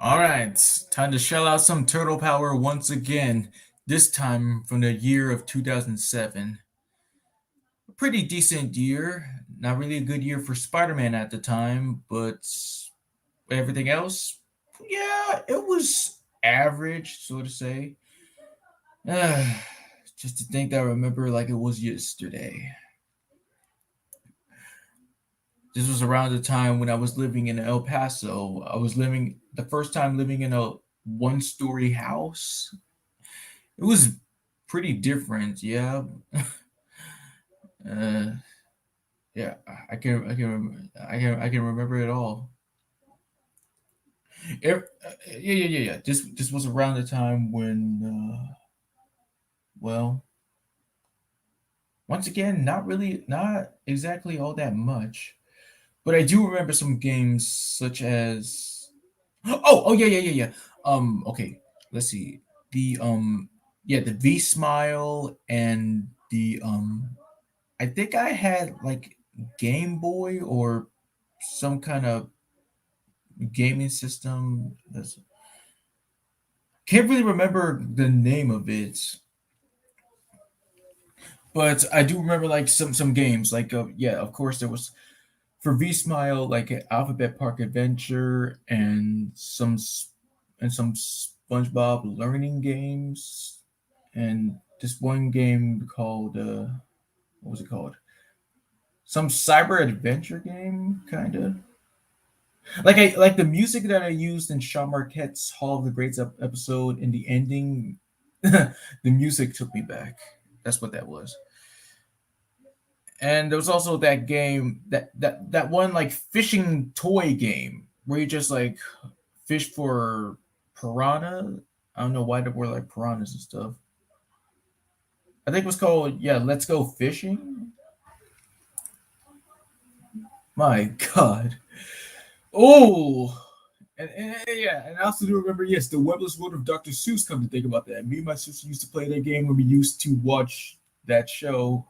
All right, time to shell out some turtle power once again. This time from the year of 2007. A pretty decent year. Not really a good year for Spider Man at the time, but everything else, yeah, it was average, so to say. Uh, just to think that I remember like it was yesterday. This was around the time when I was living in El Paso. I was living the first time living in a one-story house. It was pretty different, yeah. uh, yeah, I can remember it all. Yeah. This was around the time when, well, once again, not exactly all that much, but I do remember some games such as, yeah. Okay, let's see, the yeah, the V Smile and the I think I had like Game Boy or some kind of gaming system. Can't really remember the name of it, but I do remember like some games. Like yeah, of course there was for V Smile like Alphabet Park Adventure and some SpongeBob learning games and this one game called what was it called? Some cyber adventure game, kind of. Like the music that I used in Sean Marquette's Hall of the Greats episode in the ending, the music took me back. That's what that was. And there was also that game that one like fishing toy game where you just like fish for piranha. I don't know why there were like piranhas and stuff. I think it was called, yeah, Let's Go Fishing. My God. Oh, and yeah, and I also do remember, yes, the Webless World of Dr. Seuss. Come to think about that, me and my sister used to play that game when we used to watch that show,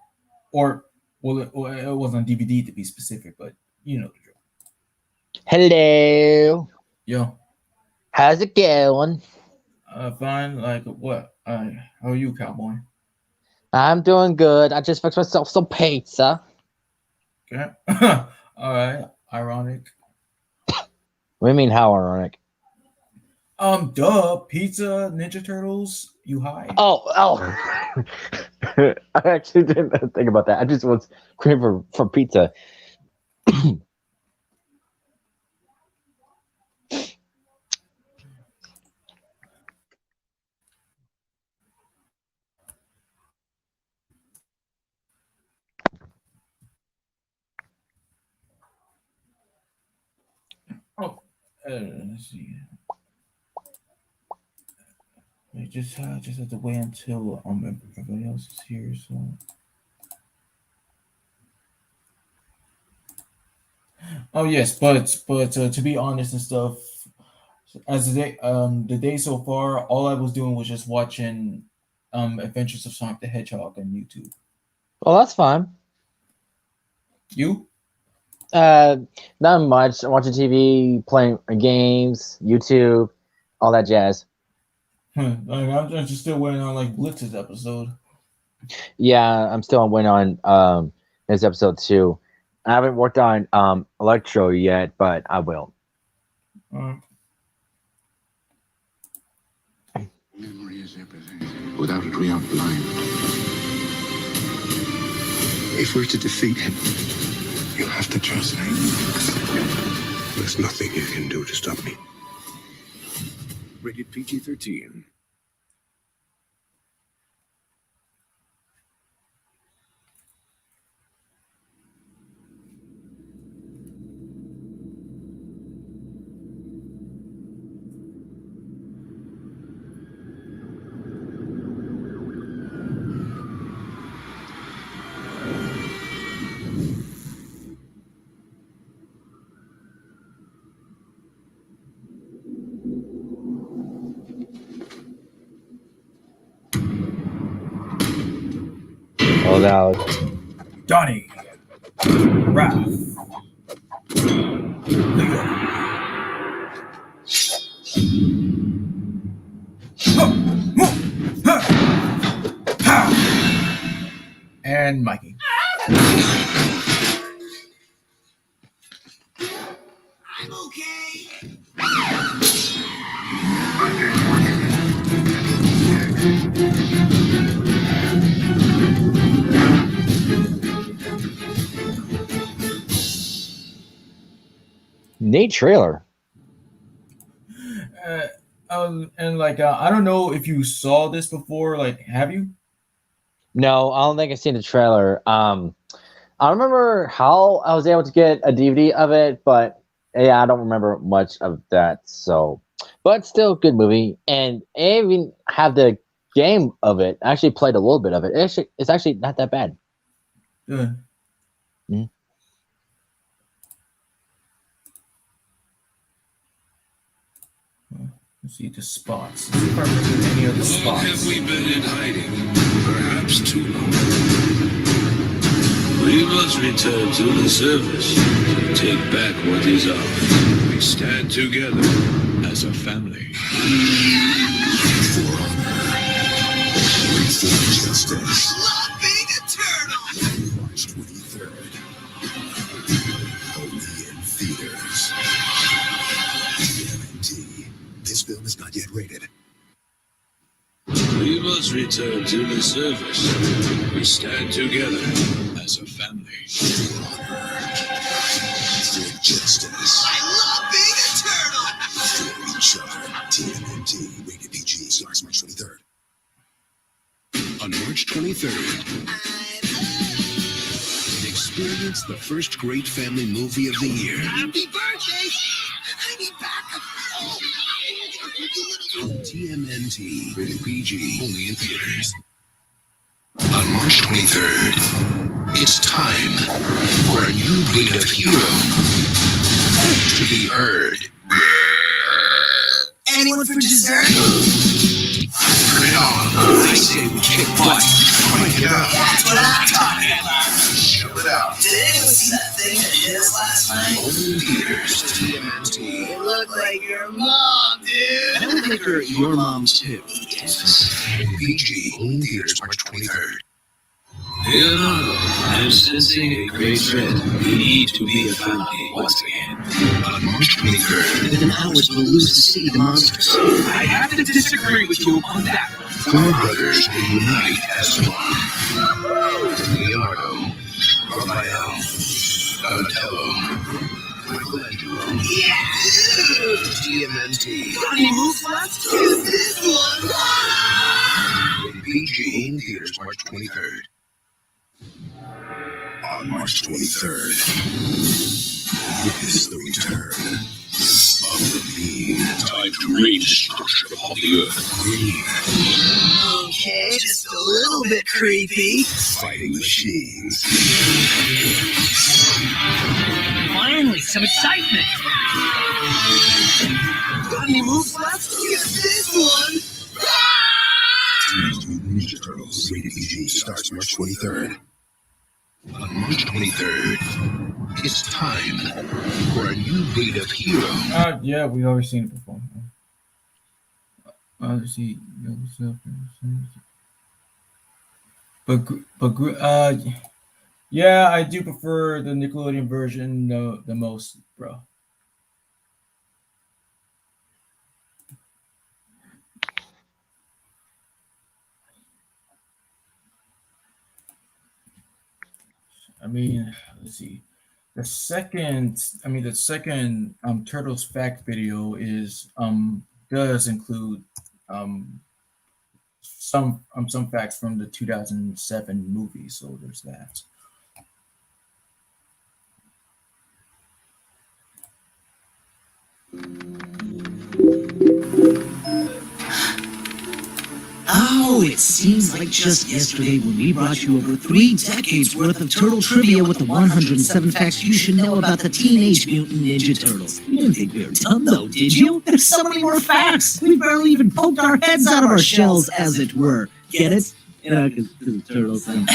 or it was on DVD to be specific, but you know the drill. Hello. Yo, How's it going? fine. Like what? How are you, cowboy? I'm doing good. I just fixed myself some pizza. Okay. All right. Ironic. What do you mean, how ironic? Duh. Pizza, Ninja Turtles. You high? Oh. I actually didn't think about that. I just was craving for pizza. Oh, let's see. I just have to wait until everybody else is here. So, oh yes, but to be honest and stuff, as the day so far, all I was doing was just watching Adventures of Sonic the Hedgehog on YouTube. Well, that's fine. You? Uh, Not much. Watching TV, playing games, YouTube, all that jazz. Like, I'm just still waiting on like Blitz's episode. Yeah, I'm still waiting on this episode too. I haven't worked on Electro yet, but I will. Uh, Memory is everything. Without it, we are blind. If we're to defeat him, you have to trust me. There's nothing you can do to stop me. Rated PG-13. Oh, now Donnie, Raph, Leo. And Mikey. I'm okay. Neat trailer. And like I don't know if you saw this before. Like, have you? No, I don't think I've seen the trailer. I don't remember how I was able to get a DVD of it, but yeah, I don't remember much of that. So, but still, good movie, and I even have the game of it. I actually played a little bit of it. It's actually not that bad. Good. Mm. Let's see the spots. Let's see if I remember any of the Long spots. have we been in hiding? Perhaps too long. We must return to the surface to take back what is ours. We stand together as a family. For honor. For justice. Love being a turtle. March 23rd. Only in theaters. Tmnt. This film is not yet rated. We must return to the surface. We stand together as a family. For honor. For justice. I love being a turtle. For each other. TMNT. Rated PG. Starts March 23rd. On March 23rd, experience the first great family movie of the year. Happy birthday! I need backup. TMNT. Rated PG. Only in theaters. On March 23rd, it's time for a new breed of hero to be heard. Anyone for dessert? Turn it on. I say we kick butt. Crank it up. That's what I'm talking about. Shut it out. Did anyone see that thing that hit us last night? Only in theaters. TMNT. It looked like your mom, dude. I don't think your mom's hip. PG. Only in theaters March 23rd. Leonardo, I'm sensing a great threat. We need to be a family once again. On March 23rd, Within hours, we'll lose the city to monsters. I have to disagree with you on that. four brothers will unite as one. Leonardo, Raphael, Donatello, Michelangelo. Yeah! TMNT. Got any moves left? Use this one! In PG in theaters March 23rd. On March 23rd, witness the return of the being. Time to reach destruction of the earth. Green, Okay, just a little bit creepy. fighting machines. Finally, some excitement. Got any moves left? Use this one! Teenage Mutant Ninja Turtles. Rated PG starts March 23rd. On March 23rd, it's time for a new breed of hero. Yeah, we already seen it before. Let's see. But yeah, I do prefer the Nickelodeon version the most, bro. I mean, let's see. The second Turtles fact video is does include some facts from the 2007 movie, so there's that. Oh, it seems like just yesterday when we brought you over 3 decades worth of turtle trivia with the 107 facts you should know about the Teenage Mutant Ninja Turtles. You didn't think we were done though, did you? There's so many more facts! We barely even poked our heads out of our shells, as it were. Get it? You know, because the turtles thing.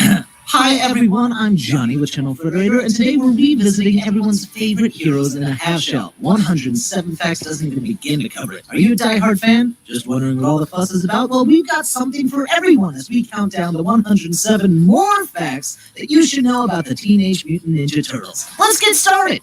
Hi everyone, I'm Johnny with Channel Federator, and today we're revisiting everyone's favorite heroes in a half shell. 107 Facts doesn't even begin to cover it. Are you a diehard fan? Just wondering what all the fuss is about? Well, we've got something for everyone as we count down the 107 more facts that you should know about the Teenage Mutant Ninja Turtles. Let's get started!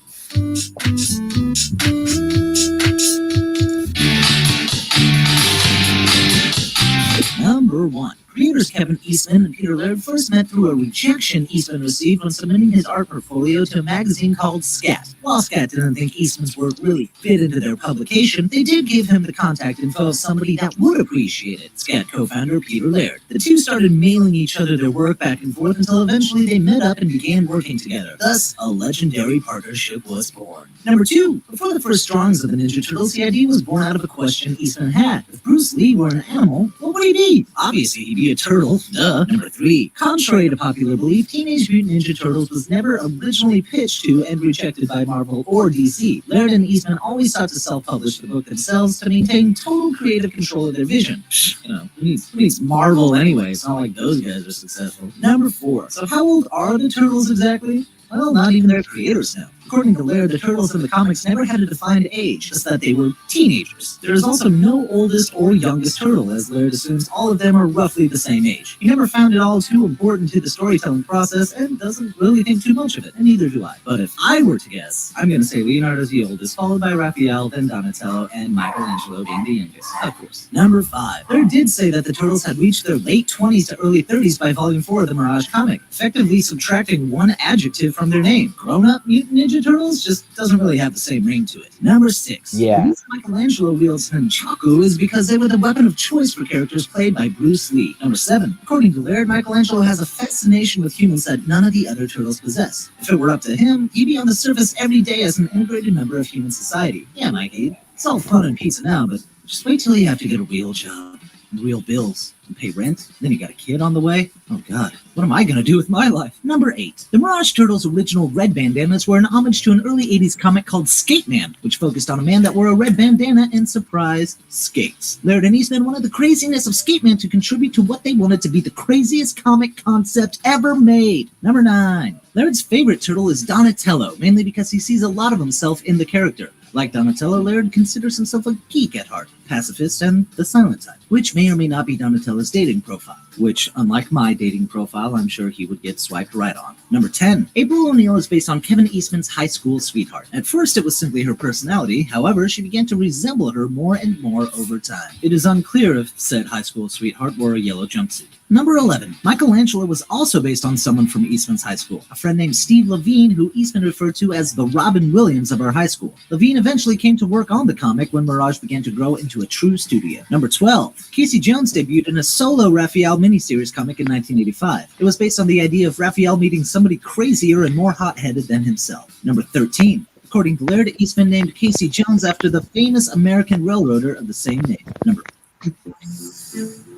Number 1. Creators Kevin Eastman and Peter Laird first met through a rejection Eastman received when submitting his art portfolio to a magazine called Scat. While Scat didn't think Eastman's work really fit into their publication, they did give him the contact info of somebody that would appreciate it, Scat co-founder Peter Laird. The two started mailing each other their work back and forth until eventually they met up and began working together. Thus, a legendary partnership was born. Number 2. Before the first drawings of the Ninja Turtles, the idea was born out of a question Eastman had. If Bruce Lee were an animal, what would he be? Obviously, he'd be a turtle, duh. Number 3. Contrary to popular belief, Teenage Mutant Ninja Turtles was never originally pitched to and rejected by Marvel or DC. Laird and Eastman always sought to self-publish the book themselves to maintain total creative control of their vision. You know, who needs Marvel anyway? It's not like those guys are successful. Number 4. So how old are the Turtles exactly? Well, not even their creators know. According to Laird, the Turtles in the comics never had a defined age, just that they were teenagers. There is also no oldest or youngest turtle, as Laird assumes all of them are roughly the same age. He never found it all too important to the storytelling process and doesn't really think too much of it, and neither do I. But if I were to guess, I'm going to say Leonardo's the oldest, followed by Raphael, then Donatello, and Michelangelo being the youngest, of course. Number 5. Laird did say that the Turtles had reached their late 20s to early 30s by Volume 4 of the Mirage comic, effectively subtracting one adjective from their name. Grown-up Mutant Ninja Turtles just doesn't really have the same ring to it. Number 6. Yeah. The reason Michelangelo wields nunchaku is because they were the weapon of choice for characters played by Bruce Lee. Number 7. According to Laird, Michelangelo has a fascination with humans that none of the other turtles possess. If it were up to him, he'd be on the surface every day as an integrated member of human society. Yeah, Mikey, it's all fun and pizza now, but just wait till you have to get a real job and real bills. Pay rent, then you got a kid on the way. Oh god, what am I gonna do with my life? Number 8. The Mirage Turtles' original red bandanas were an homage to an early 80s comic called Skate Man, which focused on a man that wore a red bandana and, surprise, skates. Laird and Eastman wanted the craziness of Skate Man to contribute to what they wanted to be the craziest comic concept ever made. Number 9. Laird's favorite turtle is Donatello, mainly because he sees a lot of himself in the character. Like Donatello, Laird considers himself a geek at heart, pacifist, and the silent type, which may or may not be Donatello's dating profile, which, unlike my dating profile, I'm sure he would get swiped right on. Number 10. April O'Neil is based on Kevin Eastman's high school sweetheart. At first, it was simply her personality. However, she began to resemble her more and more over time. It is unclear if said high school sweetheart wore a yellow jumpsuit. Number 11. Michelangelo was also based on someone from Eastman's high school, a friend named Steve Levine, who Eastman referred to as the Robin Williams of our high school. Levine eventually came to work on the comic when Mirage began to grow into a true studio. Number 12. Casey Jones debuted in a solo Raphael miniseries comic in 1985. It was based on the idea of Raphael meeting somebody crazier and more hot-headed than himself. Number 13. According to Laird, Eastman named Casey Jones after the famous American railroader of the same name. Number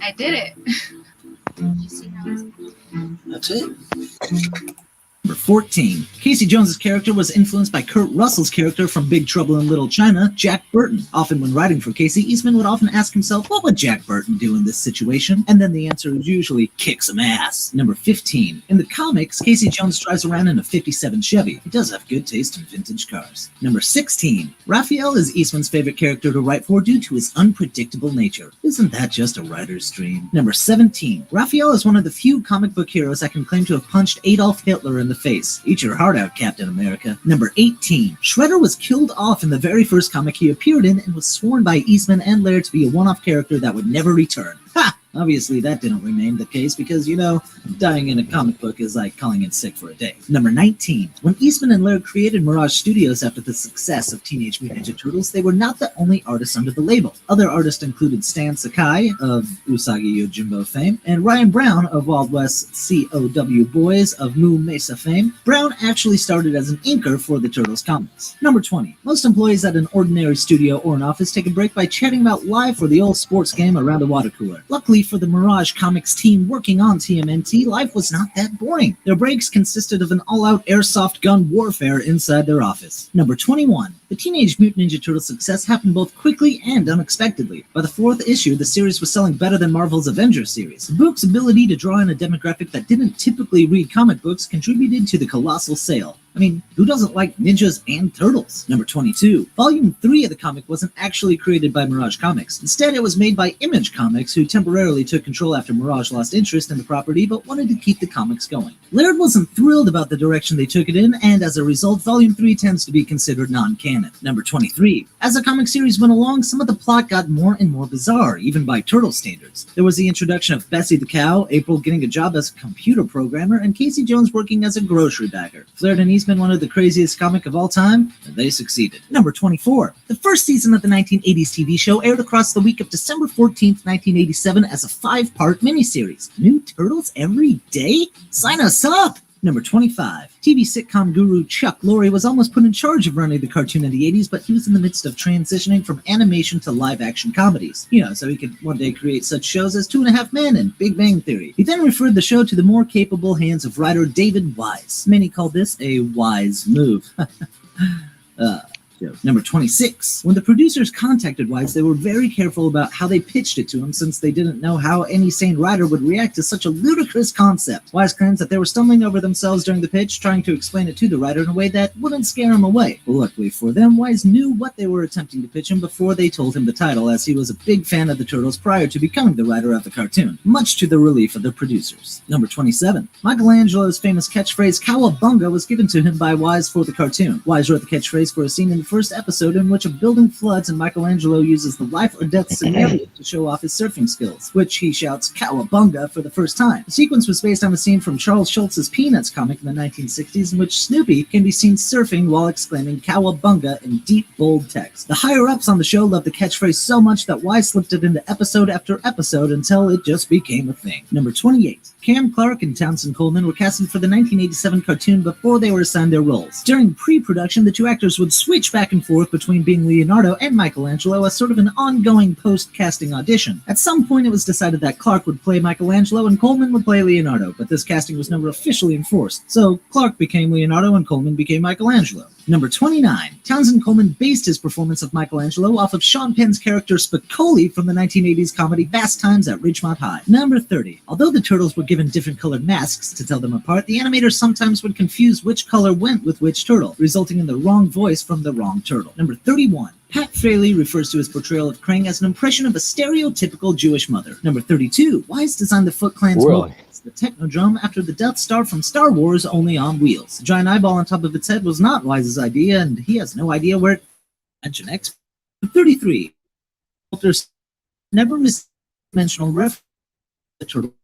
I did it. That's it. Number 14. Casey Jones's character was influenced by Kurt Russell's character from Big Trouble in Little China, Jack Burton. Often when writing for Casey, Eastman would often ask himself, what would Jack Burton do in this situation? And then the answer is usually, kick some ass. Number 15. In the comics, Casey Jones drives around in a 57 Chevy. He does have good taste in vintage cars. Number 16. Raphael is Eastman's favorite character to write for due to his unpredictable nature. Isn't that just a writer's dream? Number 17. Raphael is one of the few comic book heroes that can claim to have punched Adolf Hitler in the face. Eat your heart out, Captain America. Number 18. Shredder was killed off in the very first comic he appeared in and was sworn by Eastman and Laird to be a one-off character that would never return. Ha! Obviously, that didn't remain the case because, you know, dying in a comic book is like calling in sick for a day. Number 19. When Eastman and Laird created Mirage Studios after the success of Teenage Mutant Ninja Turtles, they were not the only artists under the label. Other artists included Stan Sakai of Usagi Yojimbo fame and Ryan Brown of Wild West COW Boys of Moo Mesa fame. Brown actually started as an inker for the Turtles comics. Number 20. Most employees at an ordinary studio or an office take a break by chatting about life or the old sports game around a water cooler. Luckily Luckily for the Mirage Comics team working on TMNT, life was not that boring. Their breaks consisted of an all-out airsoft gun warfare inside their office. Number 21. The Teenage Mutant Ninja Turtles' success happened both quickly and unexpectedly. By the fourth issue, the series was selling better than Marvel's Avengers series. The book's ability to draw in a demographic that didn't typically read comic books contributed to the colossal sale. I mean, who doesn't like ninjas and turtles? Number 22. Volume 3 of the comic wasn't actually created by Mirage Comics. Instead, it was made by Image Comics, who temporarily took control after Mirage lost interest in the property but wanted to keep the comics going. Laird wasn't thrilled about the direction they took it in, and as a result, Volume 3 tends to be considered non-canon. Number 23. As the comic series went along, some of the plot got more and more bizarre, even by turtle standards. There was the introduction of Bessie the cow, April getting a job as a computer programmer, and Casey Jones working as a grocery bagger. Flair and Eastman wanted the craziest comic of all time, and they succeeded. Number 24. The first season of the 1980s TV show aired across the week of December 14th, 1987 as a 5-part miniseries. New Turtles every day? Sign us up! Number 25. TV sitcom guru Chuck Lorre was almost put in charge of running the cartoon in the 80s, but he was in the midst of transitioning from animation to live-action comedies. So he could one day create such shows as 2.5 Men and Big Bang Theory. He then referred the show to the more capable hands of writer David Wise. Many called this a wise move. Number 26. When the producers contacted Wise, they were very careful about how they pitched it to him, since they didn't know how any sane writer would react to such a ludicrous concept. Wise claims that they were stumbling over themselves during the pitch, trying to explain it to the writer in a way that wouldn't scare him away. Luckily for them, Wise knew what they were attempting to pitch him before they told him the title, as he was a big fan of the Turtles prior to becoming the writer of the cartoon, much to the relief of the producers. Number 27. Michelangelo's famous catchphrase, "Cowabunga," was given to him by Wise for the cartoon. Wise wrote the catchphrase for a scene in the first episode in which a building floods and Michelangelo uses the life or death scenario to show off his surfing skills, which he shouts "Cowabunga" for the first time. The sequence was based on a scene from Charles Schultz's Peanuts comic in the 1960s, in which Snoopy can be seen surfing while exclaiming "Cowabunga" in deep, bold text. The higher-ups on the show loved the catchphrase so much that Wise slipped it into episode after episode until it just became a thing. Number 28. Cam Clarke and Townsend Coleman were casted for the 1987 cartoon before they were assigned their roles. During pre-production, the two actors would switch back and forth between being Leonardo and Michelangelo as sort of an ongoing post-casting audition. At some point, it was decided that Clarke would play Michelangelo and Coleman would play Leonardo, but this casting was never officially enforced, so Clarke became Leonardo and Coleman became Michelangelo. Number 29. Townsend Coleman based his performance of Michelangelo off of Sean Penn's character Spicoli from the 1980s comedy Fast Times at Ridgemont High. Number 30. Although the Turtles were given different colored masks to tell them apart, the animators sometimes would confuse which color went with which turtle, resulting in the wrong voice from the wrong turtle. Number 31. Pat Fraley refers to his portrayal of Krang as an impression of a stereotypical Jewish mother. Number 32. Wise designed the Foot Clan's the Technodrome after the Death Star from Star Wars, only on wheels. The giant eyeball on top of its head was not Wise's idea, and he has no idea where it mentioned X. 33. Walters never missed dimensional reference to the Turtles,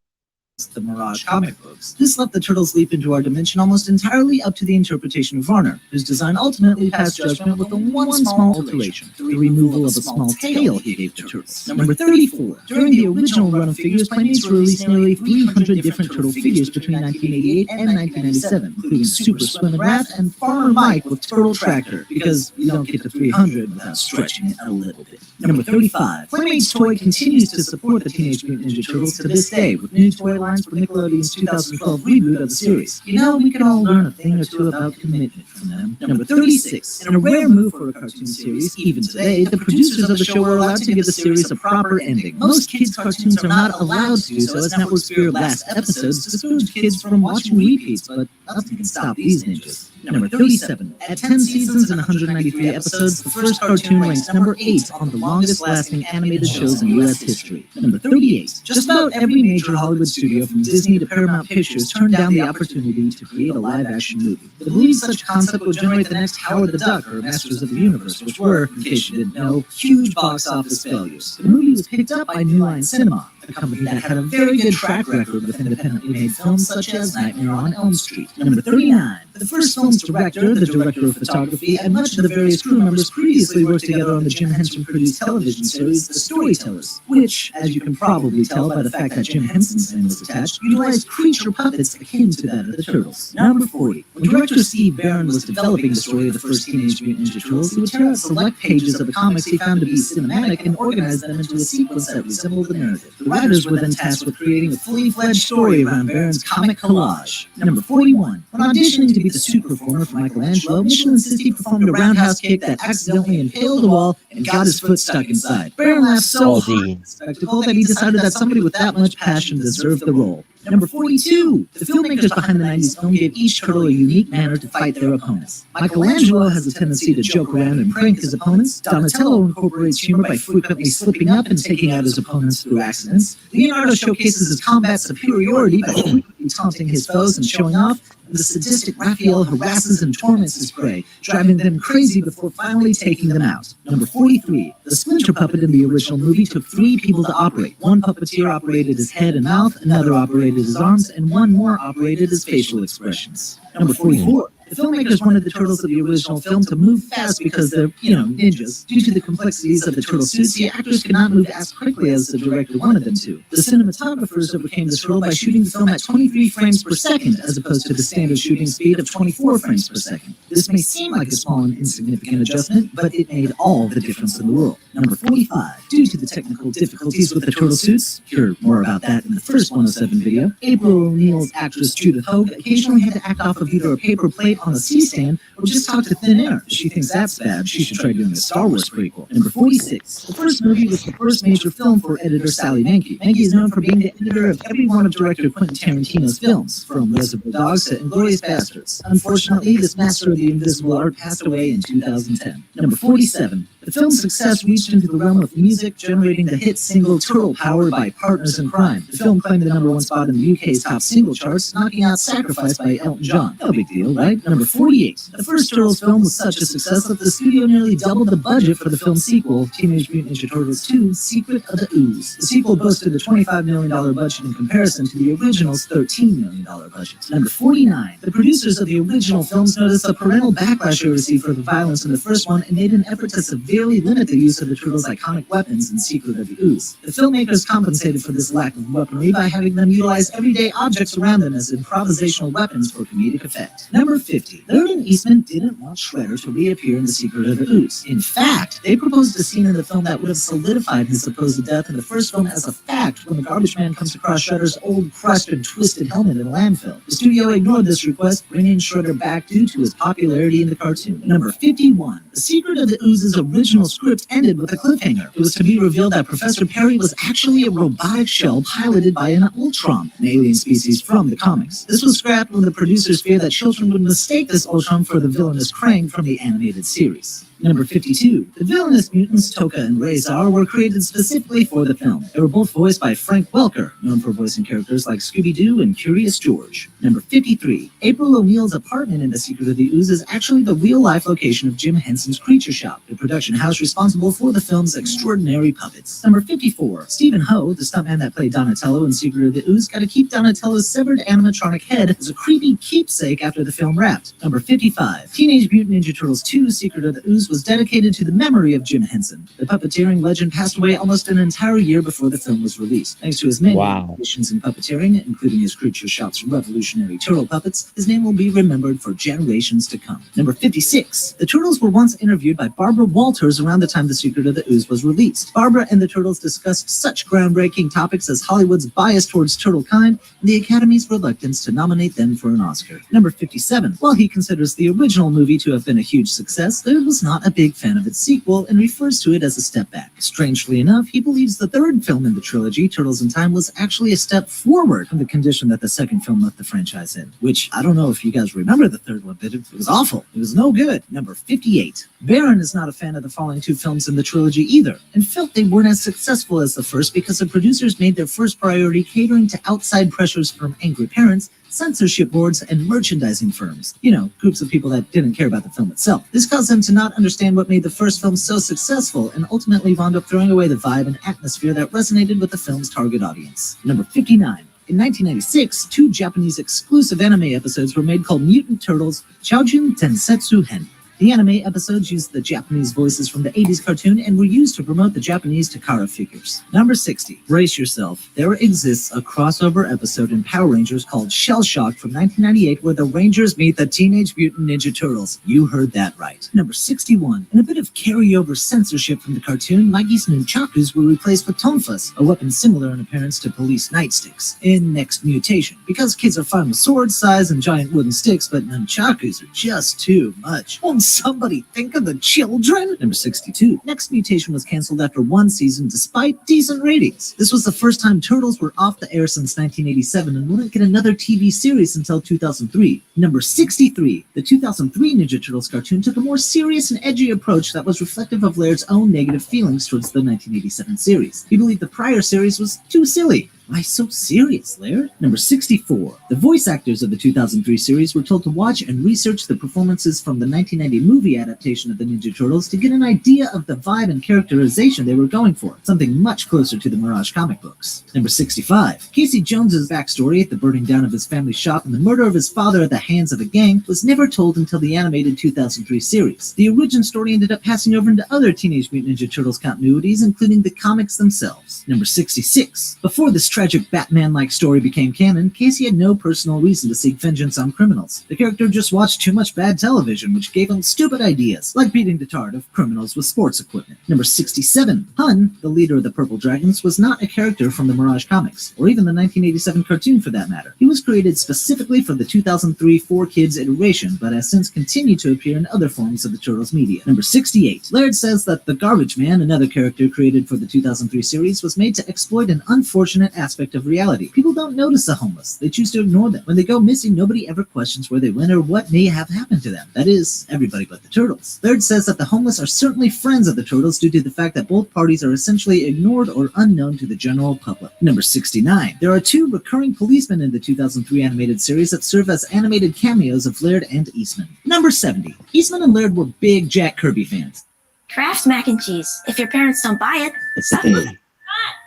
the Mirage comic books. This let the Turtles leap into our dimension almost entirely up to the interpretation of Varner, whose design ultimately passed judgment with the one small alteration, the removal of a small tail he gave to Turtles. Number 34. During the original run of figures, Playmates released nearly 300 different Turtle figures between 1988 and 1997, including Super Swim and Wrath and Farmer Mike with Turtle Tractor, because you don't get to 300 without stretching it a little bit. Number 35. Playmates Toy continues to support the Teenage Mutant Ninja Turtles to this day, with new toy lines for Nickelodeon's 2012 reboot of the series. We can all learn a thing or two about commitment from them. Number 36. In a rare move for a cartoon series, even today, the producers of the show were allowed to give the series a proper ending. Most kids' cartoons are not allowed to, so as networks fear last episodes discourage kids from watching repeats, but nothing can stop these ninjas. Number 37. At 10 seasons and 193 episodes, the first cartoon ranks number 8 on the longest-lasting animated shows in U.S. history. Number 38. Just about every major Hollywood studio, from Disney to Paramount Pictures, turned down the opportunity to create a live-action movie. They believed such a concept would generate the next Howard the Duck or Masters of the Universe, which were, in case you didn't know, huge box office failures. The movie was picked up by New Line Cinema, a company that had a very good track record with independently made films such as Nightmare on Elm Street. Number 39. The first film's director, the director of photography, and much of the various crew members previously worked together on the Jim Henson-produced television series The Storytellers, which, as you can probably tell by the fact that Jim Henson's name was attached, utilized creature puppets akin to that of the Turtles. Number 40. When director Steve Barron was developing the story of the first Teenage Mutant Ninja Turtles, he would tear out select pages of the comics he found to be cinematic and organize them into a sequence that resembled the narrative. The writers were then tasked with creating a fully fledged story around Baron's comic collage. Number 41. When auditioning to be the suit performer for Michelangelo, Mitchell insisted he performed a roundhouse kick that accidentally impaled the wall and got his foot stuck inside. Baron laughed so hard at the spectacle that he decided that somebody with that much passion deserved the role. Number 42. The filmmakers behind the 90s film gave each turtle a unique manner to fight their opponents. Michelangelo has a tendency to joke around and prank his opponents. Donatello incorporates humor by frequently slipping up and taking out his opponents through accidents. Leonardo showcases his combat superiority by frequently taunting his foes and showing off. And the sadistic Raphael harasses and torments his prey, driving them crazy before finally taking them out. Number 43. The Splinter puppet in the original movie took 3 people to operate. One puppeteer operated his head and mouth, another operated his arms, and one more operated his facial expressions. Number 44. The filmmakers wanted the turtles of the original film to move fast because they're, ninjas. Due to the complexities of the turtle suits, the actors could not move as quickly as the director wanted them to. The cinematographers overcame this rule by shooting the film at 23 frames per second, as opposed to the standard shooting speed of 24 frames per second. This may seem like a small and insignificant adjustment, but it made all the difference in the world. Number 45. Due to the technical difficulties with the turtle suits, hear more about that in the first 107 video, April O'Neil's actress Judith Hogue occasionally had to act off of either a paper plate on a C-stand or just talk to thin air. If she thinks that's bad, she should try doing a Star Wars prequel. Number 46. The first movie was the first major film for editor Sally Menke. Menke is known for being the editor of every one of director Quentin Tarantino's films, from Reservoir Dogs to Inglourious Basterds. Unfortunately, this master of the invisible art passed away in 2010. Number 47. The film's success reached into the realm of music, generating the hit single Turtle Power by Partners in Crime. The film claimed the #1 spot in the UK's top single charts, knocking out Sacrifice by Elton John. No big deal, right? Number 48. The first Turtles film was such a success that the studio nearly doubled the budget for the film's sequel, Teenage Mutant Ninja Turtles 2: Secret of the Ooze. The sequel boasted a $25 million budget in comparison to the original's $13 million budget. Number 49. The producers of the original films noticed the parental backlash they received for the violence in the first one and made an effort to severely limit the use of the turtles' iconic weapons in Secret of the Ooze. The filmmakers compensated for this lack of weaponry by having them utilize everyday objects around them as improvisational weapons for comedic effect. Number 50. Laird and Eastman didn't want Shredder to reappear in The Secret of the Ooze. In fact, they proposed a scene in the film that would have solidified his supposed death in the first film as a fact when the garbage man comes across Shredder's old, crushed, and twisted helmet in a landfill. The studio ignored this request, bringing Shredder back due to his popularity in the cartoon. Number 51. The Secret of the Ooze's original script ended with a cliffhanger. It was to be revealed that Professor Perry was actually a robotic shell piloted by an Ultron, an alien species from the comics. This was scrapped when the producers feared that children would mistake this Ultron for the villainous Krang from the animated series. Number 52. The villainous mutants Toka and Razor were created specifically for the film. They were both voiced by Frank Welker, known for voicing characters like Scooby-Doo and Curious George. Number 53. April O'Neil's apartment in The Secret of the Ooze is actually the real-life location of Jim Henson's Creature Shop, the production house responsible for the film's extraordinary puppets. Number 54. Stephen Ho, the stuntman that played Donatello in Secret of the Ooze, got to keep Donatello's severed animatronic head as a creepy keepsake after the film wrapped. Number 55. Teenage Mutant Ninja Turtles 2: Secret of the Ooze was dedicated to the memory of Jim Henson. The puppeteering legend passed away almost an entire year before the film was released. Thanks to his many contributions in puppeteering, including his Creature Shop's revolutionary turtle puppets, his name will be remembered for generations to come. Number 56. The Turtles were once interviewed by Barbara Walters around the time The Secret of the Ooze was released. Barbara and the Turtles discussed such groundbreaking topics as Hollywood's bias towards turtle kind and the Academy's reluctance to nominate them for an Oscar. Number 57. While he considers the original movie to have been a huge success, Laird was not a big fan of its sequel and refers to it as a step back. Strangely enough, he believes the third film in the trilogy, Turtles in Time, was actually a step forward from the condition that the second film left the franchise in, which I don't know if you guys remember the third one, but it was awful. It was no good. Number 58. Baron is not a fan of the following 2 films in the trilogy either, and felt they weren't as successful as the first because the producers made their first priority catering to outside pressures from angry parents, censorship boards, and merchandising firms. You know, groups of people that didn't care about the film itself. This caused them to not understand what made the first film so successful, and ultimately wound up throwing away the vibe and atmosphere that resonated with the film's target audience. Number 59. In 1996, 2 Japanese exclusive anime episodes were made called Mutant Turtles Choujin Densetsu Hen. The anime episodes used the Japanese voices from the 80s cartoon and were used to promote the Japanese Takara figures. Number 60. Brace yourself. There exists a crossover episode in Power Rangers called Shell Shock from 1998 where the Rangers meet the Teenage Mutant Ninja Turtles. You heard that right. Number 61. In a bit of carryover censorship from the cartoon, Mikey's nunchakus were replaced with tonfas, a weapon similar in appearance to police nightsticks. In Next Mutation, because kids are fine with swords, size, and giant wooden sticks, but nunchakus are just too much. Won't somebody think of the children? Number 62. Next Mutation was canceled after one season despite decent ratings. This was the first time Turtles were off the air since 1987 and wouldn't get another TV series until 2003. Number 63. The 2003 Ninja Turtles cartoon took a more serious and edgy approach that was reflective of Laird's own negative feelings towards the 1987 series. He believed the prior series was too silly. Why so serious, Laird? Number 64. The voice actors of the 2003 series were told to watch and research the performances from the 1990 movie adaptation of the Ninja Turtles to get an idea of the vibe and characterization they were going for, something much closer to the Mirage comic books. Number 65. Casey Jones's backstory, the burning down of his family shop and the murder of his father at the hands of a gang, was never told until the animated 2003 series. The origin story ended up passing over into other Teenage Mutant Ninja Turtles continuities, including the comics themselves. Number 66. Before this tragic Batman-like story became canon, Casey had no personal reason to seek vengeance on criminals. The character just watched too much bad television, which gave him stupid ideas, like beating the tar of criminals with sports equipment. Number 67. Hun, the leader of the Purple Dragons, was not a character from the Mirage comics, or even the 1987 cartoon for that matter. He was created specifically for the 2003 Four Kids iteration, but has since continued to appear in other forms of the Turtles media. Number 68. Laird says that the Garbage Man, another character created for the 2003 series, was made to exploit an unfortunate aspect of reality. People don't notice the homeless. They choose to ignore them. When they go missing, nobody ever questions where they went or what may have happened to them. That is, everybody but the Turtles. Laird says that the homeless are certainly friends of the Turtles due to the fact that both parties are essentially ignored or unknown to the general public. Number 69. There are two recurring policemen in the 2003 animated series that serve as animated cameos of Laird and Eastman. Number 70. Eastman and Laird were big Jack Kirby fans. Kraft mac and cheese. If your parents don't buy it, It's the thing.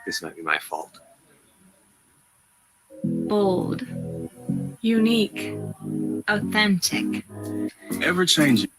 This might be my fault. Bold. Unique. Authentic. Ever changing.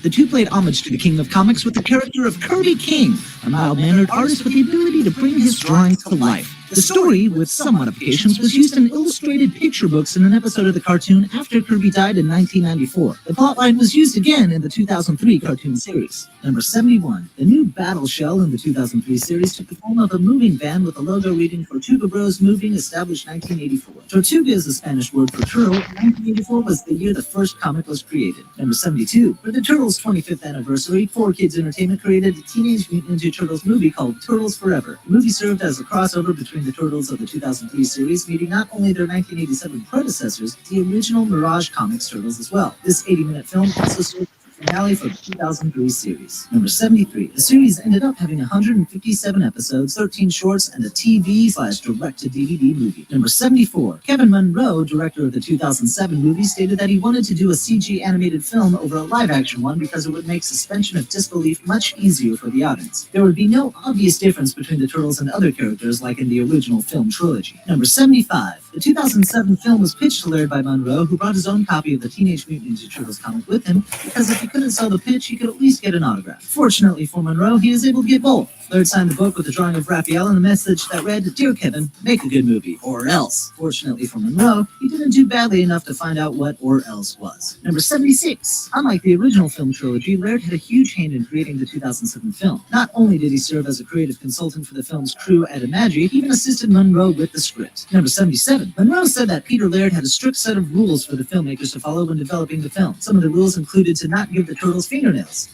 The two played homage to the King of Comics with the character of Kirby King, a mild-mannered artist with the ability to bring his drawings to life. The story, with some modifications, was used in illustrated picture books in an episode of the cartoon after Kirby died in 1994. The plotline was used again in the 2003 cartoon series. Number 71. The new Battle Shell in the 2003 series took the form of a moving van with a logo reading Tortuga Bros Moving, established 1984. Tortuga is the Spanish word for turtle, and 1984 was the year the first comic was created. Number 72. For the Turtles' 25th anniversary, 4Kids Entertainment created a Teenage Mutant Ninja Turtles movie called Turtles Forever. The movie served as a crossover between the Turtles of the 2003 series, meeting not only their 1987 predecessors, but the original Mirage Comics Turtles as well. This 80-minute film also served as the finale for the 2003 series. Number 73. The series ended up having 157 episodes, 13 shorts, and a TV/direct-to-DVD movie. Number 74. Kevin Munro, director of the 2007 movie, stated that he wanted to do a CG animated film over a live-action one because it would make suspension of disbelief much easier for the audience. There would be no obvious difference between the Turtles and other characters like in the original film trilogy. Number 75. The 2007 film was pitched to Laird by Munro, who brought his own copy of the Teenage Mutant Ninja Turtles comic with him, because if he couldn't sell the pitch, he could at least get an autograph. Fortunately for Munro, he was able to get both. Laird signed the book with a drawing of Raphael and a message that read, "Dear Kevin, make a good movie, or else." Fortunately for Munro, he didn't do badly enough to find out what "or else" was. Number 76. Unlike the original film trilogy, Laird had a huge hand in creating the 2007 film. Not only did he serve as a creative consultant for the film's crew at Imagi, he even assisted Munro with the script. Number 77. Munro said that Peter Laird had a strict set of rules for the filmmakers to follow when developing the film. Some of the rules included to not give the Turtles fingernails.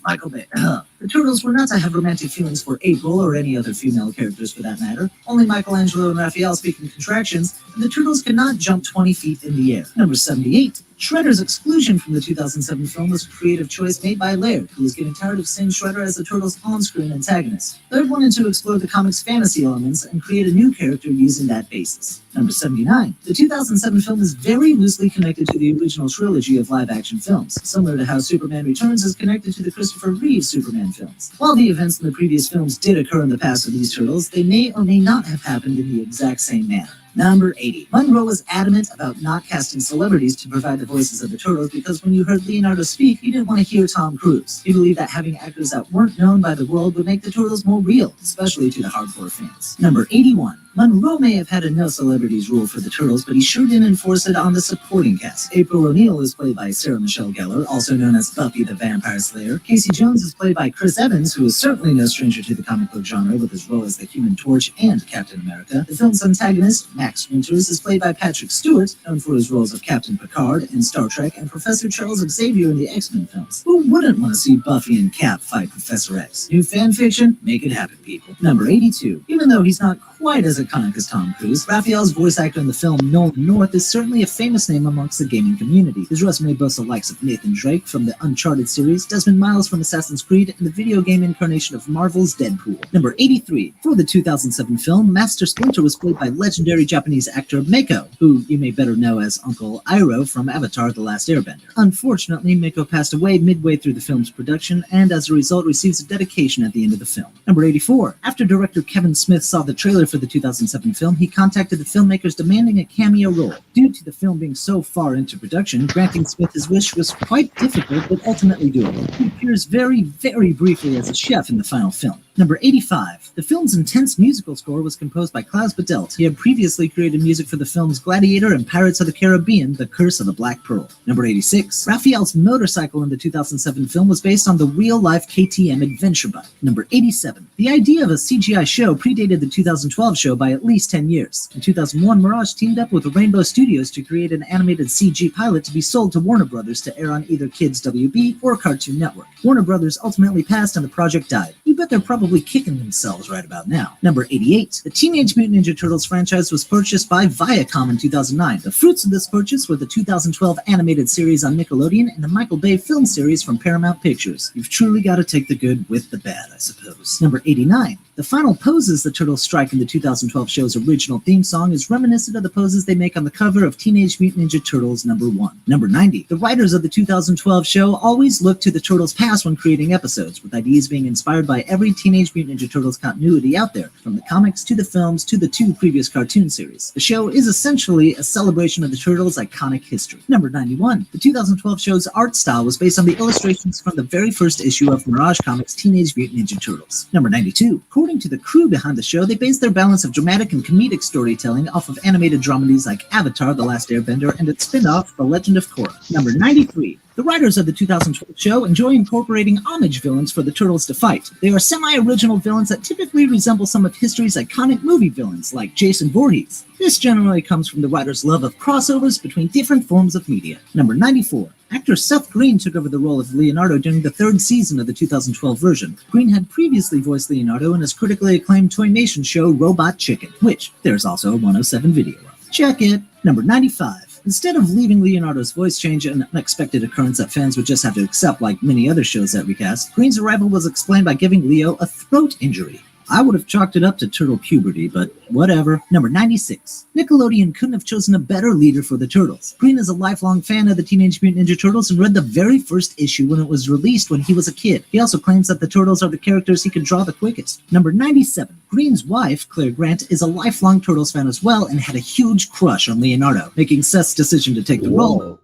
Michael Bay. The Turtles were not to have romantic feelings for April or any other female characters for that matter. Only Michelangelo and Raphael speak in contractions, and the Turtles could not jump 20 feet in the air. Number 78. Shredder's exclusion from the 2007 film was a creative choice made by Laird, who was getting tired of seeing Shredder as the Turtles' on-screen antagonist. Laird wanted to explore the comic's fantasy elements and create a new character using that basis. Number 79. The 2007 film is very loosely connected to the original trilogy of live-action films, similar to how Superman Returns is connected to the Christopher Reeve Superman films. While the events in the previous films did occur in the past of these Turtles, they may or may not have happened in the exact same manner. Number 80. Munro was adamant about not casting celebrities to provide the voices of the Turtles because when you heard Leonardo speak, you didn't want to hear Tom Cruise. He believed that having actors that weren't known by the world would make the Turtles more real, especially to the hardcore fans. Number 81. Munro may have had a no celebrities rule for the Turtles, but he sure didn't enforce it on the supporting cast. April O'Neil is played by Sarah Michelle Gellar, also known as Buffy the Vampire Slayer. Casey Jones is played by Chris Evans, who is certainly no stranger to the comic book genre with his role as the Human Torch and Captain America. The film's antagonist, Max Winters, is played by Patrick Stewart, known for his roles of Captain Picard in Star Trek and Professor Charles Xavier in the X-Men films. Who wouldn't want to see Buffy and Cap fight Professor X? New fan fiction? Make it happen, people. Number 82. Even though he's not quite as iconic as Tom Cruise, Raphael's voice actor in the film Nolan North is certainly a famous name amongst the gaming community. His resume boasts the likes of Nathan Drake from the Uncharted series, Desmond Miles from Assassin's Creed, and the video game incarnation of Marvel's Deadpool. Number 83. For the 2007 film, Master Splinter was played by legendary Japanese actor Mako, who you may better know as Uncle Iroh from Avatar: The Last Airbender. Unfortunately, Mako passed away midway through the film's production, and as a result receives a dedication at the end of the film. Number 84. After director Kevin Smith saw the trailer for the 2007 film, he contacted the filmmakers demanding a cameo role. Due to the film being so far into production, granting Smith his wish was quite difficult, but ultimately doable. He appears very, very briefly as a chef in the final film. Number 85. The film's intense musical score was composed by Klaus Badelt. He had previously created music for the films Gladiator and Pirates of the Caribbean: The Curse of the Black Pearl. Number 86. Raphael's motorcycle in the 2007 film was based on the real-life KTM adventure bike. Number 87. The idea of a CGI show predated the 2012 show by at least 10 years. In 2001, Mirage teamed up with Rainbow Studios to create an animated CG pilot to be sold to Warner Brothers to air on either Kids WB or Cartoon Network. Warner Brothers ultimately passed and the project died. You bet they're probably kicking themselves right about now. Number 88. The Teenage Mutant Ninja Turtles franchise was purchased by Viacom in 2009. The fruits of this purchase were the 2012 animated series on Nickelodeon and the Michael Bay film series from Paramount Pictures. You've truly got to take the good with the bad, I suppose. Number 89. The final poses the Turtles strike in the 2012 show's original theme song is reminiscent of the poses they make on the cover of Teenage Mutant Ninja Turtles #1. Number 90. The writers of the 2012 show always look to the Turtles' past when creating episodes, with ideas being inspired by every Teenage Mutant Ninja Turtles continuity out there, from the comics to the films to the 2 previous cartoon series. The show is essentially a celebration of the Turtles' iconic history. Number 91. The 2012 show's art style was based on the illustrations from the very first issue of Mirage Comics' Teenage Mutant Ninja Turtles. Number 92. According to the crew behind the show, they based their balance of dramatic and comedic storytelling off of animated dramedies like Avatar: The Last Airbender and its spin-off, The Legend of Korra. Number 93. The writers of the 2012 show enjoy incorporating homage villains for the Turtles to fight. They are semi-original villains that typically resemble some of history's iconic movie villains, like Jason Voorhees. This generally comes from the writers' love of crossovers between different forms of media. Number 94. Actor Seth Green took over the role of Leonardo during the 3rd season of the 2012 version. Green had previously voiced Leonardo in his critically acclaimed Toymation show Robot Chicken, which there's also a 107 video of. Check it. Number 95. Instead of leaving Leonardo's voice change an unexpected occurrence that fans would just have to accept like many other shows that recast, Green's arrival was explained by giving Leo a throat injury. I would have chalked it up to turtle puberty, but whatever. Number 96. Nickelodeon couldn't have chosen a better leader for the Turtles. Green is a lifelong fan of the Teenage Mutant Ninja Turtles and read the very first issue when it was released when he was a kid. He also claims that the Turtles are the characters he could draw the quickest. Number 97. Green's wife, Claire Grant, is a lifelong Turtles fan as well and had a huge crush on Leonardo, making Seth's decision to take the role.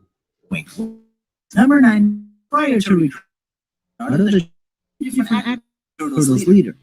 Wink. Number 9. Prior to recruiting Leonardo, the Turtles leader.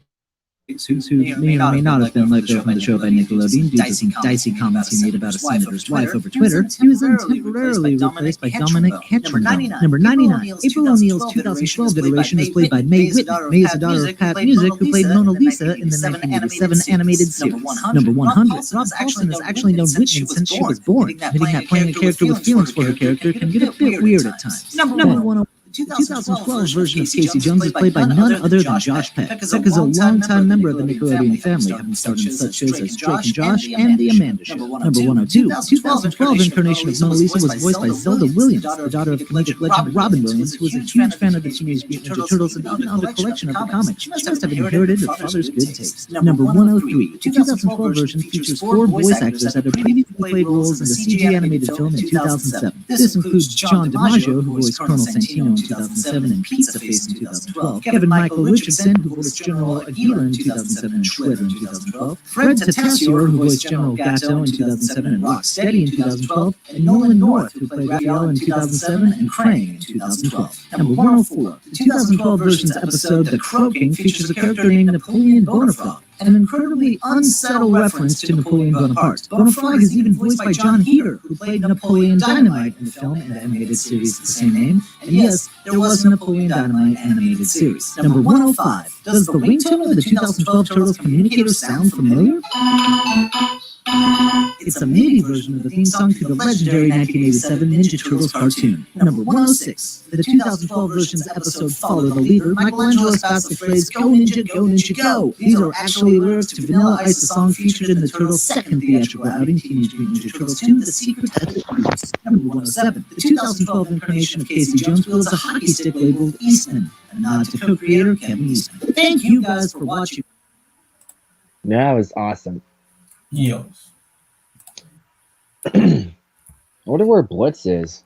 Who may or may not have been let go from the show by Nickelodeon due to some dicey comments he made about a senator's wife over Twitter, he was then temporarily replaced by Dominic Ketchum. Number 99. April O'Neil's 2012 iteration is played by Mae Whitney. Mae is the daughter of Pat Music, who played Mona Lisa in the 1987 animated series. Number 100. Rob Paulson has actually known Whitney since she was born, admitting that playing a character with feelings for her character can get a bit weird at times. Number 101. The 2012 version of Casey Jones is played by none other than Josh Peck. Peck is a longtime member of the Nickelodeon family, having starred in such shows as Drake and Josh and The Amanda Show. Number 102. The 2012 incarnation of Mona Lisa was voiced by Zelda Williams, the daughter of comedic legend Robin Williams, who was a huge fan of the Teenage Mutant Ninja Turtles and even owned a collection of the comics. She must have inherited her father's good taste. Number 103. The 2012 version features 4 voice actors that had previously played roles in the CG animated film in 2007. This includes John DiMaggio, who voiced Colonel Santino in 2007 and Pizza Face in 2012, Kevin Michael Richardson, who voiced General Aguila in 2007 and Shredder in 2012, Fred Tatasciore, who voiced General Gatto in 2007 and Rocksteady in 2012, and Nolan North, who played Raphael in 2007 and Krang in 2012. Number 104. The 2012 version's episode The Croaking features a character named Napoleon Bonaparte, an incredibly unsubtle reference to Napoleon Bonaparte. Bonaparte is even voiced by John Heater, who played Napoleon Dynamite in the film and the animated series of the same name. And yes, there was a Napoleon Dynamite animated series. Number 105. Does the ringtone of the 2012 Turtles communicator sound familiar? It's a MIDI version of the theme song to the legendary 1987 Ninja Turtles cartoon. Number 106. The 2012 version's episode Follow the Leader, Michelangelo spouts the phrase Go Ninja, Go Ninja, Go! These are actually lyrics to Vanilla Ice, the song featured in the Turtles' second theatrical outing, Teenage Mutant Ninja Turtles 2, The Secret of the Ooze. Number 107. The 2012 incarnation of Casey Jones wields a hockey stick labeled Eastman, a nod to co-creator Kevin Eastman. Thank you guys for watching. That was awesome. Yes. I wonder where Blitz is.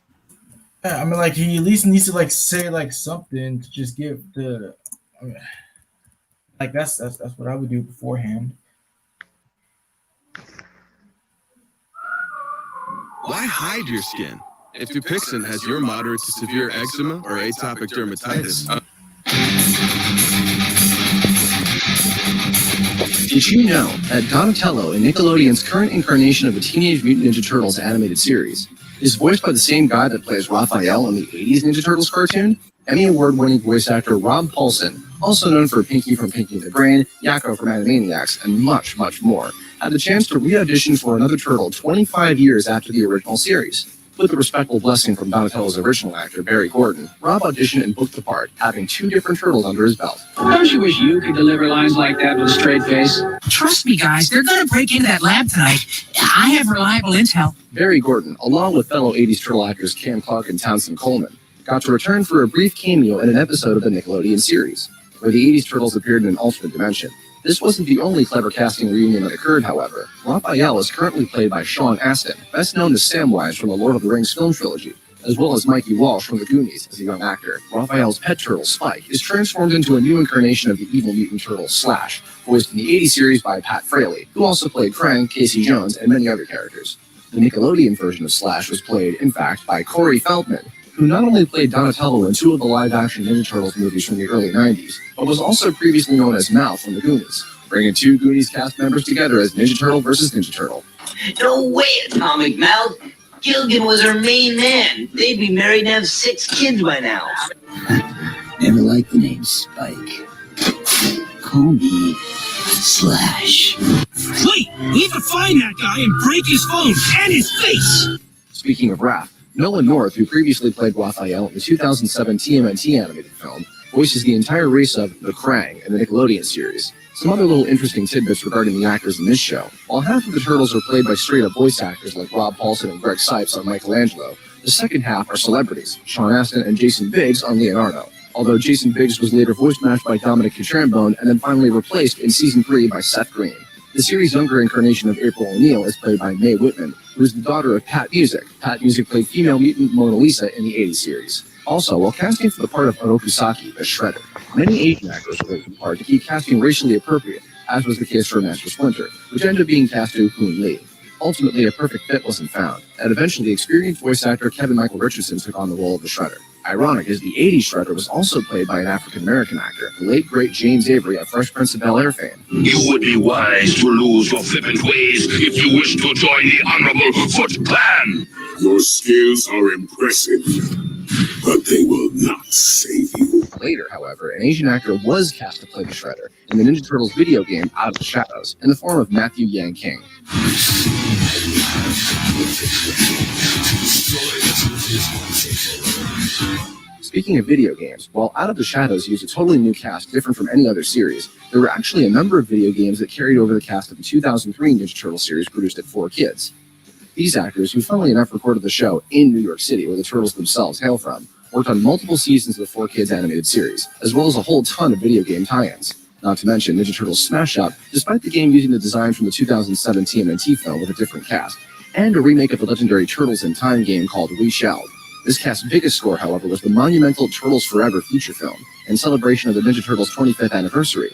Yeah, I mean, like, he at least needs to like say like something to just give the. I mean, like that's what I would do beforehand. Why hide your skin? If Dupixent has your moderate to severe eczema or atopic dermatitis. Did you know that Donatello in Nickelodeon's current incarnation of the Teenage Mutant Ninja Turtles animated series is voiced by the same guy that plays Raphael in the 80s Ninja Turtles cartoon? Emmy Award-winning voice actor Rob Paulsen, also known for Pinky from Pinky and the Brain, Yakko from Animaniacs, and much, much more, had the chance to re-audition for another Turtle 25 years after the original series. With the respectful blessing from Donatello's original actor, Barry Gordon, Rob auditioned and booked the part, having 2 different turtles under his belt. Don't you wish you could deliver lines like that with a straight face? Trust me, guys, they're gonna break into that lab tonight. I have reliable intel. Barry Gordon, along with fellow 80s Turtle actors Cam Clark and Townsend Coleman, got to return for a brief cameo in an episode of the Nickelodeon series, where the 80s Turtles appeared in an alternate dimension. This wasn't the only clever casting reunion that occurred, however. Raphael is currently played by Sean Astin, best known as Samwise from the Lord of the Rings film trilogy, as well as Mikey Walsh from the Goonies as a young actor. Raphael's pet turtle, Spike, is transformed into a new incarnation of the evil mutant turtle, Slash, voiced in the 80s series by Pat Fraley, who also played Krang, Casey Jones, and many other characters. The Nickelodeon version of Slash was played, in fact, by Corey Feldman, who not only played Donatello in 2 of the live-action Ninja Turtles movies from the early 90s, but was also previously known as Mal from the Goonies, bringing 2 Goonies cast members together as Ninja Turtle versus Ninja Turtle. No way, Atomic Mouth. Gilligan was her main man. They'd be married and have 6 kids by now. Never liked the name Spike. Call me Slash. Wait, we have to find that guy and break his phone and his face. Speaking of Raph, Nolan North, who previously played Raphael in the 2007 TMNT animated film, voices the entire race of the Krang in the Nickelodeon series. Some other little interesting tidbits regarding the actors in this show. While half of the Turtles are played by straight-up voice actors like Rob Paulsen and Greg Sipes on Michelangelo, the second half are celebrities, Sean Astin and Jason Biggs on Leonardo. Although Jason Biggs was later voice matched by Dominic Cutrambone and then finally replaced in Season 3 by Seth Green. The series' younger incarnation of April O'Neil is played by Mae Whitman, who is the daughter of Pat Music. Pat Music played female mutant Mona Lisa in the 80s series. Also, while casting for the part of Orokusaki, the Shredder, many Asian actors were taking part to keep casting racially appropriate, as was the case for Master Splinter, which ended up being cast to Hoon Lee. Ultimately, a perfect fit wasn't found, and eventually experienced voice actor Kevin Michael Richardson took on the role of the Shredder. Ironic is the 80s Shredder was also played by an African-American actor, the late great James Avery of Fresh Prince of Bel-Air fame. You would be wise to lose your flippant ways if you wish to join the Honorable Foot Clan. Your skills are impressive, but they will not save you. Later, however, an Asian actor was cast to play the Shredder in the Ninja Turtles video game Out of the Shadows in the form of Matthew Yang King. Speaking of video games, while Out of the Shadows used a totally new cast different from any other series, there were actually a number of video games that carried over the cast of the 2003 Ninja Turtle series produced at 4Kids. These actors, who funnily enough recorded the show in New York City, where the Turtles themselves hail from, worked on multiple seasons of the 4Kids animated series, as well as a whole ton of video game tie-ins. Not to mention Ninja Turtles Smash Up, despite the game using the design from the 2007 TMNT film with a different cast, and a remake of the legendary Turtles in Time game called We Shall. This cast's biggest score, however, was the monumental Turtles Forever feature film, in celebration of the Ninja Turtles' 25th anniversary.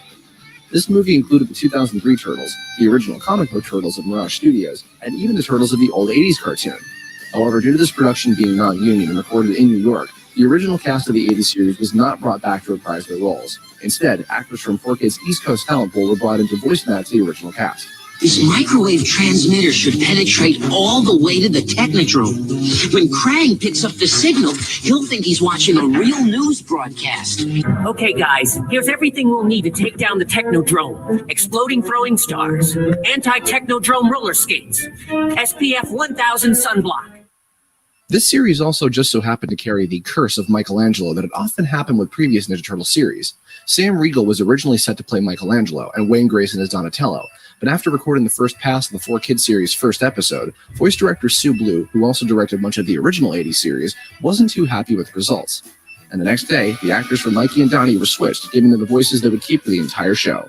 This movie included the 2003 Turtles, the original comic book Turtles of Mirage Studios, and even the Turtles of the old 80s cartoon. However, due to this production being non-union and recorded in New York, the original cast of the 80s series was not brought back to reprise their roles. Instead, actors from 4Kid's East Coast talent pool were brought in to voice match the original cast. This microwave transmitter should penetrate all the way to the Technodrome. When Krang picks up the signal, he'll think he's watching a real news broadcast. Okay, guys, here's everything we'll need to take down the Technodrome. Exploding throwing stars, anti-Technodrome roller skates, SPF 1000 sunblock. This series also just so happened to carry the curse of Michelangelo that had often happened with previous Ninja Turtle series. Sam Riegel was originally set to play Michelangelo and Wayne Grayson as Donatello, but after recording the first pass of the 4Kids series' first episode, voice director Sue Blue, who also directed much of the original 80s series, wasn't too happy with the results. And the next day, the actors for Mikey and Donnie were switched, giving them the voices they would keep for the entire show.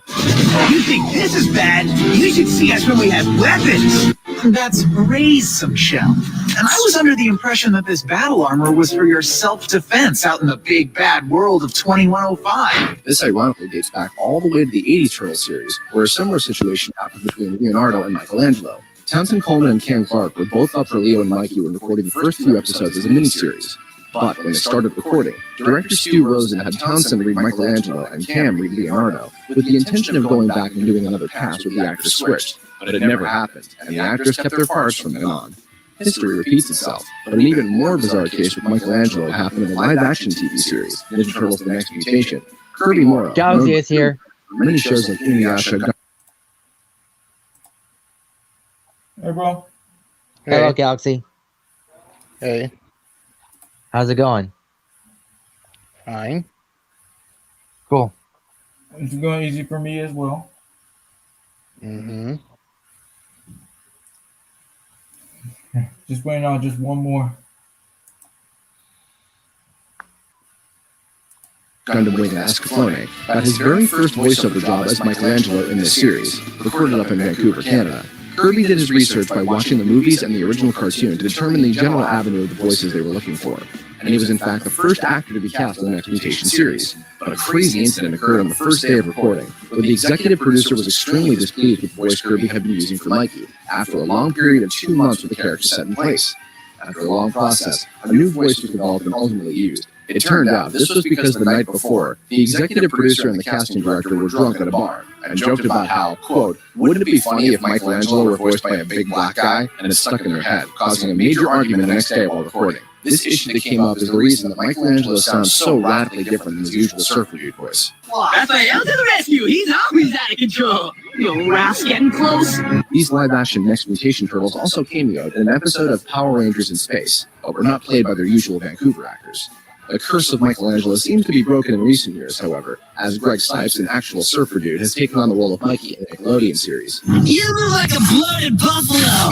You think this is bad? You should see us when we have weapons! That's raise some shell. And I was under the impression that this battle armor was for your self-defense out in the big bad world of 2105. This ironically dates back all the way to the 80s Turtle series, where a similar situation happened between Leonardo and Michelangelo. Townsend Coleman and Cam Clark were both up for Leo and Mikey when recording the first few episodes as a miniseries. But when they started recording, director Stu Rosen had Townsend read Michelangelo and Cam read Leonardo, with the intention of going back and doing another pass with the actors switched. But it never happened, and the actors kept their parts from then on. History repeats itself, but an even more bizarre case with Michelangelo happened in the live-action TV series, Ninja Turtles: The Next Mutation. Kirby Morrow, Galaxy is here. Many shows like Inuyasha. Hey, bro. Hello, Galaxy. Hey. How's it going? Fine. Cool. It's going easy for me as well. Mm-hmm. Just waiting on just one more. Gundam Wing Ascaflowne got his very first voiceover job as Michelangelo in this series, recorded up in Vancouver, Canada. Kirby did his research by watching the movies and the original cartoon to determine the general avenue of the voices they were looking for, and he was in fact the first actor to be cast in the Next Mutation series. But a crazy incident occurred on the first day of recording, where the executive producer was extremely displeased with the voice Kirby had been using for Mikey, after a long period of 2 months with the character set in place. After a long process, a new voice was developed and ultimately used. It turned out this was because the night before, the executive producer and the casting director were drunk at a bar, and joked about how, quote, wouldn't it be funny if Michelangelo were voiced by a big black guy, and it stuck in their head, causing a major argument the next day while recording. This issue that came up is the reason that Michelangelo sounds so radically different than his usual surfer dude voice. Raphael to the rescue! He's always out of control! You Ralph's getting close! These live-action Next Mutation Turtles also cameoed in an episode of Power Rangers in Space, but were not played by their usual Vancouver actors. The curse of Michelangelo seems to be broken in recent years, however, as Greg Sipes, an actual surfer dude, has taken on the role of Mikey in the Nickelodeon series. You look like a bloated buffalo!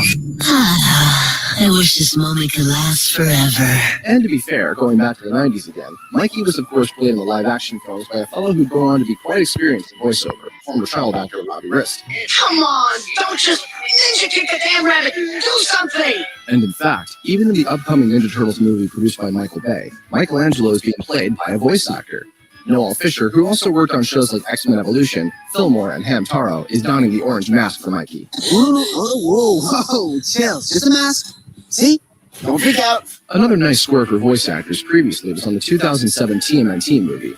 I wish this moment could last forever. And to be fair, going back to the 90s again, Mikey was of course played in the live-action films by a fellow who'd go on to be quite experienced in voiceover, former child actor Robbie Rist. Come on, don't just ninja kick the damn rabbit! Do something! And in fact, even in the upcoming Ninja Turtles movie produced by Michael Bay, Michelangelo is being played by a voice actor. Noel Fisher, who also worked on shows like X-Men Evolution, Fillmore, and Hamtaro, is donning the orange mask for Mikey. Whoa, chill, just a mask. See? Don't freak out. Another nice score for voice actors previously was on the 2007 Tmnt movie.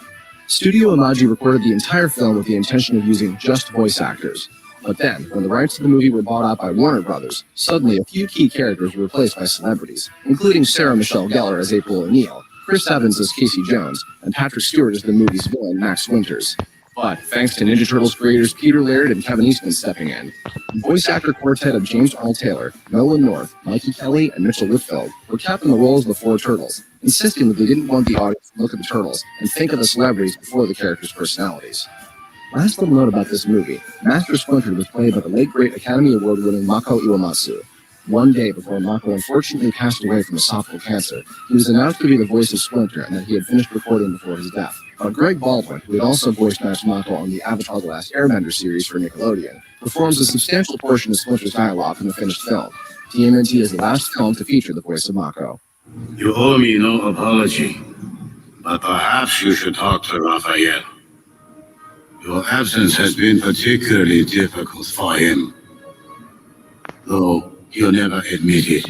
Studio Imagi recorded the entire film with the intention of using just voice actors. But then, when the rights to the movie were bought out by Warner Brothers, suddenly a few key characters were replaced by celebrities, including Sarah Michelle Gellar as April O'Neil, Chris Evans as Casey Jones, and Patrick Stewart as the movie's villain Max Winters. But thanks to Ninja Turtles creators Peter Laird and Kevin Eastman stepping in, the voice actor quartet of James Arnold Taylor, Nolan North, Mikey Kelly, and Mitchell Whitfield were kept in the roles of the four Turtles, insisting that they didn't want the audience to look at the Turtles and think of the celebrities before the characters' personalities. Last little note about this movie, Master Splinter was played by the late great Academy Award-winning Mako Iwamatsu. One day before Mako unfortunately passed away from esophageal cancer, he was announced to be the voice of Splinter and that he had finished recording before his death. But Greg Baldwin, who had also voiced Master Mako on the Avatar The Last Airbender series for Nickelodeon, performs a substantial portion of Splinter's dialogue in the finished film. Tmnt is the last film to feature the voice of Mako. You owe me no apology, but perhaps you should talk to Raphael. Your absence has been particularly difficult for him, though he'll never admit it.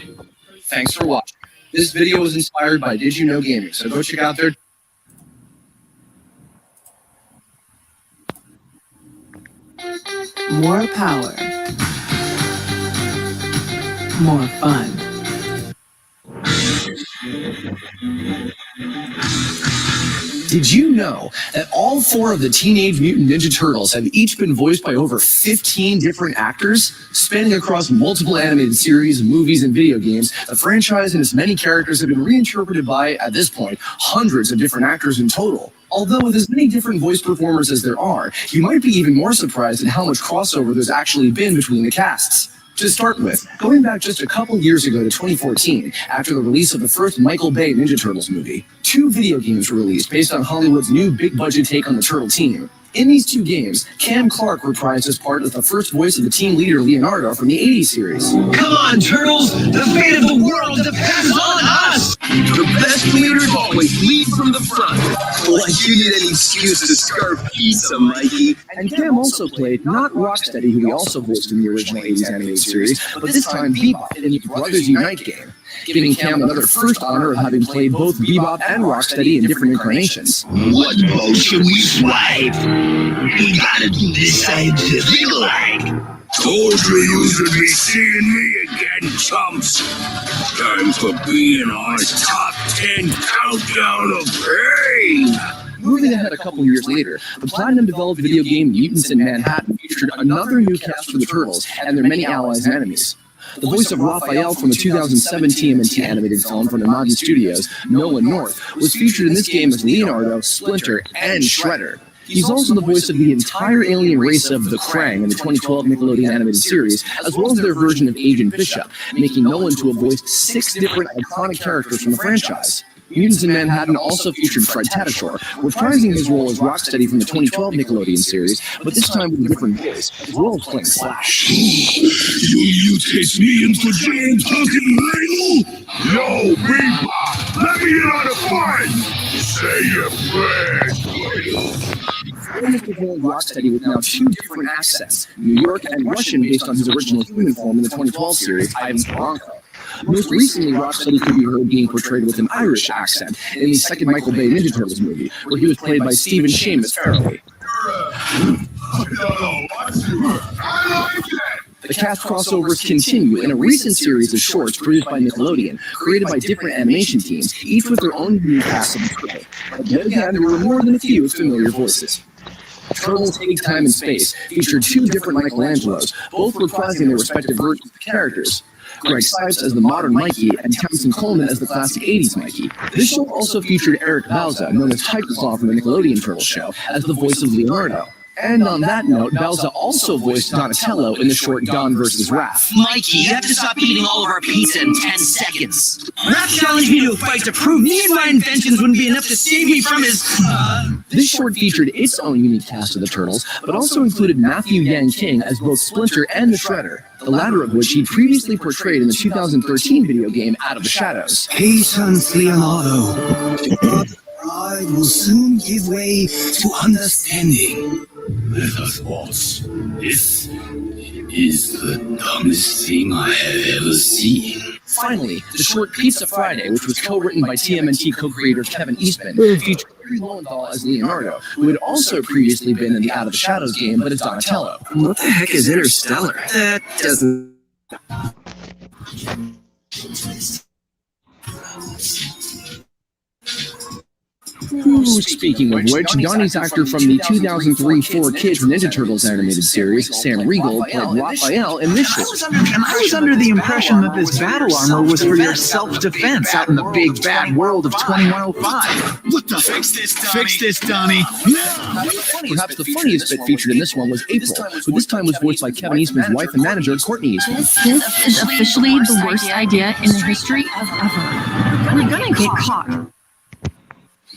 Thanks for watching. This video was inspired by Did You Know Gaming, so go check out their More power. More fun. Did you know that all 4 of the Teenage Mutant Ninja Turtles have each been voiced by over 15 different actors? Spanning across multiple animated series, movies, and video games, the franchise and its many characters have been reinterpreted by, at this point, hundreds of different actors in total. Although with as many different voice performers as there are, you might be even more surprised at how much crossover there's actually been between the casts. To start with, going back just a couple years ago to 2014, after the release of the first Michael Bay Ninja Turtles movie, 2 video games were released based on Hollywood's new big-budget take on the Turtle team. In these 2 games, Cam Clark reprised his part as the first voice of the team leader Leonardo from the 80s series. Come on, Turtles! The fate of the world depends on us! The best leaders always lead from the front. Like you need an excuse to scarf pizza, Mikey. And Cam also played not Rocksteady, who he also voiced in the original 80s animated series, but this time Bebop in the Brothers Unite game, giving Cam another first honor of having played both Bebop and Rocksteady in different incarnations. What boat should we swipe? We gotta do this scientific-like. Told you you should be seeing me again, chumps. Time for being on top 10 countdown of pain. Moving ahead a couple years later, the Platinum-developed video game Mutants in Manhattan featured another new cast for the Turtles and their many allies and enemies. The voice of Raphael from the 2007 TMNT animated film from Imagi Studios, Nolan North, was featured in this game as Leonardo, Splinter, and Shredder. He's also the voice of the entire alien race of the Krang in the 2012 Nickelodeon animated series, as well as their version of Agent Bishop, making Nolan to have voiced 6 different iconic characters from the franchise. Mutants in Manhattan also featured Fred Tatasciore, reprising his role as Rocksteady from the 2012 Nickelodeon series, but this time with a different voice, as well as playing Slash. You mutate me into giant talking ladle? No, Bebop! Let me in on the fun! Say your prayers, ladle. Mr. Hill Rocksteady with now 2 different accents, New York and Russian based on his original human form in the 2012 series, Ivan Bronco. Most recently, Rocksteady could be heard being portrayed with an Irish accent in the second Michael Bay Ninja Turtles movie, where he was played by Stephen Seamus Farrelly. The cast crossovers continue in a recent series of shorts produced by Nickelodeon, created by different animation teams, each with their own unique cast of the Turtle. But yet again, there were more than a few familiar voices. Turtles Take Time and Space featured 2 different Michelangelos, both reprising their respective versions of the characters. Greg Sipes as the modern Mikey, and Townsend Coleman as the classic 80s Mikey. This show also featured Eric Bauza, known as Hyperclaw from the Nickelodeon Turtles show, as the voice of Leonardo. And on that note, Bauza also voiced Donatello in the short Don vs. Raph. Mikey, you have to stop eating all of our pizza in 10 seconds. Raph challenged me to a fight to prove me and my inventions wouldn't be enough to save me from his, This short featured its own unique cast of the Turtles, but also included Matthew Yang King as both Splinter and the Shredder, the latter of which he'd previously portrayed in the 2013 video game Out of the Shadows. Patience, Leonardo. Pride will soon give way to understanding. Let us boss. This is the dumbest thing I have ever seen. Finally, the short Pizza Friday, which was co-written by TMNT co-creator Kevin Eastman, featured Barry Lowenthal as Leonardo, who had also previously been in the Out of the Shadows game, but as Donatello. What the heck is Interstellar? That doesn't... Speaking of which, Donnie's actor from the 2003 Four Kids Ninja Turtles animated series, Sam Riegel, played Raphael in this short. I was under the impression that this battle armor was for your self-defense out in the big bad world of 2105. What the? Fix this, Donnie. Perhaps the funniest bit featured in this one was April, who this time was voiced by Kevin Eastman's wife and manager, Courtney Eastman. This is officially the worst idea in the history of ever. We're gonna get caught.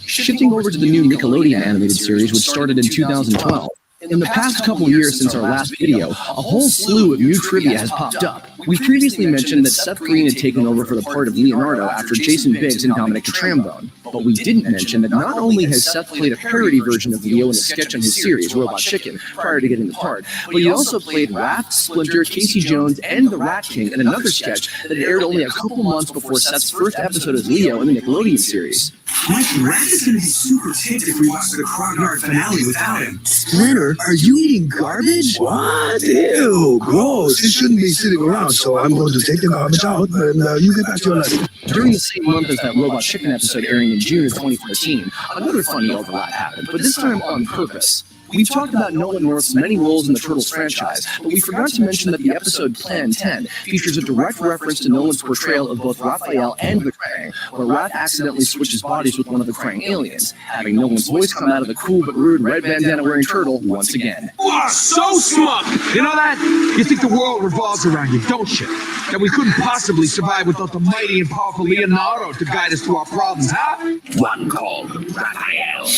Shifting over to the new Nickelodeon animated series, which started in 2012, In the past couple years since our last video, a whole slew of new trivia has popped up. We previously mentioned that Seth Green had taken over for the part of Leonardo after Jason Biggs and Dominic Trambone. But we didn't mention that not only has Seth played a parody version of Leo in a sketch on his series, Robot Chicken, prior to getting the part, but he also played Raph, Splinter, Casey Jones, and the Rat King in another sketch that had aired only a couple months before Seth's first episode as Leo in the Nickelodeon series. Mike, Rat is going to be super ticked if we watch the Crognard finale without him. Splinter, are you eating garbage? What? Ew, gross. It shouldn't be sitting around, so I'm going to take the garbage out, and you get back to your lesson. During the same month as that Robot Chicken episode airing in June of 2014, another funny overlap happened, but this time on purpose. We've talked about Nolan North's many roles in the Turtles franchise, but we forgot to mention that the episode Plan 10 features a direct reference to Nolan's portrayal of both Raphael and the Krang, where Raph accidentally switches bodies with one of the Krang aliens, having Nolan's voice come out of the cool but rude red bandana-wearing turtle once again. Wow, so smug! You know that? You think the world revolves around you, don't you? That we couldn't possibly survive without the mighty and powerful Leonardo to guide us through our problems, huh? One called Raphael.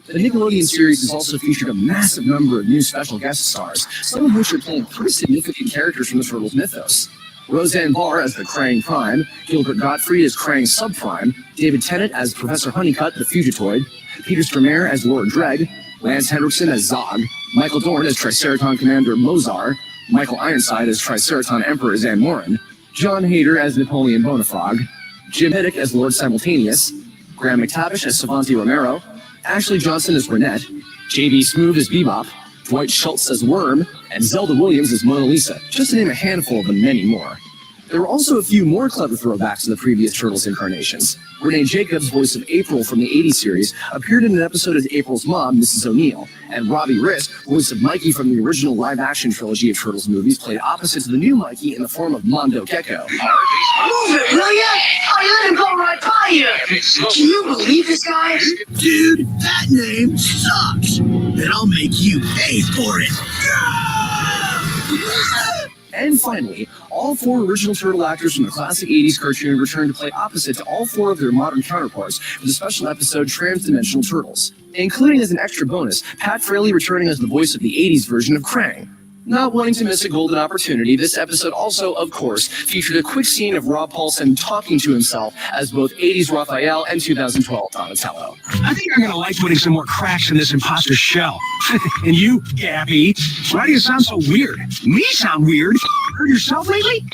The Nickelodeon series has also featured a massive number of new special guest stars, some of which are playing pretty significant characters from the Turtles mythos. Roseanne Barr as the Krang Prime, Gilbert Gottfried as Krang Subprime, David Tennant as Professor Honeycutt the Fugitoid, Peter Stormare as Lord Dreg, Lance Henriksen as Zog, Michael Dorn as Triceraton Commander Mozar, Michael Ironside as Triceraton Emperor Zanmorin, John Hader as Napoleon Bonafog, Jim Hiddick as Lord Simultaneous, Graham McTavish as Savanti Romero, Ashley Johnson as Renette, J.B. Smoove as Bebop, Dwight Schultz as Worm, and Zelda Williams as Mona Lisa, just to name a handful of the many more. There were also a few more clever throwbacks to the previous Turtles incarnations. Renee Jacobs, voice of April from the 80s series, appeared in an episode as April's mom, Mrs. O'Neill, and Robbie Risk, voice of Mikey from the original live-action trilogy of Turtles movies, played opposite to the new Mikey in the form of Mondo Gecko. Move it, will ya? I let him go right by you! Can you believe this guy? Dude, that name sucks, and I'll make you pay for it. And finally, all four original Turtle actors from the classic 80s cartoon returned to play opposite to all four of their modern counterparts for the special episode Transdimensional Turtles, including as an extra bonus, Pat Fraley returning as the voice of the 80s version of Krang. Not wanting to miss a golden opportunity, this episode also, of course, featured a quick scene of Rob Paulsen talking to himself as both 80s Raphael and 2012 Donatello. I think I'm gonna like putting some more cracks in this imposter shell. And you, Gabby, why do you sound so weird? Me sound weird? Heard yourself lately?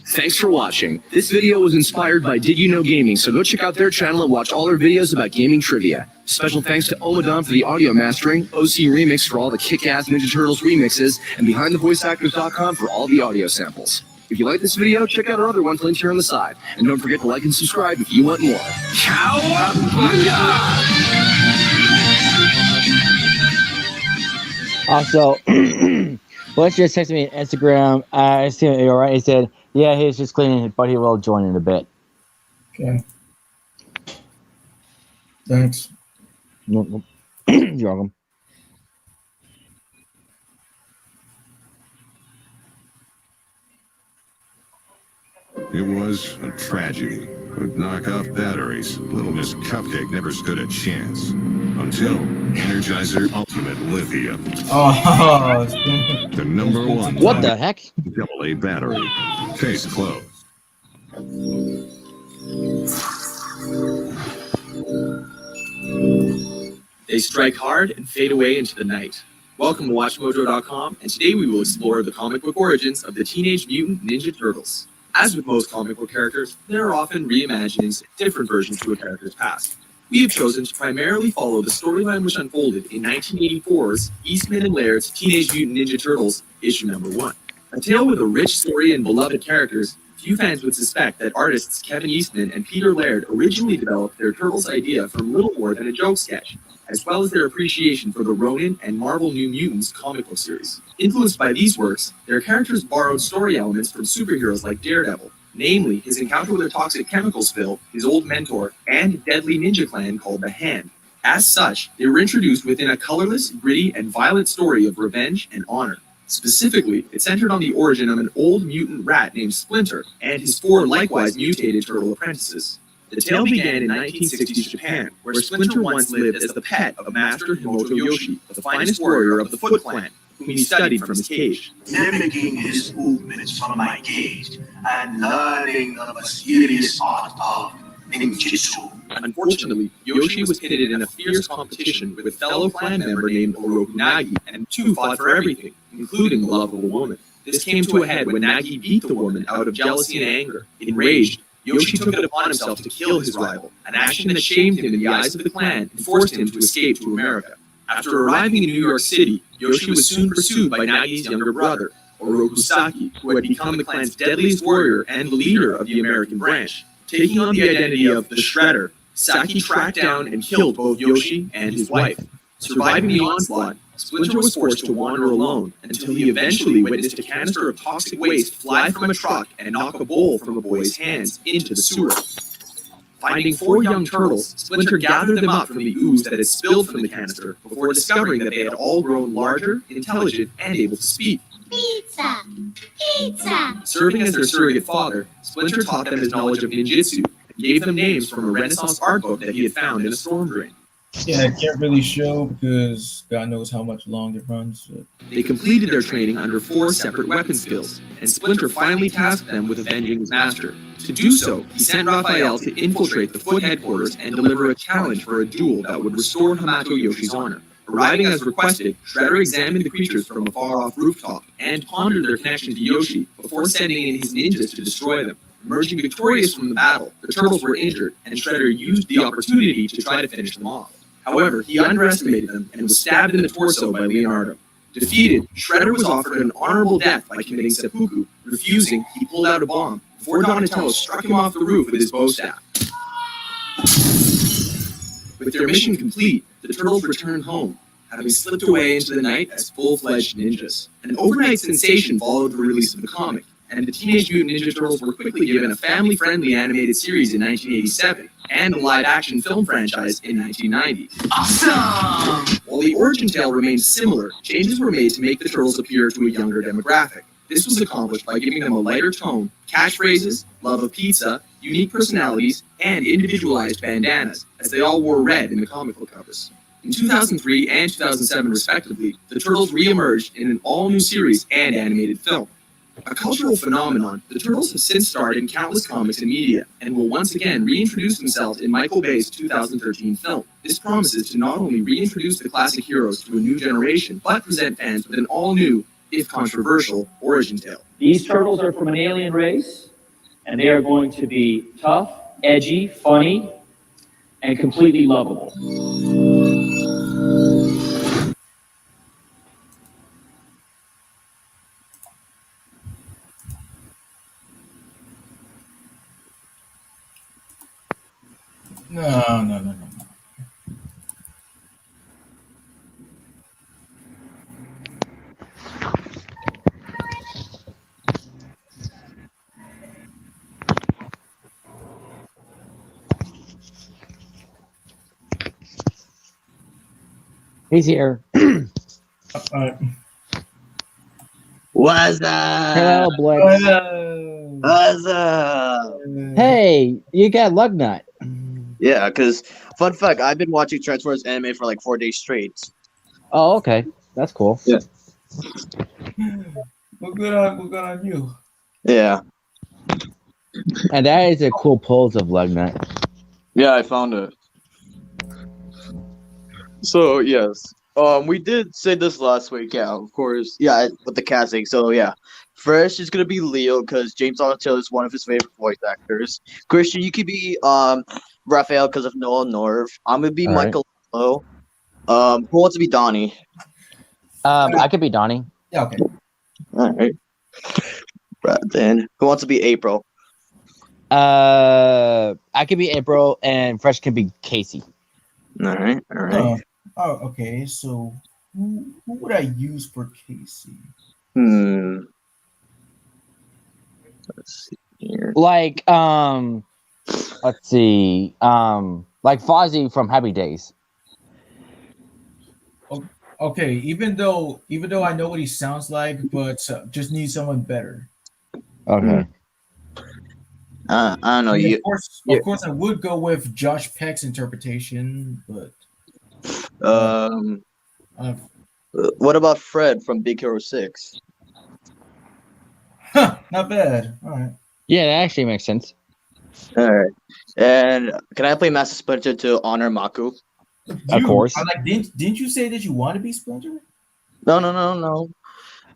Thanks for watching. This video was inspired by Did You Know Gaming, so go check out their channel and watch all their videos about gaming trivia. Special thanks to Omadon for the audio mastering, OC Remix for all the kick-ass Ninja Turtles remixes, and BehindTheVoiceActors.com for all the audio samples. If you like this video, check out our other ones linked here on the side. And don't forget to like and subscribe if you want more. Also, Butch just texted me on Instagram. I see him, all right. He said, yeah, he's just cleaning, but he will join in a bit. Okay. Thanks. You're welcome. It was a tragedy. With knockoff batteries, Little Miss Cupcake never stood a chance. Until Energizer Ultimate Lithium. Oh, the number one. What the heck? AA battery. Case closed. They strike hard and fade away into the night. Welcome to WatchMojo.com, and today we will explore the comic book origins of the Teenage Mutant Ninja Turtles. As with most comic book characters, there are often reimaginings, different versions to a character's past. We have chosen to primarily follow the storyline which unfolded in 1984's Eastman and Laird's Teenage Mutant Ninja Turtles, issue number 1. A tale with a rich story and beloved characters, few fans would suspect that artists Kevin Eastman and Peter Laird originally developed their Turtles idea from little more than a joke sketch, as well as their appreciation for the Ronin and Marvel New Mutants comic book series. Influenced by these works, their characters borrowed story elements from superheroes like Daredevil, namely his encounter with a toxic chemical spill, his old mentor, and deadly ninja clan called the Hand. As such, they were introduced within a colorless, gritty, and violent story of revenge and honor. Specifically, it centered on the origin of an old mutant rat named Splinter and his 4 likewise mutated turtle apprentices. The tale began in 1960s Japan, where Splinter once lived as the pet of Master Himoto Yoshi, the finest warrior of the Foot Clan, whom he studied from his cage. Mimicking his movements from my cage and learning the mysterious art of ninjutsu. Unfortunately, Yoshi was pitted in a fierce competition with fellow clan member named Oroku Nagi, and two fought for everything, including the love of a woman. This came to a head when Nagi beat the woman out of jealousy and anger. Enraged, Yoshi took it upon himself to kill his rival, an action that shamed him in the eyes of the clan and forced him to escape to America. After arriving in New York City, Yoshi was soon pursued by Nagi's younger brother, Oroku Saki, who had become the clan's deadliest warrior and the leader of the American branch. Taking on the identity of the Shredder, Saki tracked down and killed both Yoshi and his wife. Surviving the onslaught, Splinter was forced to wander alone until he eventually witnessed a canister of toxic waste fly from a truck and knock a bowl from a boy's hands into the sewer. Finding 4 young turtles, Splinter gathered them up from the ooze that had spilled from the canister before discovering that they had all grown larger, intelligent, and able to speak. Pizza! Pizza! Serving as their surrogate father, Splinter taught them his knowledge of ninjutsu and gave them names from a Renaissance art book that he had found in a storm drain. Yeah, I can't really show because God knows how much long it runs. But... They completed their training under 4 separate weapon skills, and Splinter finally tasked them with avenging his master. To do so, he sent Raphael to infiltrate the Foot headquarters and deliver a challenge for a duel that would restore Hamato Yoshi's honor. Arriving as requested, Shredder examined the creatures from a far-off rooftop and pondered their connection to Yoshi before sending in his ninjas to destroy them. Emerging victorious from the battle, the turtles were injured, and Shredder used the opportunity to try to finish them off. However, he underestimated them and was stabbed in the torso by Leonardo. Defeated, Shredder was offered an honorable death by committing seppuku. Refusing, he pulled out a bomb before Donatello struck him off the roof with his bow staff. With their mission complete, the turtles returned home, having slipped away into the night as full-fledged ninjas. An overnight sensation followed the release of the comic, and the Teenage Mutant Ninja Turtles were quickly given a family-friendly animated series in 1987 and a live-action film franchise in 1990. Awesome! While the origin tale remained similar, changes were made to make the Turtles appear to a younger demographic. This was accomplished by giving them a lighter tone, catchphrases, love of pizza, unique personalities, and individualized bandanas, as they all wore red in the comic book covers. In 2003 and 2007, respectively, the Turtles re-emerged in an all-new series and animated film. A cultural phenomenon, the Turtles have since starred in countless comics and media, and will once again reintroduce themselves in Michael Bay's 2013 film. This promises to not only reintroduce the classic heroes to a new generation, but present fans with an all-new, if controversial, origin tale. These turtles are from an alien race, and they are going to be tough, edgy, funny, and completely lovable. No. He's here. What's up? Hello, Blake. What's up? Hey, you got Lugnut. Yeah, because fun fact, I've been watching Transformers anime for like 4 days straight. Oh, okay. That's cool. Yeah. We're good on you. Yeah. And that is a cool pose of Lugnut. Yeah, I found it. So yes, we did say this last week. Yeah, of course. Yeah, with the casting. So yeah, first is gonna be Leo because James Donatello is one of his favorite voice actors. Christian, you could be Raphael because of Noah Norv. I'm gonna be All right. Michelangelo. Who wants to be Donnie? I could be Donnie. Yeah, okay. All right. Right then, who wants to be April? I could be April, and Fresh can be Casey. All right. All right. Okay. So, who would I use for Casey? Let's see here. Like, let's see, like Fozzie from Happy Days. Okay, even though I know what he sounds like, but just need someone better. Okay. I don't know. I mean, You, of course, I would go with Josh Peck's interpretation, but um, uh, what about Fred from Big Hero 6? not bad. All right. Yeah, that actually makes sense. All right. And can I play Master Splinter to honor Maku? Of course. I'm like, didn't you say that you want to be Splinter? No.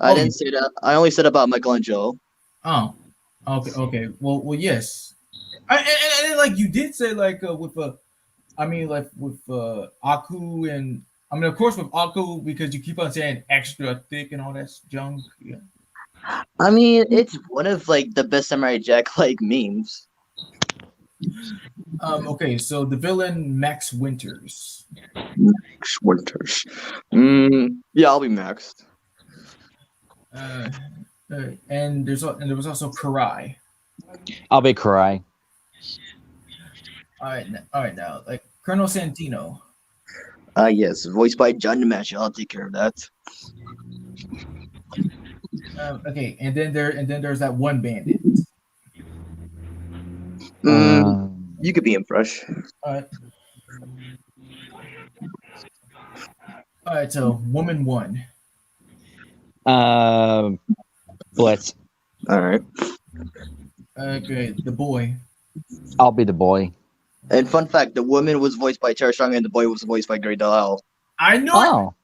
I Oh, didn't say that. I only said about Michelangelo. Oh, okay. Well, yes. And like you did say, like with I mean, like with Aku, and I mean, of course, with Aku, because you keep on saying extra thick and all that junk. Yeah. I mean, it's one of like the best Samurai Jack like memes. Okay, so the villain Max Winters. Max Winters. Yeah, I'll be Max. And there was also Karai. I'll be Karai. All right, now like Colonel Santino. Yes, voiced by John DiMaggio. I'll take care of that. Okay, and then there's that one bandit. You could be him fresh. All right. So woman one. Blitz. All right. Okay, the boy. I'll be the boy. And fun fact: the woman was voiced by Tara Strong, and the boy was voiced by Gary Delisle. I know. Oh.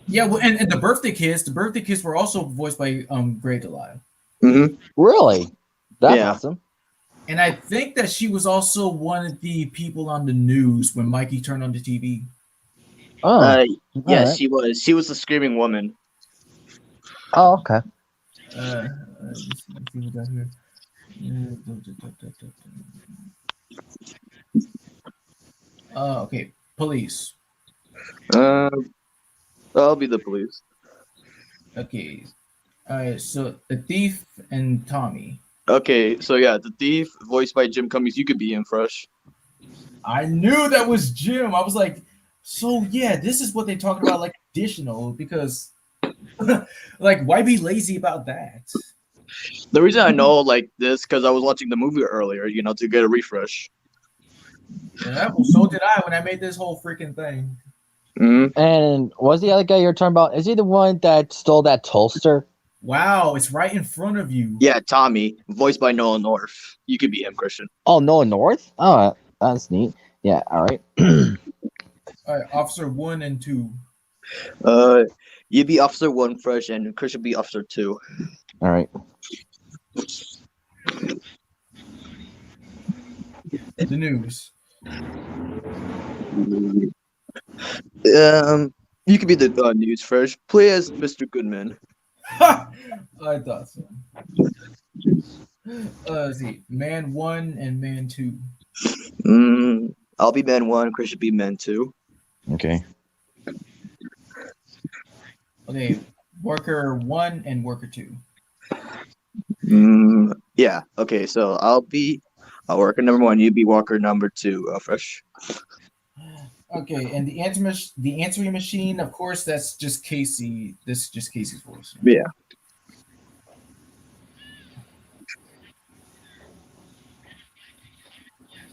Yeah, well, and the birthday kids were also voiced by Gray Delisle. Mm-hmm. Really? That's awesome. And I think that she was also one of the people on the news when Mikey turned on the TV. Oh, yes, right. she was. She was the screaming woman. Oh, okay. Let's see what we got here. Okay, police. I'll be the police. Okay. All right, so the thief and Tommy. Okay, so yeah, the thief, voiced by Jim Cummings. You could be him fresh. I knew that was Jim. I was like, so yeah, this is what they talking about, like additional, because like why be lazy about that? The reason I know like this because I was watching the movie earlier, to get a refresh. Yeah, well, so did I when I made this whole freaking thing. Mm-hmm. And was the other guy you're talking about? Is he the one that stole that toaster? Wow, it's right in front of you. Yeah, Tommy, voiced by Noah North. You could be him, Christian. Oh, Noah North? Oh, that's neat. Yeah, all right. All right, Officer 1 and 2. You'd be Officer 1 fresh, and Christian be Officer 2. All right. The news. You could be the news fresh. Play as Mr. Goodman. I thought so. Let's see. Man 1 and Man 2. I'll be Man 1, Chris should be Man 2. Okay. Okay. Worker 1 and Worker 2. Yeah. Okay, so I'll be Worker number 1, you be Walker number 2, fresh. Okay, and the answering machine, of course, that's just Casey. This is just Casey's voice. Yeah.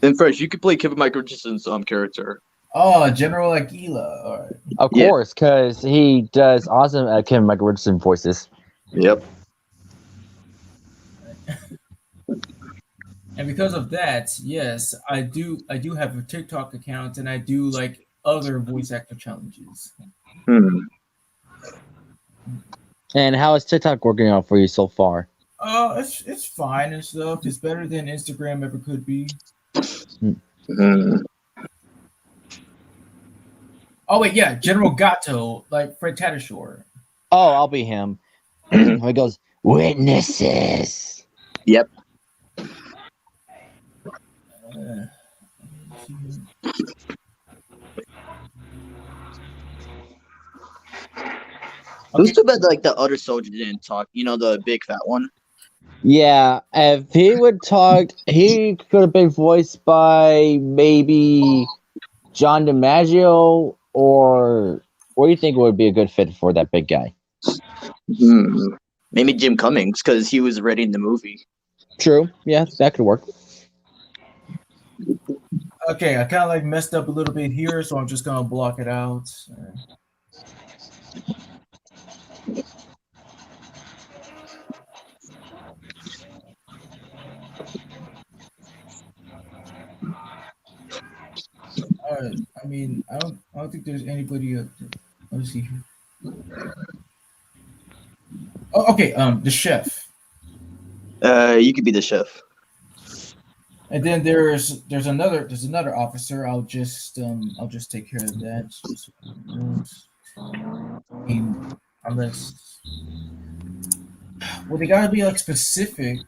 And fresh, you could play Kevin Michael Richardson's character. Oh, General Aguila. All right. Of course, because he does awesome Kevin Michael Richardson voices. Yep. And because of that, yes, I do have a TikTok account, and I do like other voice actor challenges. And how is TikTok working out for you so far? It's fine and stuff. It's better than Instagram ever could be. Oh wait, yeah, General Gato, like Fred Tatasciore. Oh, I'll be him. He goes, witnesses. Yep. It was too bad like the other soldier didn't talk. The big fat one. Yeah, if he would talk, he could have been voiced by maybe John DiMaggio, or what do you think would be a good fit for that big guy? Maybe Jim Cummings, because he was already in the movie. True. Yeah, that could work. Okay, I kind of like messed up a little bit here, so I'm just gonna block it out. I mean, I don't think there's anybody. Let me see here. Oh, okay. The chef, You could be the chef. and then there's another officer. I'll just take care of that. Just, I mean, unless well, they gotta be like specific.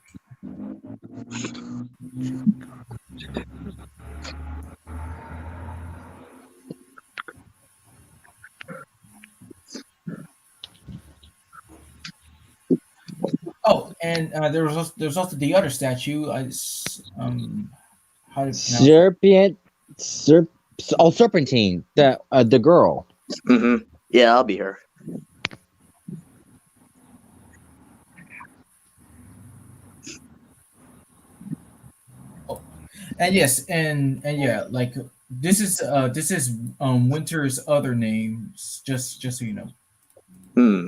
Oh, and there's also the other statue. How to pronounce it? Serpent, Serpentine, the girl. Mm-hmm. Yeah, I'll be her. And yes, and yeah, like this is Winter's other name. Just so you know. Hmm.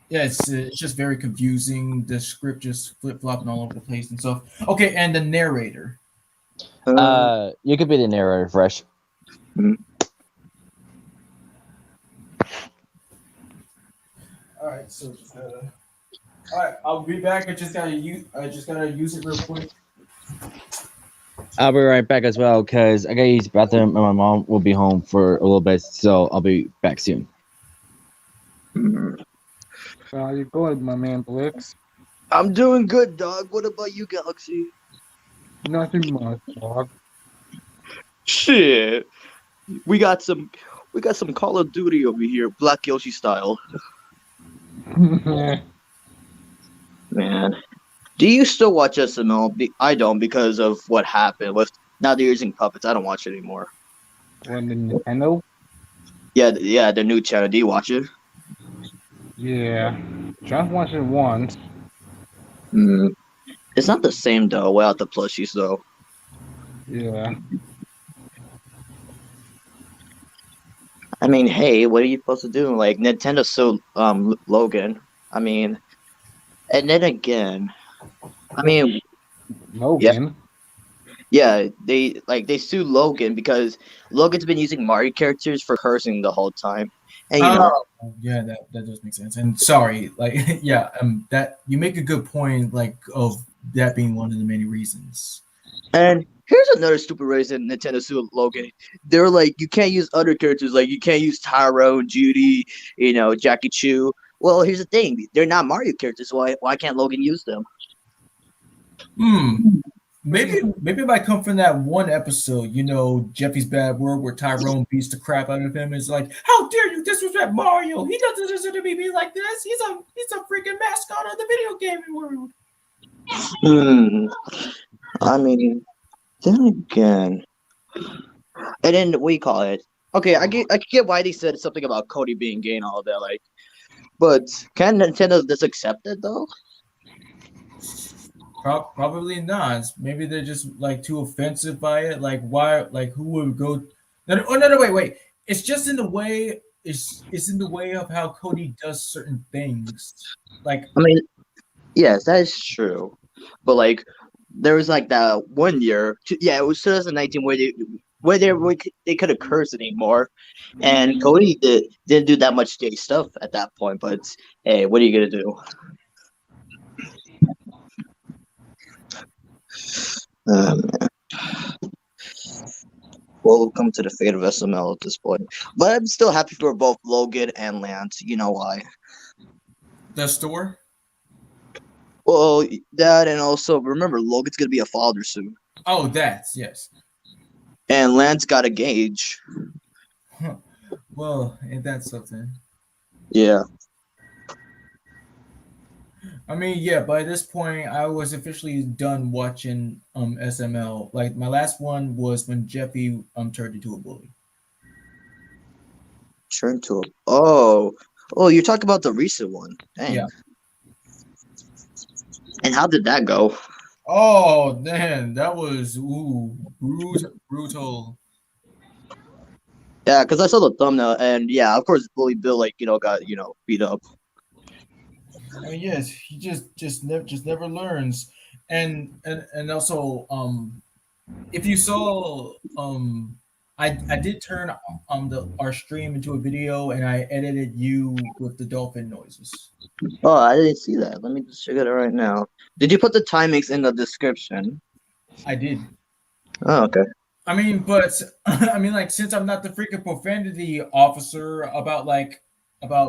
Yeah, it's just very confusing. The script just flip flopping all over the place and stuff. Okay, and the narrator. You could be the narrator, Fresh. All right, so all right, I'll be back. I just gotta use it real quick. I'll be right back as well because I gotta use the bathroom and my mom will be home for a little bit, so I'll be back soon. How you going, my man Blix? I'm doing good, dog. What about you, Galaxy? Nothing much, dog. Shit. We got some Call of Duty over here, Black Yoshi style. Man. Do you still watch SML? I don't because of what happened with now they're using puppets. I don't watch it anymore. When the Nintendo? Yeah, the new channel. Do you watch it? Yeah. Just watched it once. It's not the same though, without the plushies though. Yeah. I mean, hey, what are you supposed to do? Like Nintendo sued Logan. I mean, and then again, I mean, Logan. Yeah, they sued Logan because Logan's been using Mario characters for cursing the whole time, and you know, Yeah, that does make sense. And sorry, like yeah, that you make a good point, like of that being one of the many reasons. and here's another stupid reason Nintendo sued Logan. They're like, you can't use other characters, like you can't use Tyrone, Judy, Jackie Chu. Well, here's the thing: they're not Mario characters. So why can't Logan use them? Maybe it might come from that one episode, Jeffy's Bad Word, where Tyrone beats the crap out of him. It's like, how dare you disrespect Mario? He doesn't deserve to be like this. He's a freaking mascot of the video gaming world. I mean, then again, and then we call it. Okay, I get why they said something about Cody being gay and all that, like, but can Nintendo just accept it though? Probably not. Maybe they're just like too offensive by it. Like why? Like who would go? No, wait. It's just in the way. It's in the way of how Cody does certain things. Like I mean, yes, that is true, but like there was like that one year. Yeah, it was 2019 where they couldn't curse anymore, and Cody didn't do that much gay stuff at that point. But hey, what are you gonna do? Man. We'll come to the fate of SML at this point. But I'm still happy for both Logan and Lance. You know why? The store? Well, that and also remember Logan's gonna be a father soon. Oh, that's yes. And Lance got a gauge. Well, ain't that something? Yeah. I mean, yeah, by this point I was officially done watching SML. Like my last one was when Jeffy turned into a bully. Turned to a oh, you're talking about the recent one. Dang. Yeah. And how did that go? Oh man, that was brutal. Yeah, because I saw the thumbnail, and yeah, of course, Bully Bill, like got beat up. I mean, yes, he just never learns, and also if you saw I did turn our stream into a video and I edited you with the dolphin noises. Oh, I didn't see that. Let me just check it out right now. Did you put the timings in the description? I did. Oh, okay. I mean, but I mean, like, since I'm not the freaking profanity officer about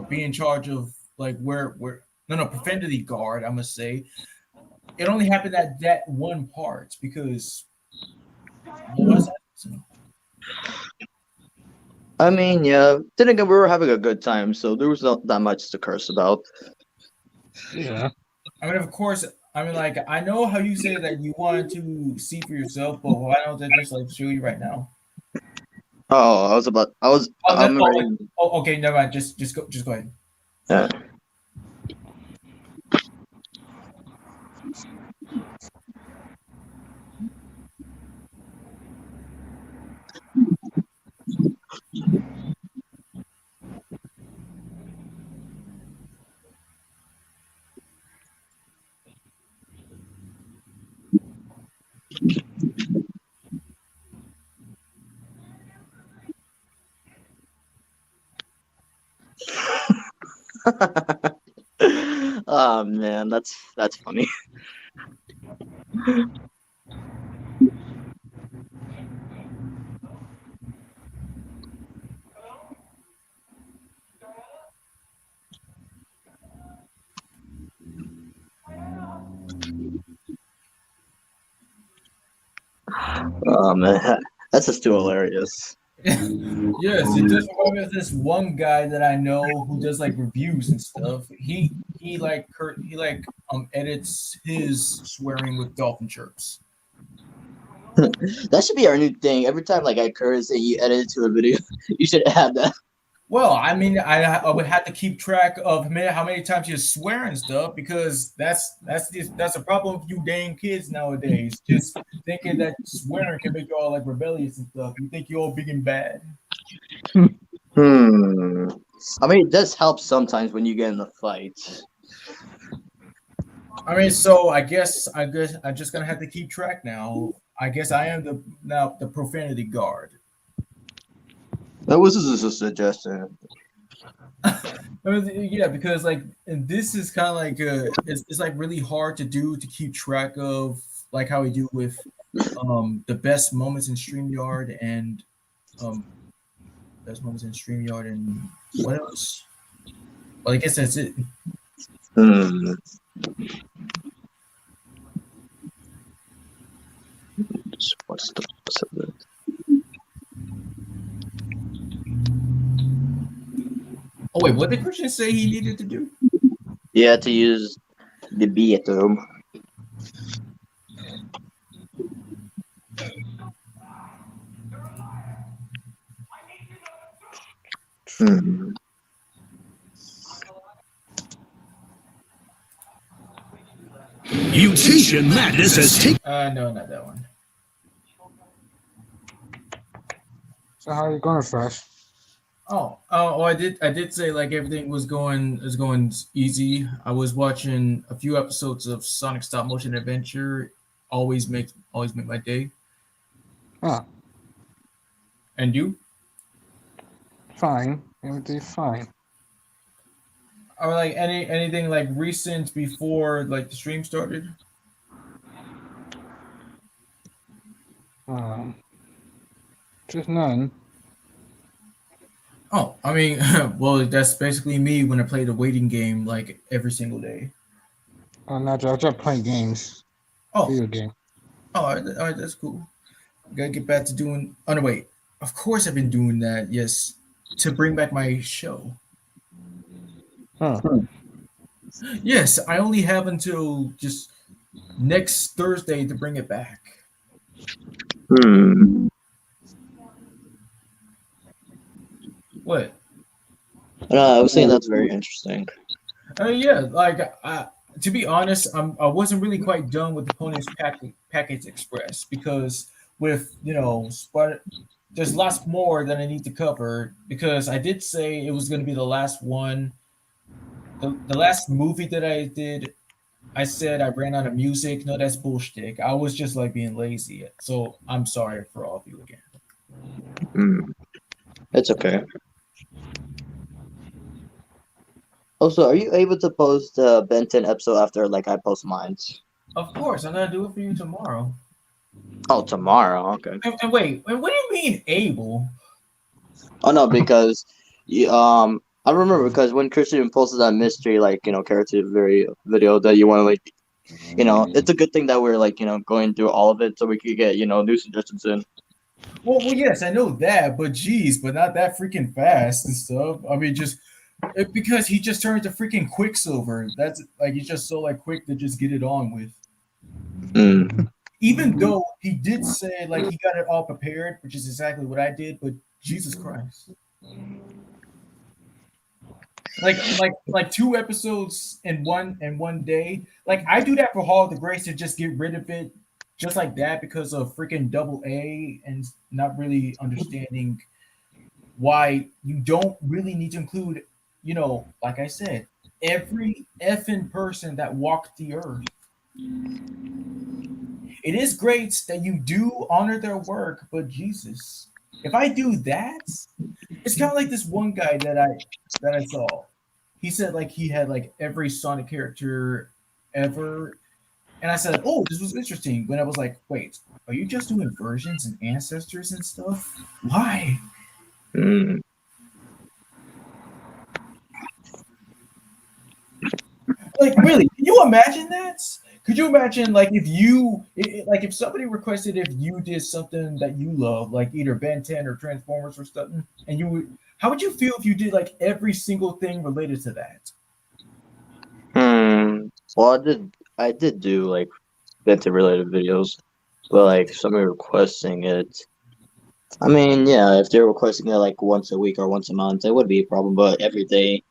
being in charge of like where no profanity guard, I must say, it only happened at that one part because what was that? I mean, yeah. Then again, we were having a good time, so there was not that much to curse about. Yeah. I mean, of course. I mean, like, I know how you say that you wanted to see for yourself, but why don't they just like show you right now? Oh, I'm ready. Okay, never mind. Just go ahead. Yeah. Oh man, that's funny. Oh man, that's just too hilarious. Yes, it does remind me of this one guy that I know who does like reviews and stuff. He edits his swearing with dolphin chirps. That should be our new thing. Every time like I curse and you edit it to a video, you should add that. Well, I mean, I would have to keep track of how many times you swear and stuff because that's a problem with you dang kids nowadays. Just thinking that swearing can make you all like rebellious and stuff. You think you're all big and bad. I mean, it does help sometimes when you get in a fight. I mean, so I guess I'm just gonna have to keep track now. I guess I am the profanity guard. That was just a suggestion. I mean, yeah, because like this is kind of like it's like really hard to do to keep track of like how we do with the best moments in StreamYard and best moments in StreamYard and what else? Well, I guess that's it. What's the possibility? Oh wait, what did Christian say he needed to do? Yeah, to use the bathroom. Mutation Madness has taken. No, not that one. So how are you going, Fresh? Oh, I did say like everything was going easy. I was watching a few episodes of Sonic Stop Motion Adventure. Always make my day. Huh. And you? Fine. Everything's fine. Or like anything like recent before like the stream started? Just none. Oh, I mean, well, that's basically me when I play the waiting game like every single day. Oh, no, I just playing games. Oh, video game. Oh, all right, that's cool. Gotta get back to doing. Oh no, wait. Of course, I've been doing that. Yes, to bring back my show. Huh. Yes, I only have until just next Thursday to bring it back. What? I was saying that's very interesting. Yeah, like To be honest, I wasn't really quite done with the Pony's Package Express because with there's lots more that I need to cover because I did say it was going to be the last one. The last movie that I did, I said I ran out of music. No, that's bullshit. I was just like being lazy. So I'm sorry for all of you again. It's okay. Also, are you able to post the Ben 10 episode after like I post mine? Of course, I'm gonna do it for you tomorrow. Oh, tomorrow. Okay. And wait, what do you mean able? Oh no, because I remember because when Christian posted that mystery character video that you want to it's a good thing that we're going through all of it so we could get new suggestions in. Well, yes, I know that, but geez, but not that freaking fast and stuff. I mean, because he just turned to freaking Quicksilver. That's like he's just so like quick to just get it on with. Even though he did say like he got it all prepared, which is exactly what I did, but Jesus Christ. Like 2 episodes in one day. Like I do that for Hall of the Grace to just get rid of it just like that because of freaking double A and not really understanding why you don't really need to include, like I said, every effing person that walked the earth. It is great that you do honor their work, but Jesus, if I do that, it's kind of like this one guy that I saw. He said like he had like every Sonic character ever, and I said, "Oh, this was interesting." When I was like, "Wait, are you just doing versions and ancestors and stuff? Why?" Like, really? Can you imagine that? Could you imagine like like if somebody requested if you did something that you love, like either Ben 10 or Transformers or something, and how would you feel if you did like every single thing related to that? Well, I did do like Benta related videos, but like if somebody requesting it, I mean, yeah, if they're requesting it like once a week or once a month, it would be a problem. But every day,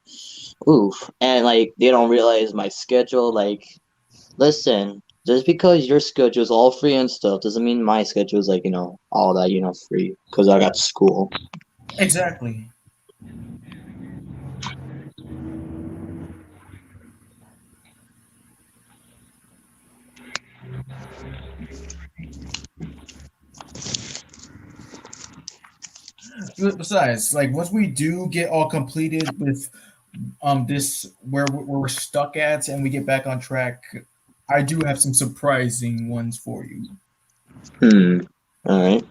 oof, and like they don't realize my schedule. Like, listen, just because your schedule is all free and stuff doesn't mean my schedule is like all that free because I got school. Exactly. Besides, like once we do get all completed with this where we're stuck at and we get back on track, I do have some surprising ones for you. All right.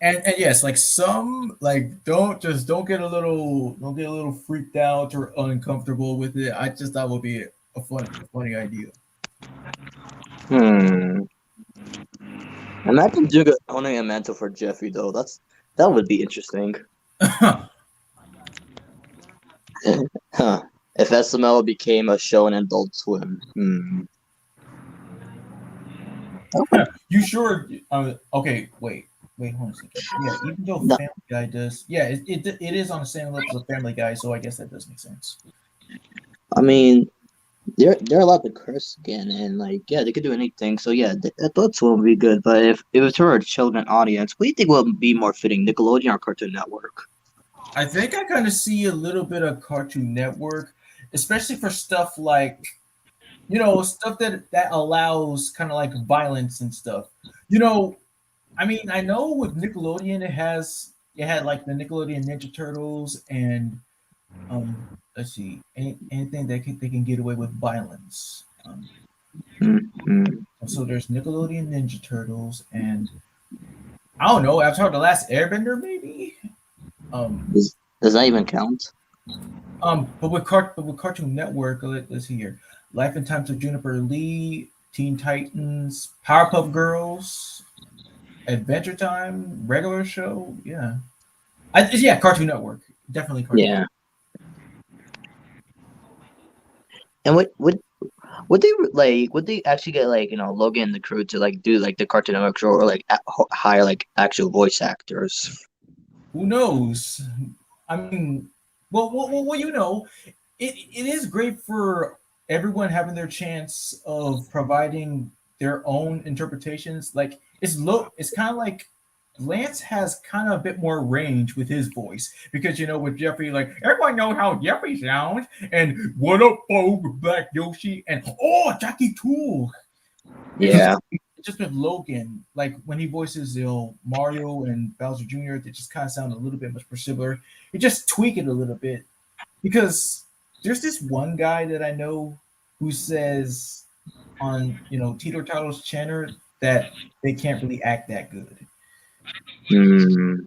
And yes, like some like don't get a little freaked out or uncomfortable with it. I just thought would be a funny idea. Imagine Juga owning a mantle for Jeffrey though. That would be interesting. Huh. If SML became a show in Adult Swim. You sure? Okay, wait, hold on a second. Yeah, even though No. Family Guy does, yeah, it is on the same level as Family Guy, so I guess that does make sense. I mean, they're allowed to curse again, and like yeah, they could do anything. So yeah, Adult Swim would be good. But if it was for a children audience, what do you think would be more fitting, Nickelodeon or Cartoon Network? I think I kind of see a little bit of Cartoon Network, especially for stuff like stuff that allows kind of like violence and stuff. I mean, I know with Nickelodeon it had like the Nickelodeon Ninja Turtles and let's see anything they can get away with violence. So there's Nickelodeon Ninja Turtles and I don't know Avatar: The Last Airbender maybe. Does that even count? But with Cartoon Network, let's see here. Life and Times of Juniper Lee, Teen Titans, Powerpuff Girls, Adventure Time, regular show, yeah. Yeah, Cartoon Network, definitely Cartoon. Yeah. And would they like? Would they actually get like Logan and the crew to like do like the Cartoon Network show or like hire like actual voice actors? Who knows? I mean, well, it is great for everyone having their chance of providing their own interpretations. Like it's kind of like Lance has kind of a bit more range with his voice because with Jeffrey, like everyone knows how Jeffrey sounds, and what up, folks, Black Yoshi, and oh, Jackie Tool. Yeah. It's just with Logan, like when he voices Mario and Bowser Jr., they just kind of sound a little bit much more similar. You just tweak it a little bit because there's this one guy that I know who says on Tito Tito's channel that they can't really act that good. Hmm.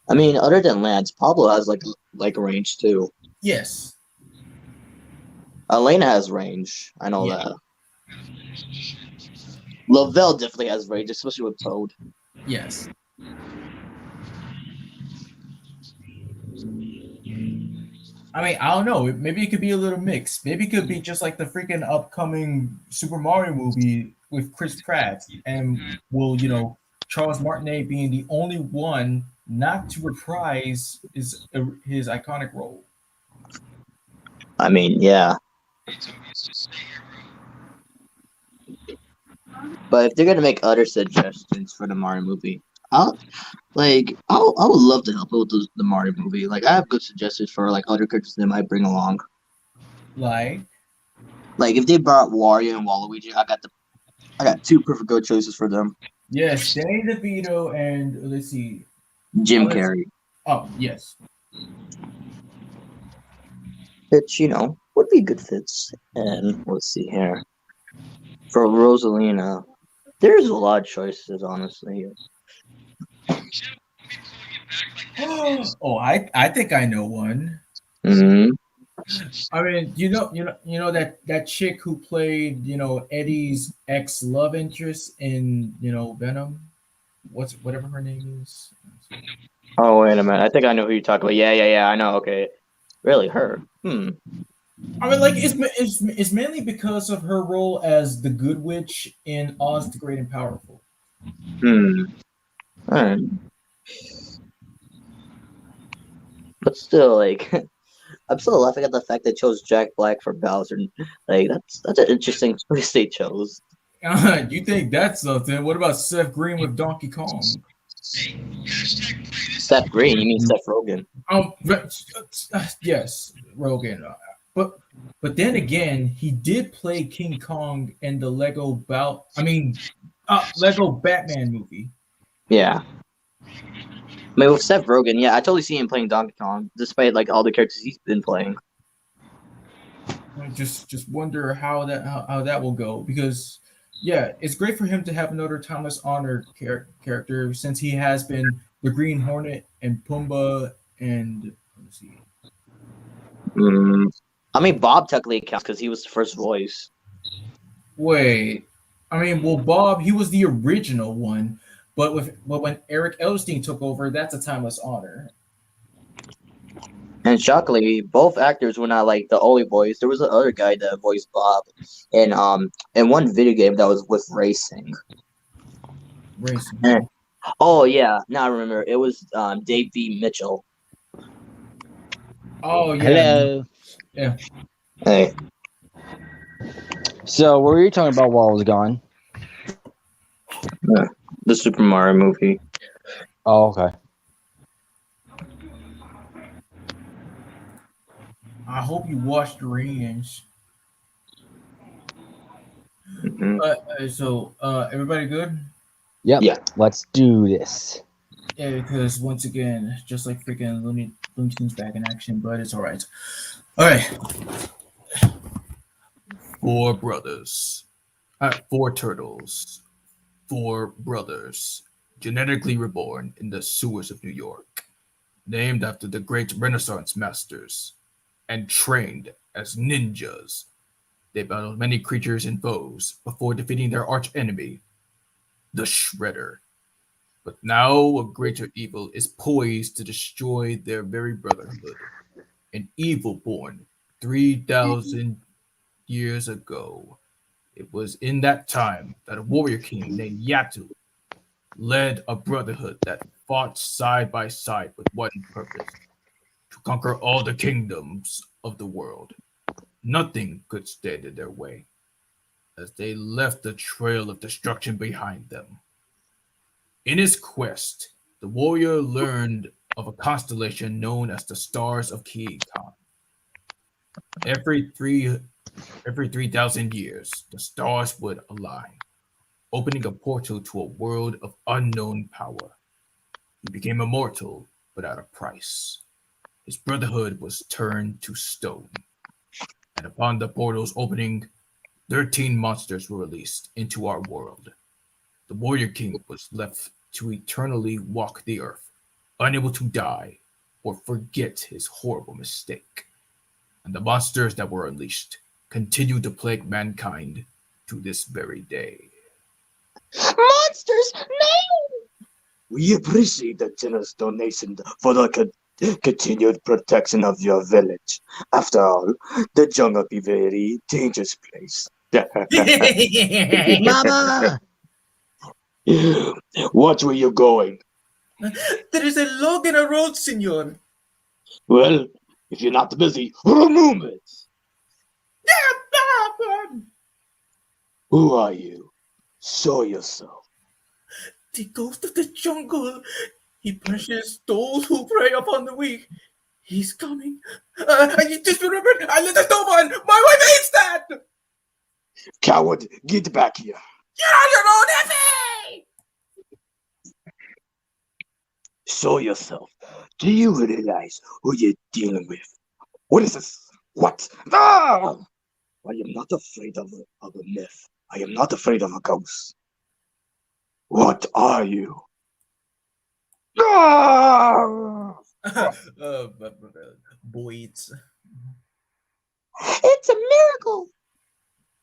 I mean, other than Lance, Pablo has like range too. Yes. Elena has range. I know that. Lavelle definitely has range, especially with Toad. Yes. I mean, I don't know. Maybe it could be a little mix. Maybe it could be just like the freaking upcoming Super Mario movie with Chris Pratt, and will Charles Martinet being the only one not to reprise his iconic role. I mean, yeah. But if they're gonna make other suggestions for the Mario movie, I would love to help with the Mario movie. Like I have good suggestions for like other characters they might bring along. Like if they brought Wario and Waluigi, I got two perfect good choices for them. Yes, Danny DeVito and let's see, Jim Carrey. Oh yes, which would be good fits. And let's see here for Rosalina, there's a lot of choices honestly. Oh, I think I know one. Mm-hmm. I mean, that chick who played Eddie's ex love interest in Venom, whatever her name is. Oh wait a minute, I think I know who you're talking about. Yeah, I know. Okay, really her? I mean, like it's mainly because of her role as the Good Witch in Oz the Great and Powerful. All right. But still, like, I'm still laughing at the fact they chose Jack Black for Bowser. Like, that's an interesting choice they chose. You think that's something? What about Seth Green with Donkey Kong? Seth Green? You mean Seth Rogen? Yes, Rogen. But then again, he did play King Kong in the Lego Batman movie. Yeah. I mean, with Seth Rogen, yeah, I totally see him playing Donkey Kong, despite like all the characters he's been playing. I just wonder how that will go because, yeah, it's great for him to have another timeless honor character since he has been the Green Hornet and Pumbaa and let's see. I mean, Bob technically counts because he was the first voice. Wait, I mean, well, Bob, he was the original one. But when Eric Edelstein took over, that's a timeless honor. And shockingly, both actors were not like the only voice. There was another guy that voiced Bob in one video game that was with racing. Racing. Oh yeah, now I remember. It was Dave B. Mitchell. Oh yeah. Hello. Yeah. Hey. So, what were you talking about while I was gone? The Super Mario movie. Oh, okay. I hope you watched the reunions. So, everybody good? Yep. Yeah. Let's do this. Yeah, because once again, just like freaking Looney Tunes back in action, but it's all right. All right. 4 brothers. 4 turtles. 4 brothers. Genetically reborn in the sewers of New York. Named after the great Renaissance masters. And trained as ninjas. They battled many creatures and foes before defeating their arch enemy, the Shredder. But now a greater evil is poised to destroy their very brotherhood. An evil born 3,000 years ago. It was in that time that a warrior king named Yatu led a brotherhood that fought side by side with one purpose: to conquer all the kingdoms of the world. Nothing could stand in their way, as they left a trail of destruction behind them. In his quest, the warrior learned of a constellation known as the Stars of Kikan. Every three every 3,000 years, the stars would align, opening a portal to a world of unknown power. He became immortal, but at a price. His brotherhood was turned to stone, and upon the portal's opening, 13 monsters were released into our world. The Warrior King was left to eternally walk the earth, unable to die or forget his horrible mistake. And the monsters that were unleashed continue to plague mankind to this very day. Monsters, no! We appreciate the generous donation for the continued protection of your village. After all, the jungle be very dangerous place. Mama! Watch where you're going. There is a log in a road, senor. Well, if you're not busy, remove it. Who are you? Show yourself. The ghost of the jungle. He punishes those who prey upon the weak. He's coming. I just remembered. I lit the stove on. My wife hates that. Coward, get back here. You're on your own, Effie! Show yourself. Do you realize who you're dealing with? What is this? What? Ah! I am not afraid of a myth. I am not afraid of a ghost. What are you? Ah! Boys. It's a miracle.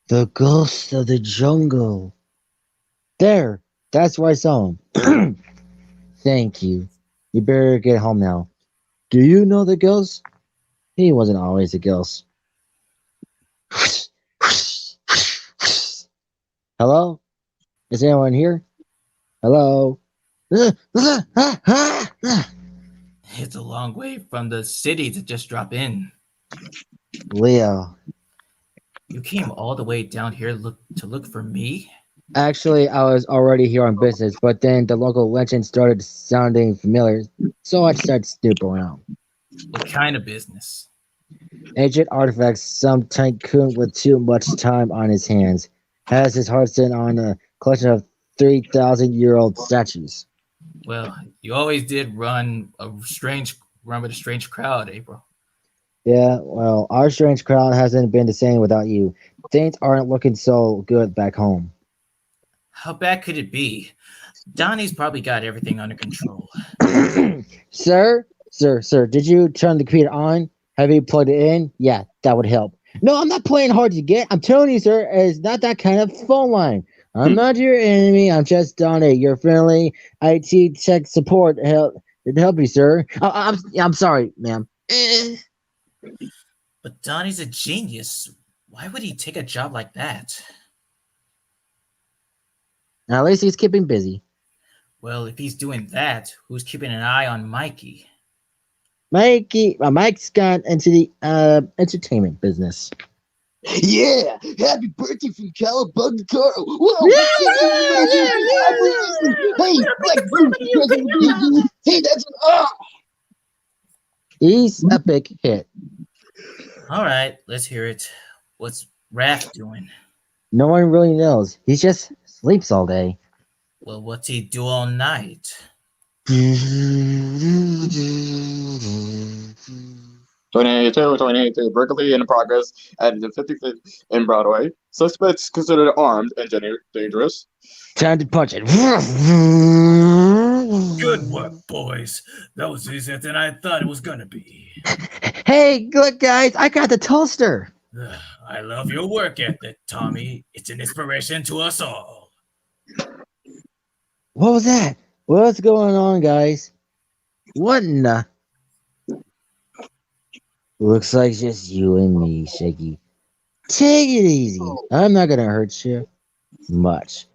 The ghost of the jungle. There, that's where I saw him. Thank you. You better get home now. Do you know the ghost? He wasn't always a ghost. Hello? Is anyone here? Hello? It's a long way from the city to just drop in. Leo. You came all the way down here to look for me? Actually, I was already here on business, but then the local legend started sounding familiar, so I started to snoop around. What kind of business? Ancient artifacts, some tycoon with too much time on his hands has his heart set on a collection of 3,000-year-old statues. Well, you always did run with a strange crowd, April. Yeah, well, our strange crowd hasn't been the same without you. Things aren't looking so good back home. How bad could it be? Donnie's probably got everything under control. Sir, did you turn the computer on? Have you plugged it in? Yeah, that would help. No, I'm not playing hard to get. I'm telling you, sir, it's not that kind of phone line. I'm not your enemy. I'm just Donnie, your friendly IT tech support to help you, sir. I'm sorry, ma'am. But Donnie's a genius. Why would he take a job like that? At least he's keeping busy. Well, if he's doing that, who's keeping an eye on Mikey? Mike's got into the entertainment business. Yeah, happy birthday from Calabunga Carl. Whoa, hey, Black Bruce, hey, that's an He's a big hit. All right, let's hear it. What's Raph doing? No one really knows. He just sleeps all day. Well, what's he do all night? 22, Berkeley in progress at the 55th in Broadway. Suspects considered armed and dangerous. Time to punch it. Good work, boys. That was easier than I thought it was gonna be. Hey, look, guys, I got the toaster. I love your work ethic, Tommy. It's an inspiration to us all. What was that? What's going on, guys? What in the... Looks like just you and me, Shaky. Take it easy. I'm not gonna hurt you much.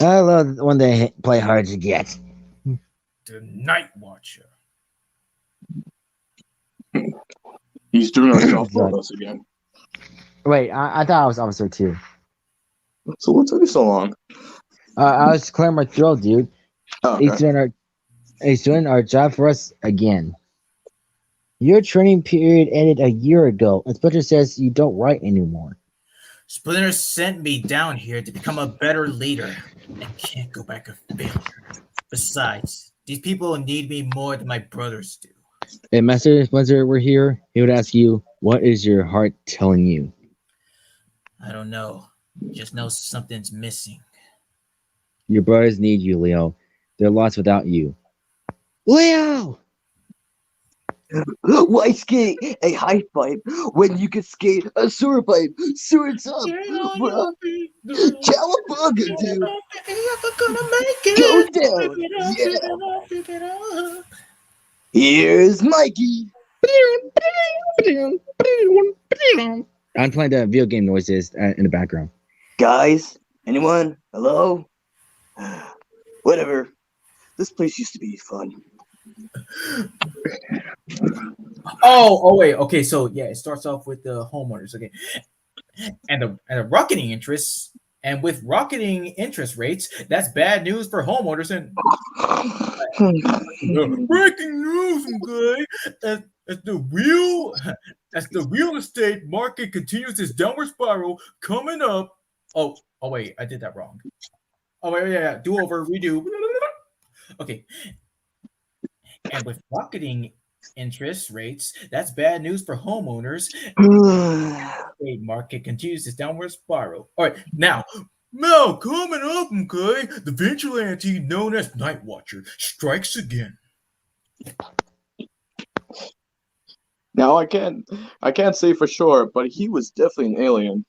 I love when they play hard to get. the Night Watcher. He's doing our job for Right. us again. Wait, I thought I was Officer 2. So what took you so long? I was clearing my throat, dude. Oh, He's okay. doing our job for us again. Your training period ended a year ago. Inspector says you don't write anymore. Splinter sent me down here to become a better leader. I can't go back a failure. Besides, these people need me more than my brothers do. If Master Splinter were here, he would ask you, what is your heart telling you? I don't know. Just know something's missing. Your brothers need you, Leo. They're lost without you. Leo! Why skate a high pipe when you can skate a sewer pipe? Sewers up, bro. Cowabunga, dude. Go down. Yeah. Here's Mikey. I'm playing the video game noises in the background. Guys, anyone? Hello? Whatever. This place used to be fun. Oh, wait. Okay, so yeah, it starts off with the homeowners. Okay, and the rocketing interests, and with rocketing interest rates, that's bad news for homeowners. And breaking news, guy. As the real estate market continues its downward spiral, coming up. Oh, wait, I did that wrong. Oh wait, yeah, do over, redo. Okay, and with rocketing interest rates, that's bad news for homeowners. The market continues its downward spiral. All right, now, coming up, okay, the vigilante known as Night Watcher strikes again. Now I can't say for sure, but he was definitely an alien.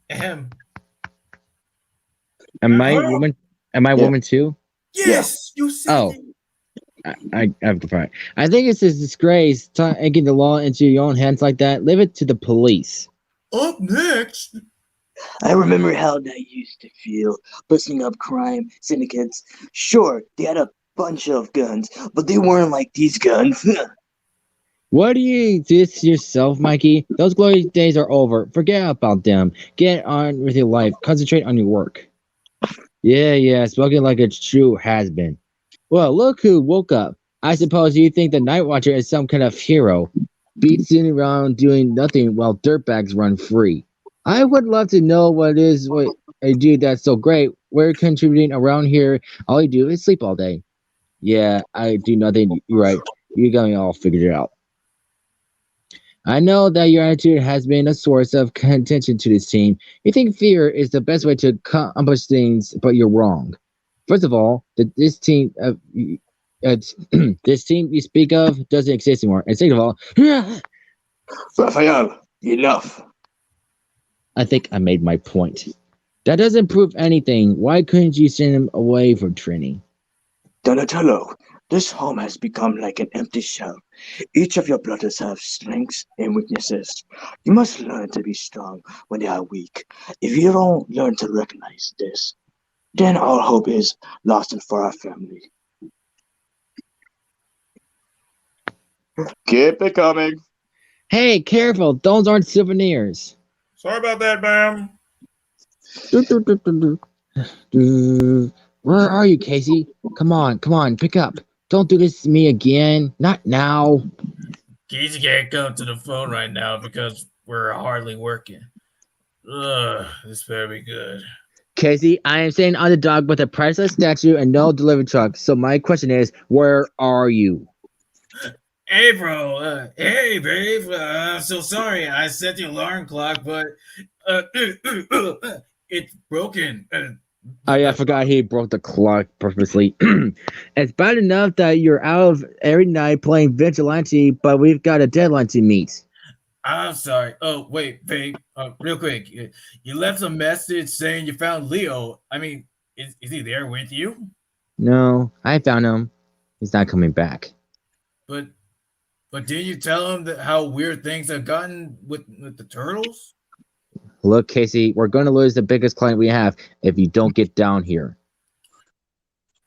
Ahem. Am I woman? Am I woman too? Yes, you said it. I have to find. I think it's a disgrace taking the law into your own hands like that. Leave it to the police. Up next. I remember how that used to feel, busting up crime syndicates. Sure, they had a bunch of guns, but they weren't like these guns. What do you do to yourself, Mikey? Those glorious days are over. Forget about them. Get on with your life. Concentrate on your work. Yeah, spoken like a true has-been. Well, look who woke up. I suppose you think the Night Watcher is some kind of hero, beating around doing nothing while dirtbags run free. I would love to know what I do that's so great. We're contributing around here. All you do is sleep all day. Yeah, I do nothing. You're right. You got me all figured out. I know that your attitude has been a source of contention to this team. You think fear is the best way to accomplish things, but you're wrong. First of all, this team this team you speak of doesn't exist anymore. And second of all, Raphael, enough. I think I made my point. That doesn't prove anything. Why couldn't you send him away for training? Donatello, this home has become like an empty shell. Each of your brothers have strengths and weaknesses. You must learn to be strong when they are weak. If you don't learn to recognize this, then all hope is lost for our family. Keep it coming. Hey, careful. Those aren't souvenirs. Sorry about that, ma'am. Where are you, Casey? Come on, pick up. Don't do this to me again. Not now. Casey can't come to the phone right now because we're hardly working. Ugh, this better be good. Casey, I am staying on the dock with a priceless statue and no delivery truck. So my question is, where are you? Hey, bro. Hey, babe. I'm so sorry. I set the alarm clock, but it's broken. I forgot he broke the clock purposely. It's bad enough that you're out every night playing vigilante, but we've got a deadline to meet. I'm sorry. Oh, wait, babe. Real quick. You left a message saying you found Leo. I mean, is he there with you? No, I found him. He's not coming back. But didn't you tell him that how weird things have gotten with the turtles? Look, Casey, we're going to lose the biggest client we have if you don't get down here.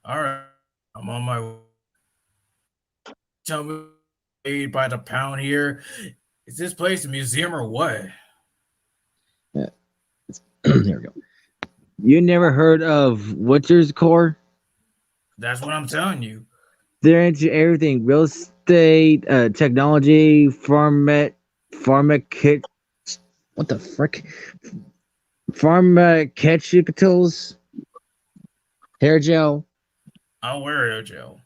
All right, I'm on my way. Tell me paid by the pound here. Is this place a museum or what? Yeah. There we go. You never heard of Winter's Core? That's what I'm telling you. They're into everything: real estate, technology, pharmaceuticals. What the frick? Pharmaceuticals, hair gel. I'll wear hair gel.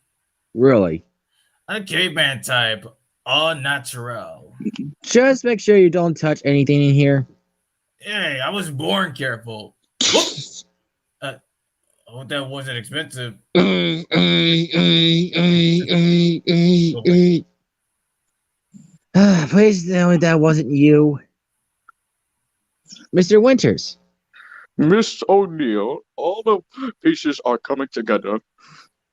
Really? A caveman type, all natural. Just make sure you don't touch anything in here. Hey, I was born careful. Whoop! I hope that wasn't expensive. Please tell me that wasn't you. Mr. Winters. Miss O'Neill, all the pieces are coming together.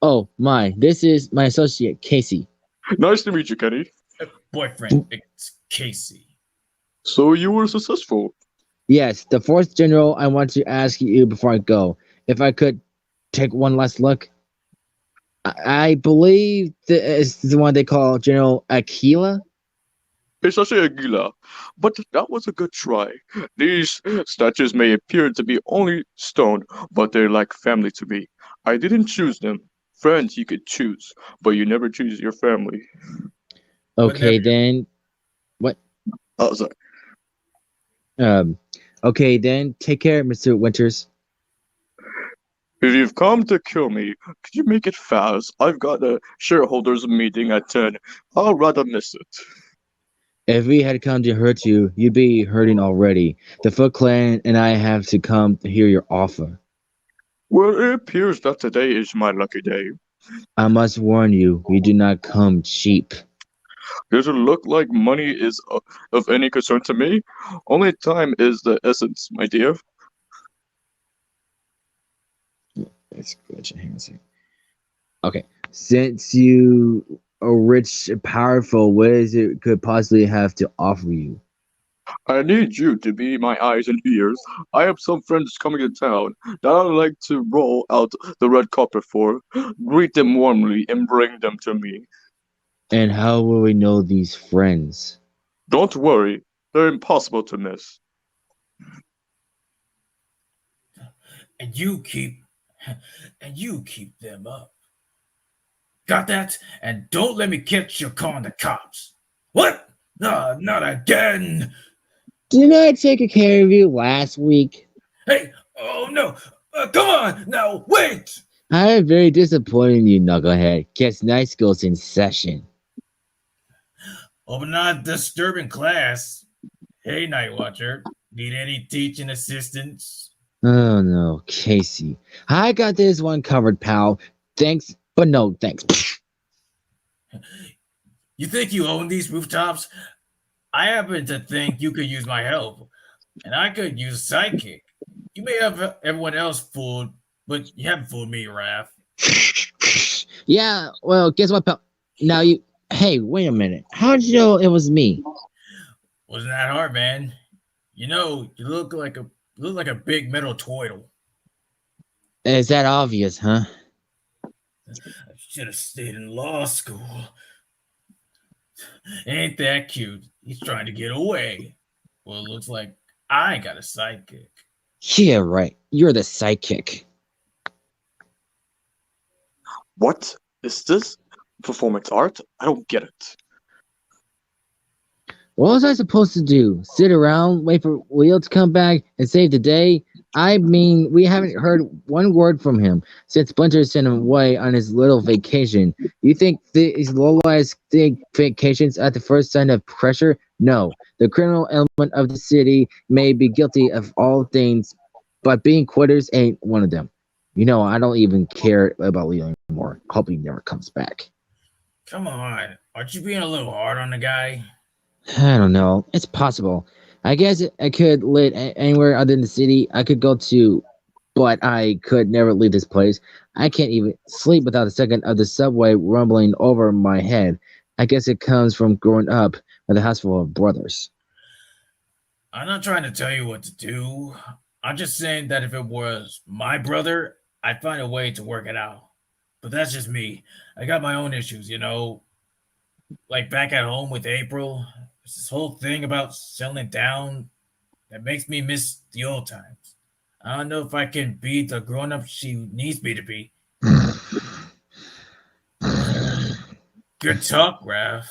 Oh, my. This is my associate, Casey. Nice to meet you, Kenny. Boyfriend, it's Casey. So you were successful. Yes, the fourth general, I want to ask you before I go, if I could take one last look. I believe it's the one they call General Aquila. It's actually Aguila, but that was a good try. These statues may appear to be only stone, but they're like family to me. I didn't choose them. Friends you could choose, but you never choose your family. Okay, then. What? Oh, sorry. Okay, then. Take care, Mr. Winters. If you've come to kill me, could you make it fast? I've got a shareholders meeting at 10. I'll rather miss it. If we had come to hurt you, you'd be hurting already. The Foot Clan and I have to come to hear your offer. Well, it appears that today is my lucky day. I must warn you, we do not come cheap. Does it look like money is of any concern to me? Only time is the essence, my dear. That's good. Hang on a second. Okay. Since you are rich and powerful, what is it could possibly have to offer you? I need you to be my eyes and ears. I have some friends coming to town that I'd like to roll out the red carpet for. Greet them warmly and bring them to me. And how will we know these friends? Don't worry, they're impossible to miss. And you keep them up. Got that? And don't let me catch you calling the cops. What? No, not again. Didn't I take care of you last week? Hey, oh no. Come on, now wait. I am very disappointed in you, Knucklehead. Guess night school's in session. Hope not disturbing class. Hey, Night Watcher. Need any teaching assistance? Oh no, Casey. I got this one covered, pal. Thanks, but no thanks. You think you own these rooftops? I happen to think you could use my help, and I could use a sidekick. You may have everyone else fooled, but you haven't fooled me, Raph. Yeah, well, guess what, pal? Now you... Hey, wait a minute. How'd you know it was me? Wasn't that hard, man. You know, you look like a big metal turtle. Is that obvious, huh? I should have stayed in law school. Ain't that cute? He's trying to get away. Well, it looks like I got a sidekick. Yeah, right. You're the sidekick. What is this? Performance art? I don't get it. What was I supposed to do? Sit around, wait for Leo to come back and save the day? I mean, we haven't heard one word from him since Splinter sent him away on his little vacation. You think these low-lives take vacations at the first sign of pressure? No. The criminal element of the city may be guilty of all things, but being quitters ain't one of them. You know, I don't even care about Leo anymore. Hope he never comes back. Come on. Aren't you being a little hard on the guy? I don't know. It's possible. I guess I could live anywhere other than the city. I could go to, but I could never leave this place. I can't even sleep without a second of the subway rumbling over my head. I guess it comes from growing up with a house full of brothers. I'm not trying to tell you what to do. I'm just saying that if it was my brother, I'd find a way to work it out. But that's just me. I got my own issues, you know. Like back at home with April, there's this whole thing about settling down that makes me miss the old times. I don't know if I can be the grown up she needs me to be. Good talk, Raph.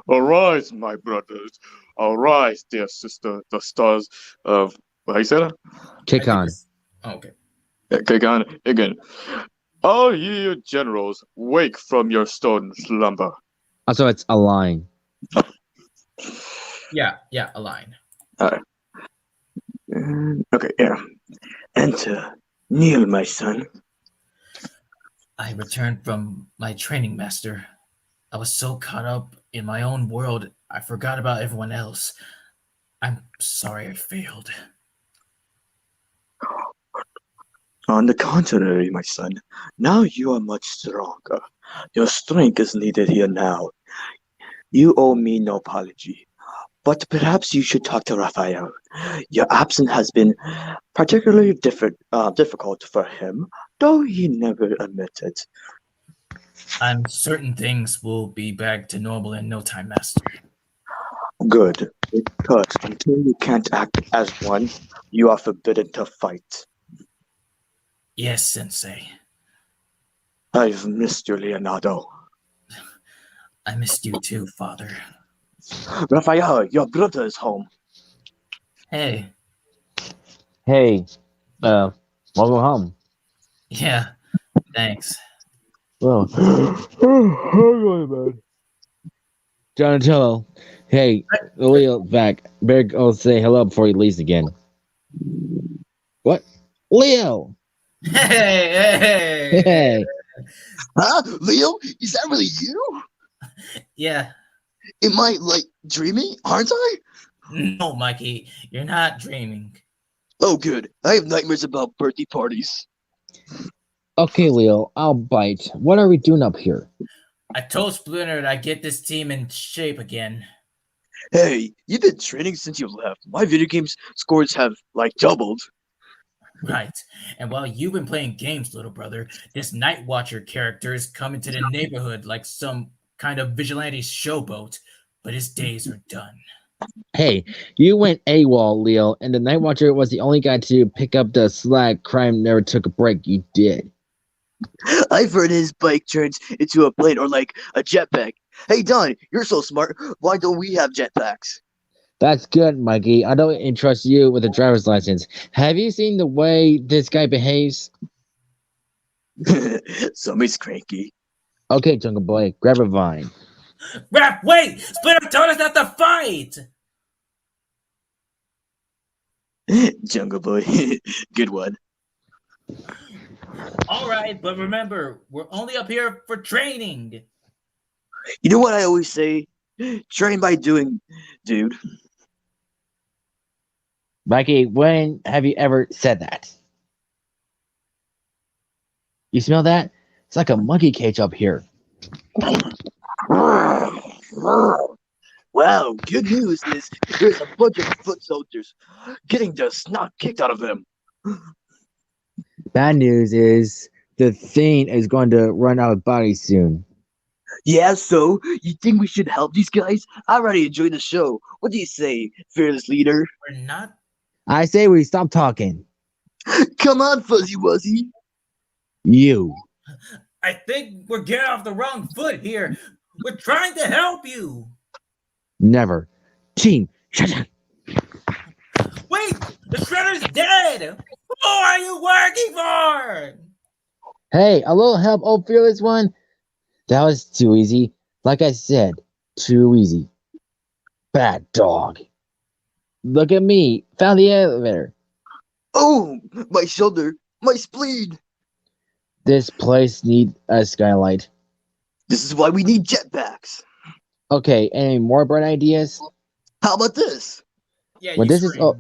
All right, my brothers. All right, dear sister, the stars of what you said? Kick on. Okay. Kick on again. All ye generals, wake from your stone slumber. Also, it's a line. Yeah, a line. All right. Okay, yeah. Enter. Kneel, my son. I returned from my training, master. I was so caught up in my own world, I forgot about everyone else. I'm sorry I failed. On the contrary, my son, now you are much stronger. Your strength is needed here now. You owe me no apology. But perhaps you should talk to Raphael. Your absence has been particularly difficult for him, though he never admitted. I'm certain things will be back to normal in no time, master. Good, because until you can't act as one, you are forbidden to fight. Yes, sensei. I've missed you, Leonardo. I missed you too, father. Raphael, your brother is home. Hey. Hey, welcome home. Yeah, thanks. Well, Donatello, hey, Leo back. Better go say hello before he leaves again. What? Leo! Hey! Huh? Leo? Is that really you? Yeah. Am I, like, dreaming? Aren't I? No, Mikey, you're not dreaming. Oh, good. I have nightmares about birthday parties. Okay, Leo, I'll bite. What are we doing up here? I told Splinter I'd get this team in shape again. Hey, you've been training since you left. My video games scores have, like, doubled. Right. And while you've been playing games, little brother, this Night Watcher character is coming to the neighborhood like some kind of vigilante showboat, but his days are done. Hey, you went AWOL, Leo, and the Night Watcher was the only guy to pick up the slack. Crime never took a break. You did. I've heard his bike turns into a plane or, like, a jetpack. Hey, Don, you're so smart. Why don't we have jetpacks? That's good, Mikey. I don't entrust you with a driver's license. Have you seen the way this guy behaves? Somebody's cranky. Okay, Jungle Boy, grab a vine. Rap, wait! Splinter told us not to fight! Jungle Boy. Good one. All right, but remember, we're only up here for training. You know what I always say? Train by doing, dude. Mikey, when have you ever said that? You smell that? It's like a monkey cage up here. Wow, good news is there's a bunch of foot soldiers getting the snot kicked out of them. Bad news is the thing is going to run out of bodies soon. Yeah, so you think we should help these guys? I already enjoyed the show. What do you say, fearless leader? We're not. I say we stop talking. Come on, Fuzzy Wuzzy. You. I think we're getting off the wrong foot here. We're trying to help you. Never. Team, shut up. Wait, the Shredder's dead. Who are you working for? Hey, a little help, old fearless one. That was too easy. Like I said, too easy. Bad dog. Look at me. Found the elevator. Oh, my shoulder. My spleen. This place needs a skylight. This is why we need jetpacks. Okay, any more bright ideas? How about this? Yeah, Well, you this scream. is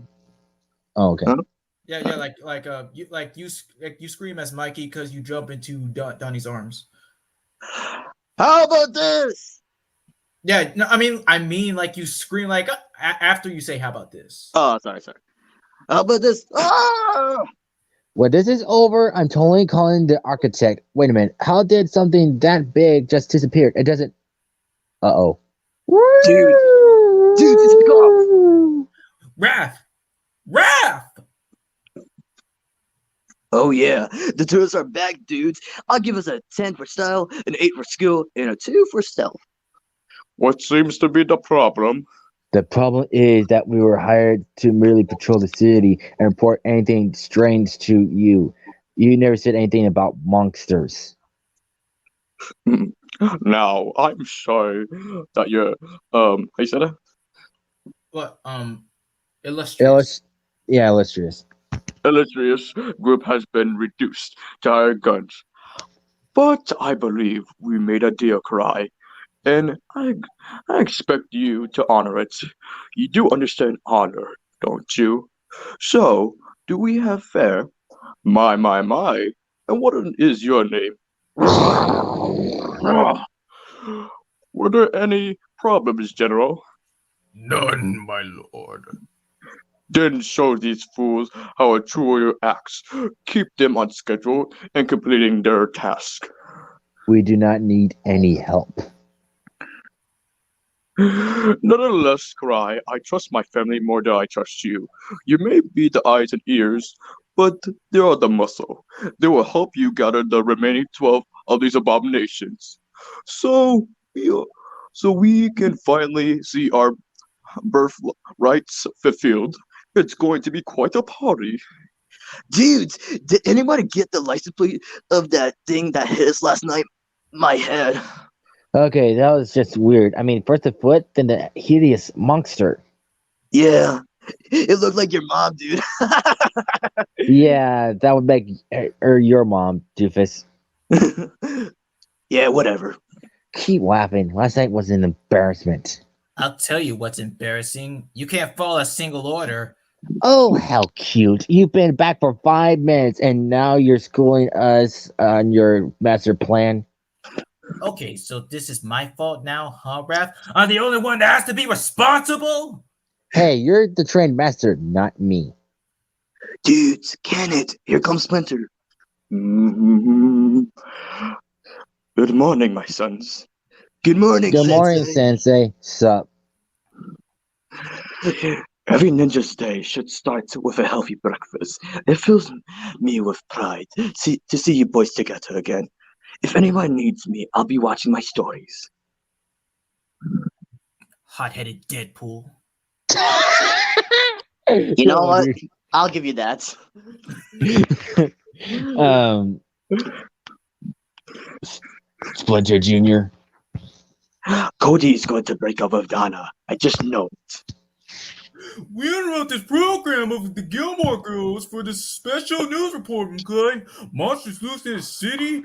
okay. Huh? Yeah, you scream as Mikey because you jump into Donnie's arms. How about this? Yeah, no, I mean like you scream like after you say, how about this? Oh, sorry. How about this? Ah! When this is over, I'm totally calling the architect. Wait a minute. How did something that big just disappear? It doesn't. Uh-oh. Dude, it's the cops. Raph! Oh yeah, the tourists are back, dudes. I'll give us a 10 for style, an 8 for skill, and a 2 for stealth. What seems to be the problem? The problem is that we were hired to merely patrol the city and report anything strange to you. You never said anything about monsters. Now, I'm sorry that you're, how you said that? What, illustrious. Illustrious. Illustrious group has been reduced to our guns. But I believe we made a deal, Cry, and I expect you to honor it. You do understand honor, don't you? So, do we have fair? My. And what is your name? Were there any problems, General? None, my lord. Then show these fools how a true warrior acts. Keep them on schedule and completing their task. We do not need any help. Nonetheless, Cry, I trust my family more than I trust you. You may be the eyes and ears, but they are the muscle. They will help you gather the remaining 12 of these abominations. So we can finally see our birthrights fulfilled. It's going to be quite a party. Dudes, did anybody get the license plate of that thing that hit us last night? My head. Okay, that was just weird. I mean, first the foot, then the hideous monster. Yeah, it looked like your mom, dude. Yeah, that would make her your mom, doofus. Yeah, whatever. Keep laughing. Last night was an embarrassment. I'll tell you what's embarrassing. You can't follow a single order. Oh, how cute. You've been back for 5 minutes and now you're schooling us on your master plan. Okay, so this is my fault now, huh, Raph? I'm the only one that has to be responsible? Hey, you're the trained master, not me. Dudes, can it? Here comes Splinter. Mm-hmm. Good morning, my sons. Good morning, Good morning, Sensei. Sup? Every ninja's day should start with a healthy breakfast. It fills me with pride to see you boys together again. If anyone needs me, I'll be watching my stories. Hot-headed Deadpool. You know what? I'll give you that. Splinter Jr. Cody's going to break up with Donna. I just know it. We interrupt this program of the Gilmore Girls for this special news report, okay? Monsters loose in the city?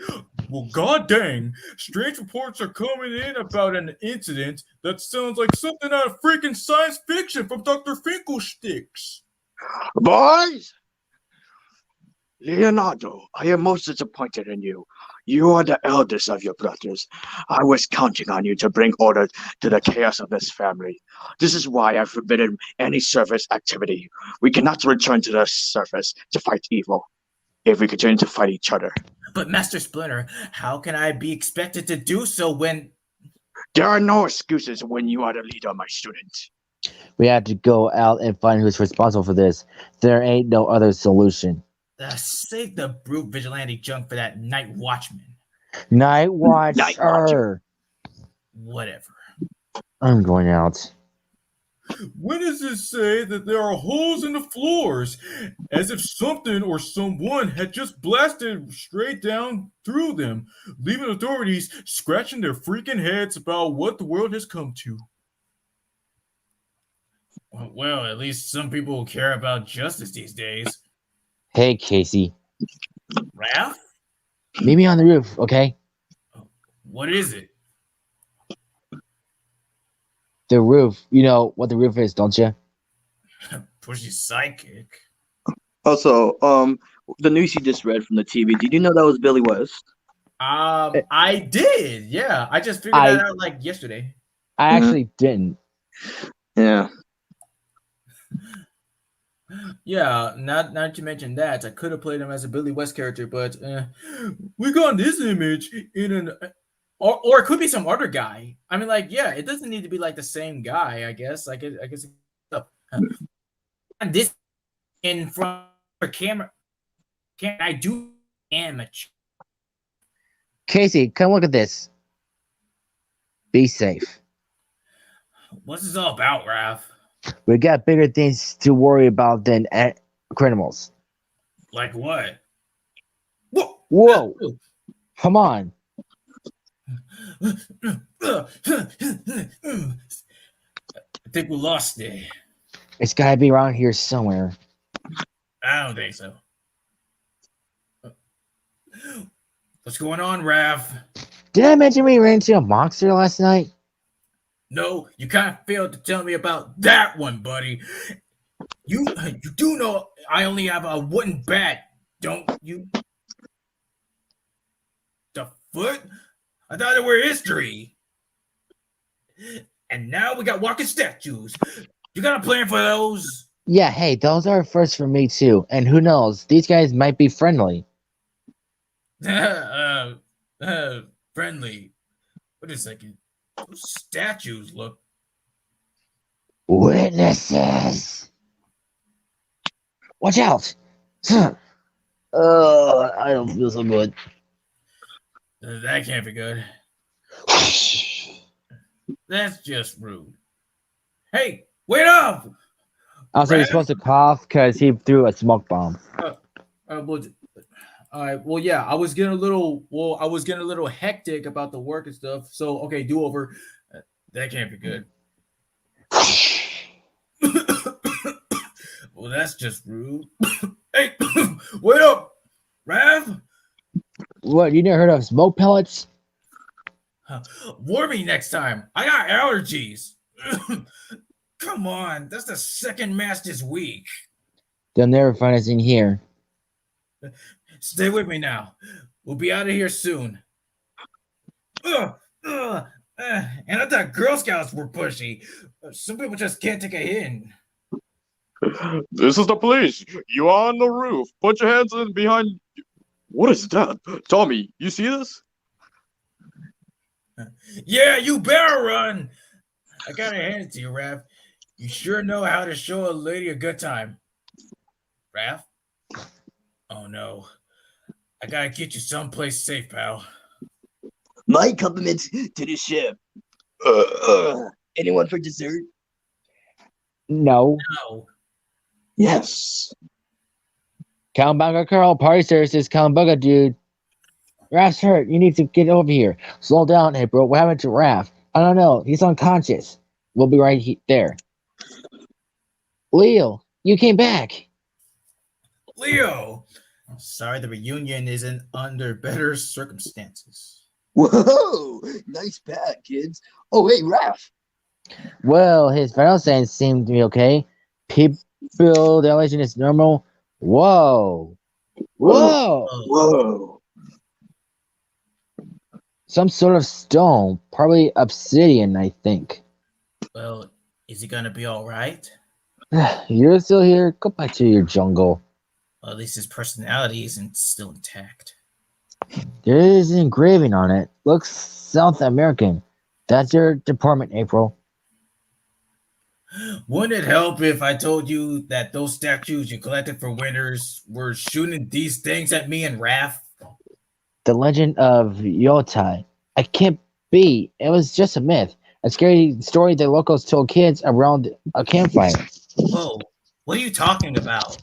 Well, god dang. Strange reports are coming in about an incident that sounds like something out of freaking science fiction from Dr. Finkelsteins. Boys! Leonardo, I am most disappointed in you. You are the eldest of your brothers. I was counting on you to bring order to the chaos of this family. This is why I forbidden any surface activity. We cannot return to the surface to fight evil. If we continue to fight each other. But Master Splinter, how can I be expected to do so when... There are no excuses when you are the leader, my student. We have to go out and find who's responsible for this. There ain't no other solution. Save the brute vigilante junk for that night watchman. Night Watcher. Whatever. I'm going out. When does it say that there are holes in the floors? As if something or someone had just blasted straight down through them, leaving authorities scratching their freaking heads about what the world has come to. Well, at least some people care about justice these days. Hey, Casey. Ralph? Meet me on the roof, okay? What is it? The roof. You know what the roof is, don't you? Pushy sidekick. Also, the news you just read from the TV, did you know that was Billy West? I did, yeah. I just figured that out like yesterday. I actually didn't. Yeah. Yeah, not to mention that I could have played him as a Billy West character, but we got this image in an or it could be some other guy. I mean, like, yeah, it doesn't need to be like the same guy. I guess. I guess. And this in front of a camera. Can I do amateur? Casey, come look at this. Be safe. What's this all about, Raph? We got bigger things to worry about than criminals. Like what? Whoa! Come on. I think we lost it. It's gotta be around here somewhere. I don't think so. What's going on, Raph? Did I mention we ran into a monster last night? No, you kind of failed to tell me about that one, buddy. You do know I only have a wooden bat, don't you? The foot? I thought they were history. And now we got walking statues. You got a plan for those? Yeah, hey, those are first for me too. And who knows, these guys might be friendly. Friendly. Wait a second. Those statues look. Witnesses! Watch out! I don't feel so good. That can't be good. That's just rude. Hey, wait up! Also, he's supposed to cough because he threw a smoke bomb. All right. Well, yeah, I was getting a little hectic about the work and stuff. So, okay, do over. That can't be good. Well, that's just rude. Hey, wait up, Rav. What? You never heard of smoke pellets? Warn me next time. I got allergies. Come on, that's the second mass this week. They'll never find us in here. Stay with me now. We'll be out of here soon. And I thought Girl Scouts were pushy. Some people just can't take a hint. This is the police. You are on the roof. Put your hands in behind. What is that? Tommy, you see this? Yeah, you better run. I gotta hand it to you, Raph. You sure know how to show a lady a good time. Raph? Oh no. I gotta get you someplace safe, pal. My compliments to the ship. Anyone for dessert? No. No. Yes. Kawabunga Curl, party services, Kawabunga, dude. Raph's hurt. You need to get over here. Slow down, April. What happened to Raph? I don't know. He's unconscious. We'll be right there. Leo, you came back. Leo! Sorry the reunion isn't under better circumstances. Whoa! Nice bat, kids. Oh, hey, Raph. Well, his vital signs seem to be okay. People dilation is normal. Whoa. Whoa. Whoa. Some sort of stone. Probably obsidian, I think. Well, is he gonna be alright? You're still here? Go back to your jungle. Well, at least his personality isn't still intact. There is an engraving on it. Looks South American. That's your department, April. Wouldn't it help if I told you that those statues you collected for winters were shooting these things at me and Raph? The legend of Yotai. I can't be. It was just a myth. A scary story that locals told kids around a campfire. Whoa, what are you talking about?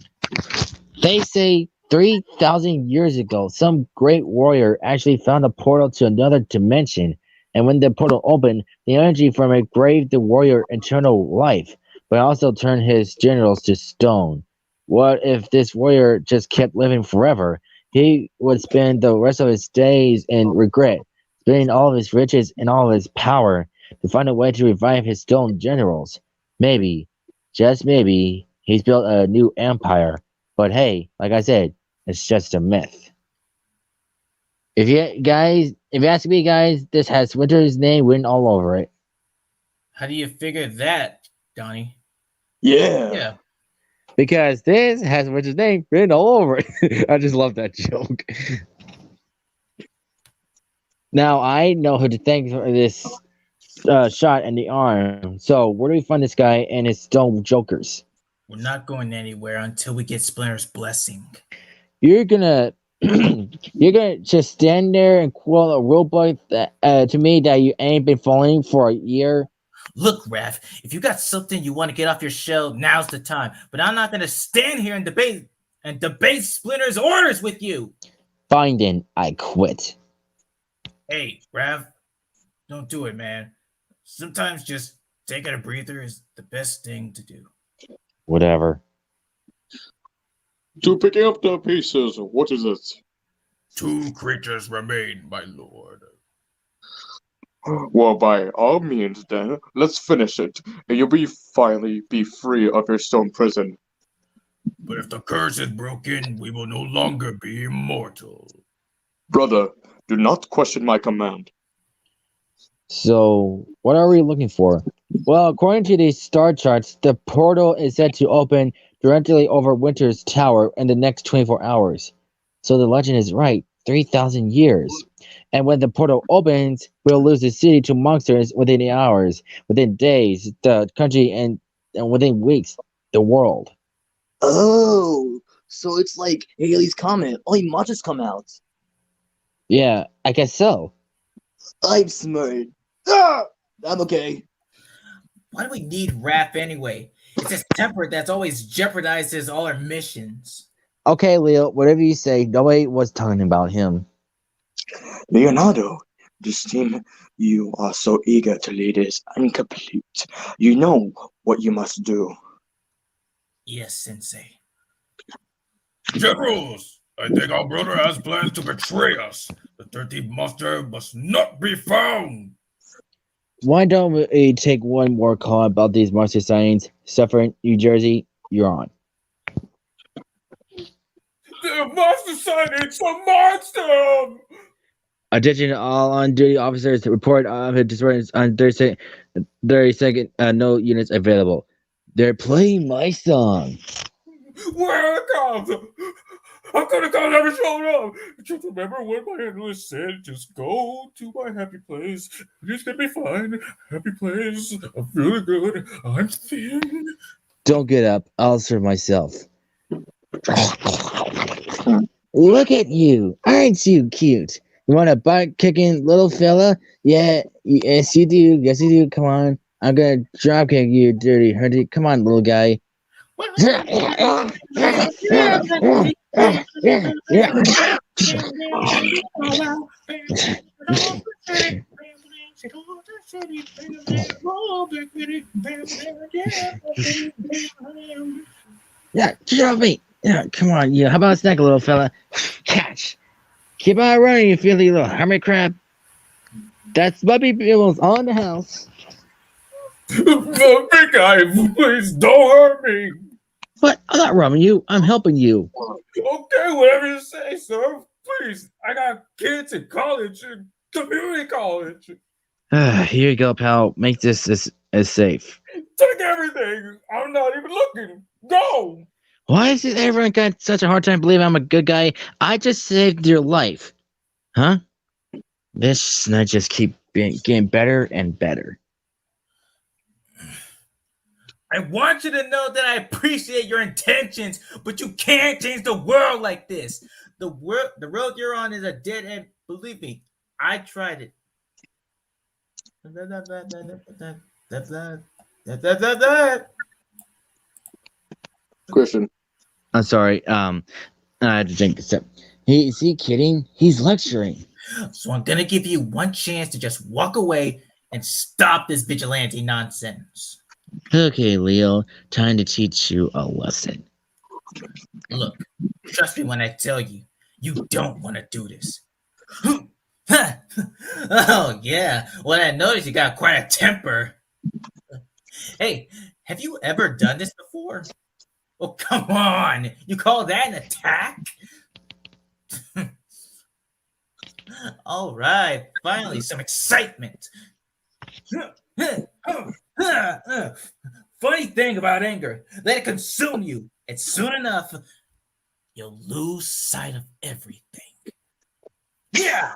They say 3,000 years ago, some great warrior actually found a portal to another dimension. And when the portal opened, the energy from it gave the warrior eternal life, but also turned his generals to stone. What if this warrior just kept living forever? He would spend the rest of his days in regret, spending all of his riches and all of his power to find a way to revive his stone generals. Maybe, just maybe, he's built a new empire. But hey, like I said, it's just a myth. If you ask me, guys, this has Winter's name written all over it. How do you figure that, Donnie? Yeah. because this has Richard's name written all over it. I just love that joke. Now I know who to thank for this shot in the arm. So where do we find this guy and his stone jokers? We're not going anywhere until we get Splinter's blessing. You're gonna you're gonna just stand there and quote a roadblock that to me that you ain't been following for a year. Look, Raph, if you got something you want to get off your shell, now's the time. But I'm not gonna stand here and debate Splinter's orders with you. Fine then, I quit. Hey, Raph, don't do it, man. Sometimes just taking a breather is the best thing to do. Whatever. To picking up the pieces, what is it? 2 creatures remain, my lord. Well, by all means, then, let's finish it, and you'll finally be free of your stone prison. But if the curse is broken, we will no longer be immortal. Brother, do not question my command. So, what are we looking for? Well, according to these star charts, the portal is set to open directly over Winter's Tower in the next 24 hours. So the legend is right, 3,000 years. And when the portal opens, we'll lose the city to monsters within hours, within days, the country, and within weeks, the world. Oh, so it's like Haley's Comet. Only monsters come out. Yeah, I guess so. I'm smart. Ah! I'm okay. Why do we need Raph anyway? It's his temper that's always jeopardizes all our missions. Okay, Leo, whatever you say, nobody was talking about him. Leonardo, this team you are so eager to lead is incomplete. You know what you must do. Yes, Sensei. Generals, I think our brother has plans to betray us. The 13th monster must not be found. Why don't we take one more call about these monster sightings? Suffering, New Jersey, you're on. The monster sightings, a monster! Attention all on-duty officers, report of disorders on 30-second, no units available. They're playing my song. Where are the cops? How come the cops never showed up? Just remember what my analyst said. Just go to my happy place. It's gonna be fine. Happy place. I'm feeling good. I'm thin. Don't get up. I'll serve myself. Look at you. Aren't you cute? You want a butt-kicking little fella? Yeah, yes you do. Yes you do. Come on. I'm gonna drop kick you, dirty hunty. Come on, little guy. Yeah, drop me. Yeah, come on, you. How about a snack, little fella? Catch. Keep on running, you filthy little hermit crab. That's Bubby Bibbles on the house. Big guy, please don't hurt me. But I'm not robbing you. I'm helping you. Okay, whatever you say, sir. Please, I got kids in college, in community college. Here you go, pal. Make this as safe. Take everything. I'm not even looking. Go. Why is it everyone got such a hard time believing I'm a good guy? I just saved your life. Huh? This night just keep getting better and better. I want you to know that I appreciate your intentions, but you can't change the world like this. The road you're on is a dead end. Believe me, I tried it. Christian. I'm sorry. I had to drink a sip. Is he kidding? He's lecturing. So I'm gonna give you one chance to just walk away and stop this vigilante nonsense. Okay, Leo. Time to teach you a lesson. Look, trust me when I tell you, you don't want to do this. Oh, yeah. Well, I noticed you got quite a temper. Hey, have you ever done this before? Oh, come on. You call that an attack? All right. Finally, some excitement. Funny thing about anger, let it consume you. and soon enough, you'll lose sight of everything. Yeah!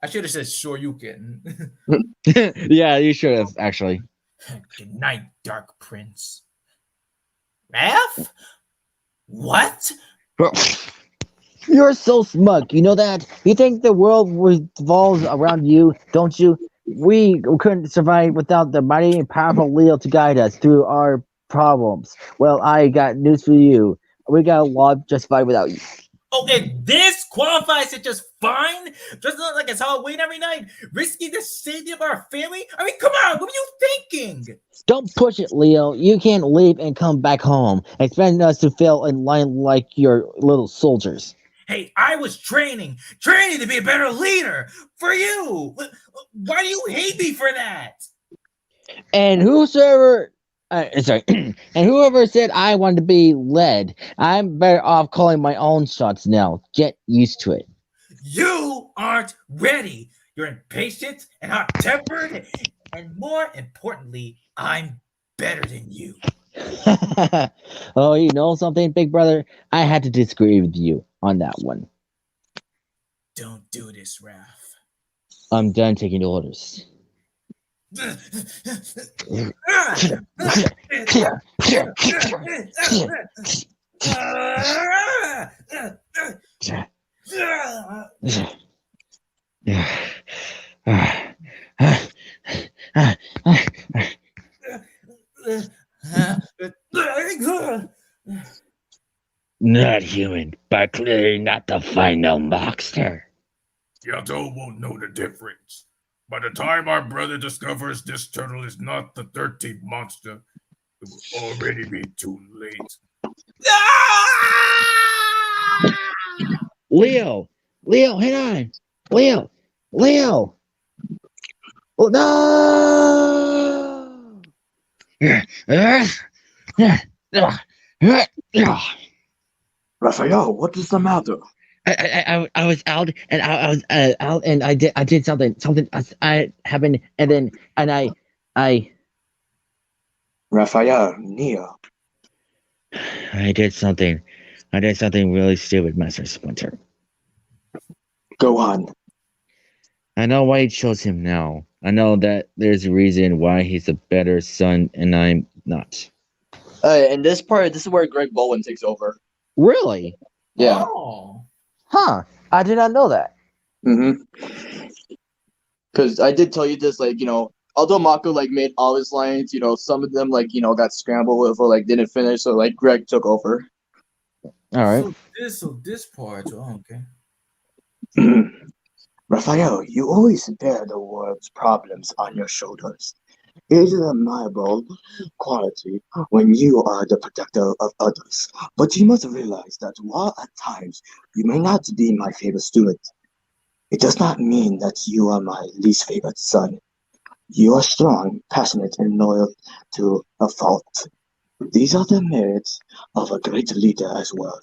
I should have said, sure you can. Yeah, you should have actually. Good night, Dark Prince. Raph? What? You're so smug. You know that? You think the world revolves around you, don't you? We couldn't survive without the mighty and powerful Leo to guide us through our problems. Well, I got news for you. We got a lot just fine without you. Oh, and this qualifies it just fine? Just like it's Halloween every night? Risking the safety of our family? I mean, come on, what are you thinking? Don't push it, Leo. You can't leave and come back home, expecting us to fall in line like your little soldiers. Hey, I was training to be a better leader for you. Why do you hate me for that? And whosoever, sorry, and whoever said I wanted to be led, I'm better off calling my own shots now. Get used to it. You aren't ready. You're impatient and hot-tempered, and more importantly, I'm better than you. Oh, you know something, big brother? I had to disagree with you on that one. Don't do this, Raph. I'm done taking orders. Not human, but clearly not the final monster. Yato won't know the difference. By the time our brother discovers this turtle is not the 13th monster, it will already be too late. Leo, hang on. Leo. Oh, no! Raphael, what is the matter? I was out and I was out and I did something I happened and I Raphael, Neo. I did something really stupid, Master Splinter. Go on. I know why you chose him now. I know that there's a reason why he's a better son and I'm not. In this part, this is where Greg Bowen takes over. Really? Yeah. Oh. Huh. I did not know that. Because I did tell you this, like, although Mako, like, made all his lines, some of them, like, got scrambled with or, like, didn't finish, so, like, Greg took over. All right. So this part, okay. Raphael, you always bear the world's problems on your shoulders. It is an admirable quality when you are the protector of others. But you must realize that while at times you may not be my favorite student, it does not mean that you are my least favorite son. You are strong, passionate, and loyal to a fault. These are the merits of a great leader as well,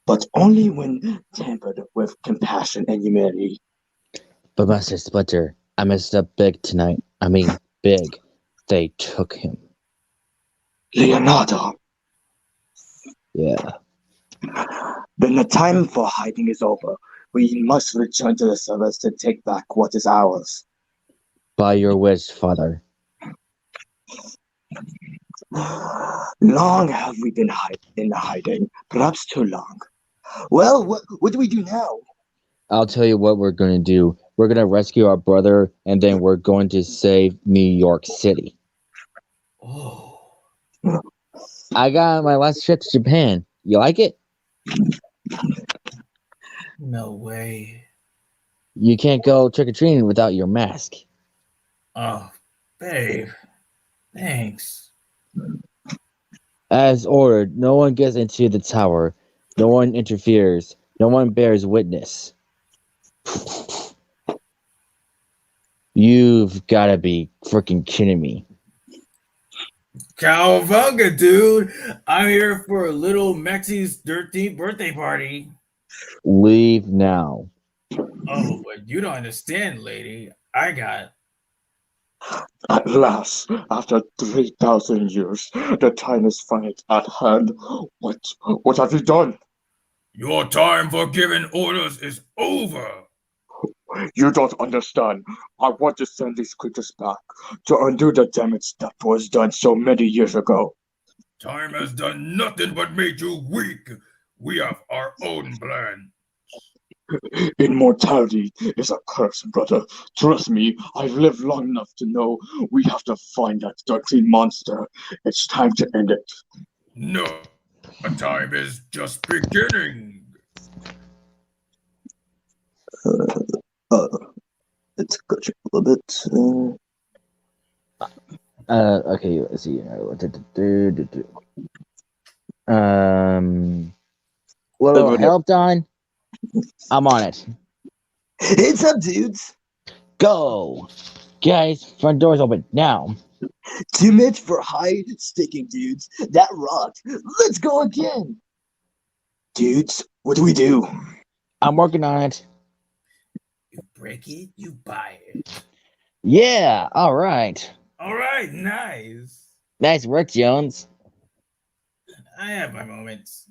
but only when tempered with compassion and humility. But Master Splinter, I messed up big tonight. I mean, big. They took him. Leonardo. Yeah. Then the time for hiding is over. We must return to the service to take back what is ours. By your wish, Father. Long have we been in hiding, perhaps too long. Well, what do we do now? I'll tell you what we're going to do. We're going to rescue our brother, and then we're going to save New York City. Oh. I got my last trip to Japan. You like it? No way. You can't go trick-or-treating without your mask. Oh, babe. Thanks. As ordered, no one gets into the tower. No one interferes. No one bears witness. You've got to be freaking kidding me. Cowabunga, dude. I'm here for little Mexi's 13th birthday party. Leave now. Oh, but you don't understand, lady. I got At last, after 3,000 years, the time is finally at hand. What, what have you done? Your time for giving orders is over. You don't understand. I want to send these creatures back to undo the damage that was done so many years ago. Time has done nothing but made you weak. We have our own plan. Immortality is a curse, brother. Trust me, I've lived long enough to know we have to find that dirty monster. It's time to end it. No, our time is just beginning. It's glitching a little bit. Okay, let's see. Little help, Don? I'm on it. It's up, dudes. Go. Guys, front door's open now. Too much for high sticking, dudes. That rocked. Let's go again. Dudes, what do we do? I'm working on it. You break it, you buy it. Yeah, all right. All right, nice. Nice work, Jones. I have my moments.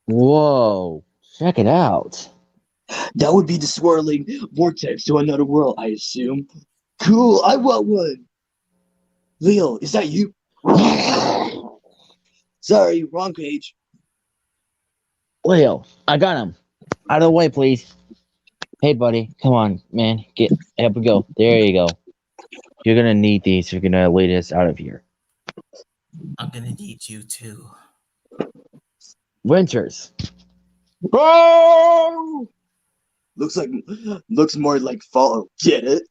Whoa, check it out. That would be the swirling vortex to another world, I assume. Cool, I want one. Leo, is that you? Sorry, wrong page. Leo, I got him. Out of the way, please. Hey, buddy, come on, man. Get up and go. There you go. You're gonna need these. You're gonna lead us out of here. I'm gonna need you too. Winters. Oh! Looks more like fall. Get it?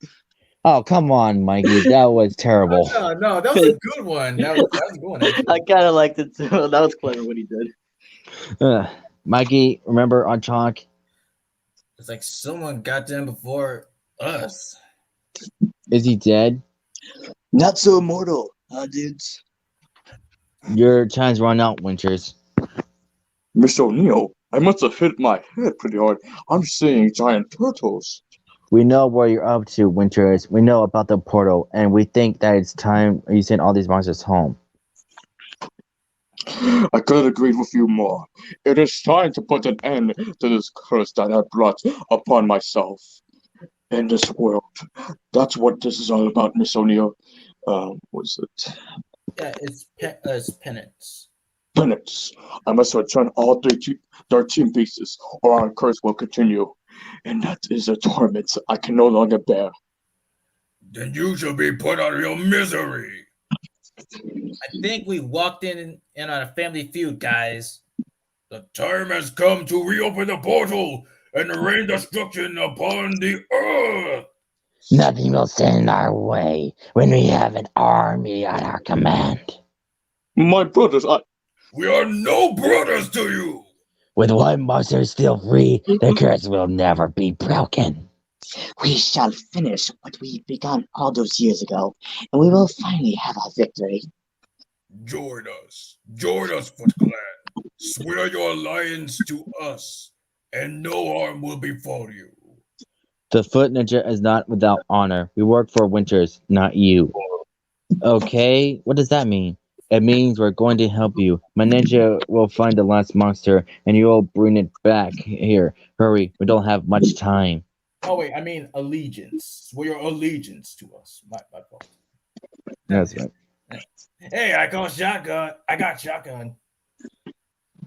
Oh, come on, Mikey. That was terrible. No, that was a good one. That was a good one. Actually. I kind of liked it too. That was clever what he did. Mikey, remember on Chalk? It's like someone got them before us. Is he dead? Not so immortal, huh, dudes? Your time's run out, Winters. Mr. O'Neill, I must have hit my head pretty hard. I'm seeing giant turtles. We know where you're up to, Winters. We know about the portal, and we think that it's time you send all these monsters home. I couldn't agree with you more. It is time to put an end to this curse that I brought upon myself and this world. That's what this is all about, Miss O'Neill. Was it? Yeah, it's penance. Penance. I must return all 13 pieces, or our curse will continue. And that is a torment I can no longer bear. Then you shall be put out of your misery. I think we walked in on a family feud, guys. The time has come to reopen the portal and rain destruction upon the earth. Nothing will stand in our way when we have an army at our command. My brothers, We are no brothers to you. With one monster still free, the curse will never be broken. We shall finish what we began all those years ago, and we will finally have our victory. Join us, Foot Clan. Swear your alliance to us, and no harm will befall you. The Foot Ninja is not without honor. We work for Winters, not you. Okay, what does that mean? It means we're going to help you. My ninja will find the last monster, and you will bring it back here. Hurry, we don't have much time. Oh wait, I mean allegiance. Swear your allegiance to us. My fault. That's right. Hey, I got shotgun.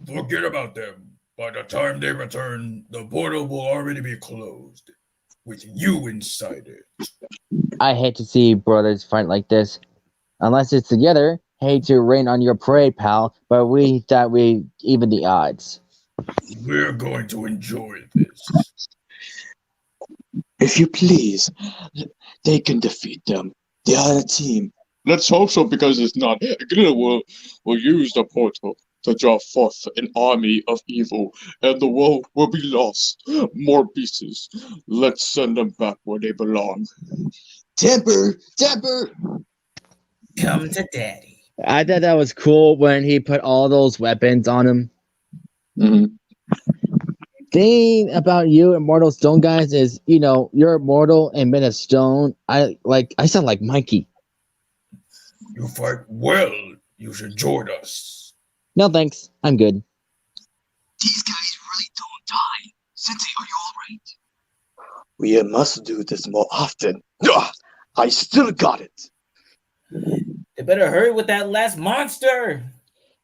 Forget about them. By the time they return, the portal will already be closed, with you inside it. I hate to see brothers fight like this. Unless it's together, hate to rain on your parade, pal, but we thought we even the odds. We're going to enjoy this. If you please, they can defeat them. They are a team. Let's hope so, because it's not. Glitter will use the portal to draw forth an army of evil, and the world will be lost. More beasts. Let's send them back where they belong. Temper! Come to daddy. I thought that was cool when he put all those weapons on him. Mm-hmm. Thing about you, Immortal Stone guys, is you're immortal and made of stone. I sound like Mikey. You fight well. You should join us. No thanks. I'm good. These guys really don't die. Sensei, are you alright? We must do this more often. Ugh, I still got it. They better hurry with that last monster.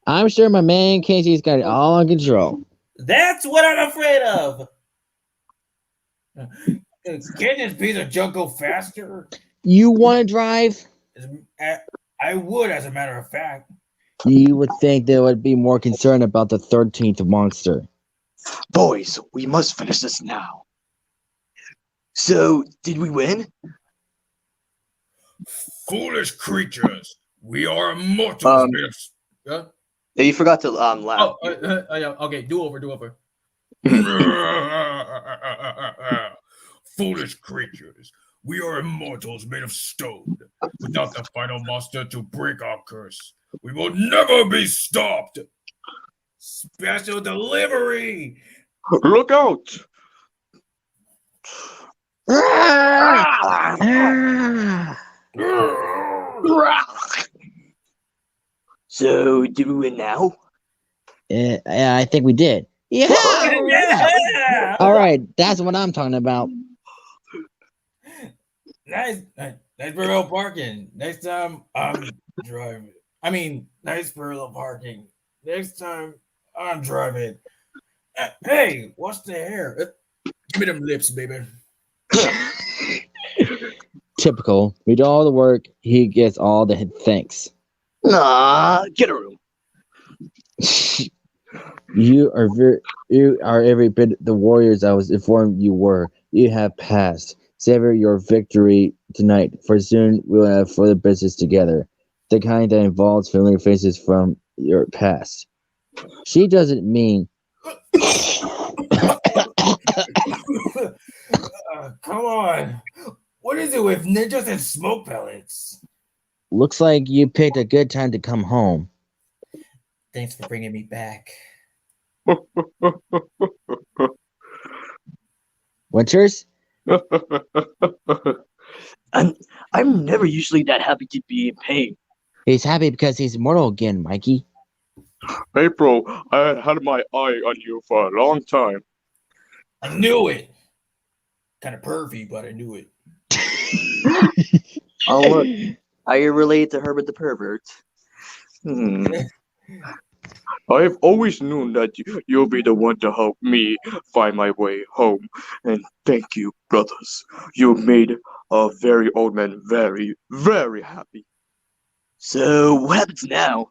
I'm sure my man Casey's got it all under control. That's what I'm afraid of. Can this piece of junk go faster? You want to drive? I would, as a matter of fact. You would think they would be more concerned about the 13th monster. Boys, we must finish this now. So, did we win? Foolish creatures. We are immortals made of... Yeah, you forgot to laugh. Yeah, okay, do over. Foolish creatures. We are immortals made of stone. Without the final monster to break our curse, we will never be stopped. Special delivery. Look out! So, did we win now? Yeah, I think we did. Yeah! All right, that's what I'm talking about. Nice parallel parking. Next time I'm driving. Nice parallel parking. Next time I'm driving. Hey, what's the hair? Give me them lips, baby. Typical. We do all the work. He gets all the thanks. Nah, get a room. You are every bit the warriors I was informed you were. You have passed. Savor your victory tonight, for soon we'll have further business together. The kind that involves familiar faces from your past. She doesn't mean. Come on. What is it with ninjas and smoke pellets? Looks like you picked a good time to come home. Thanks for bringing me back. Winters? I'm never usually that happy to be in pain. He's happy because he's immortal again, Mikey. April, I had my eye on you for a long time. I knew it. Kind of pervy, but I knew it. Oh, look. Are you related to Herbert the Pervert? I've always known that you'll be the one to help me find my way home. And thank you, brothers. You made a very old man very, very happy. So, what happens now?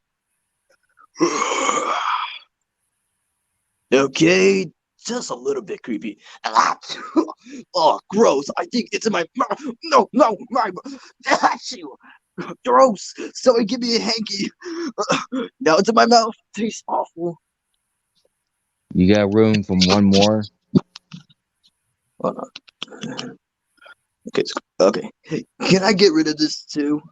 Okay, just a little bit creepy. Oh, gross. I think it's in my mouth. No, my achoo. Gross. Someone give me a hanky. Now it's in my mouth. Tastes awful. You got room for one more? Hold on. Okay. Hey, can I get rid of this too?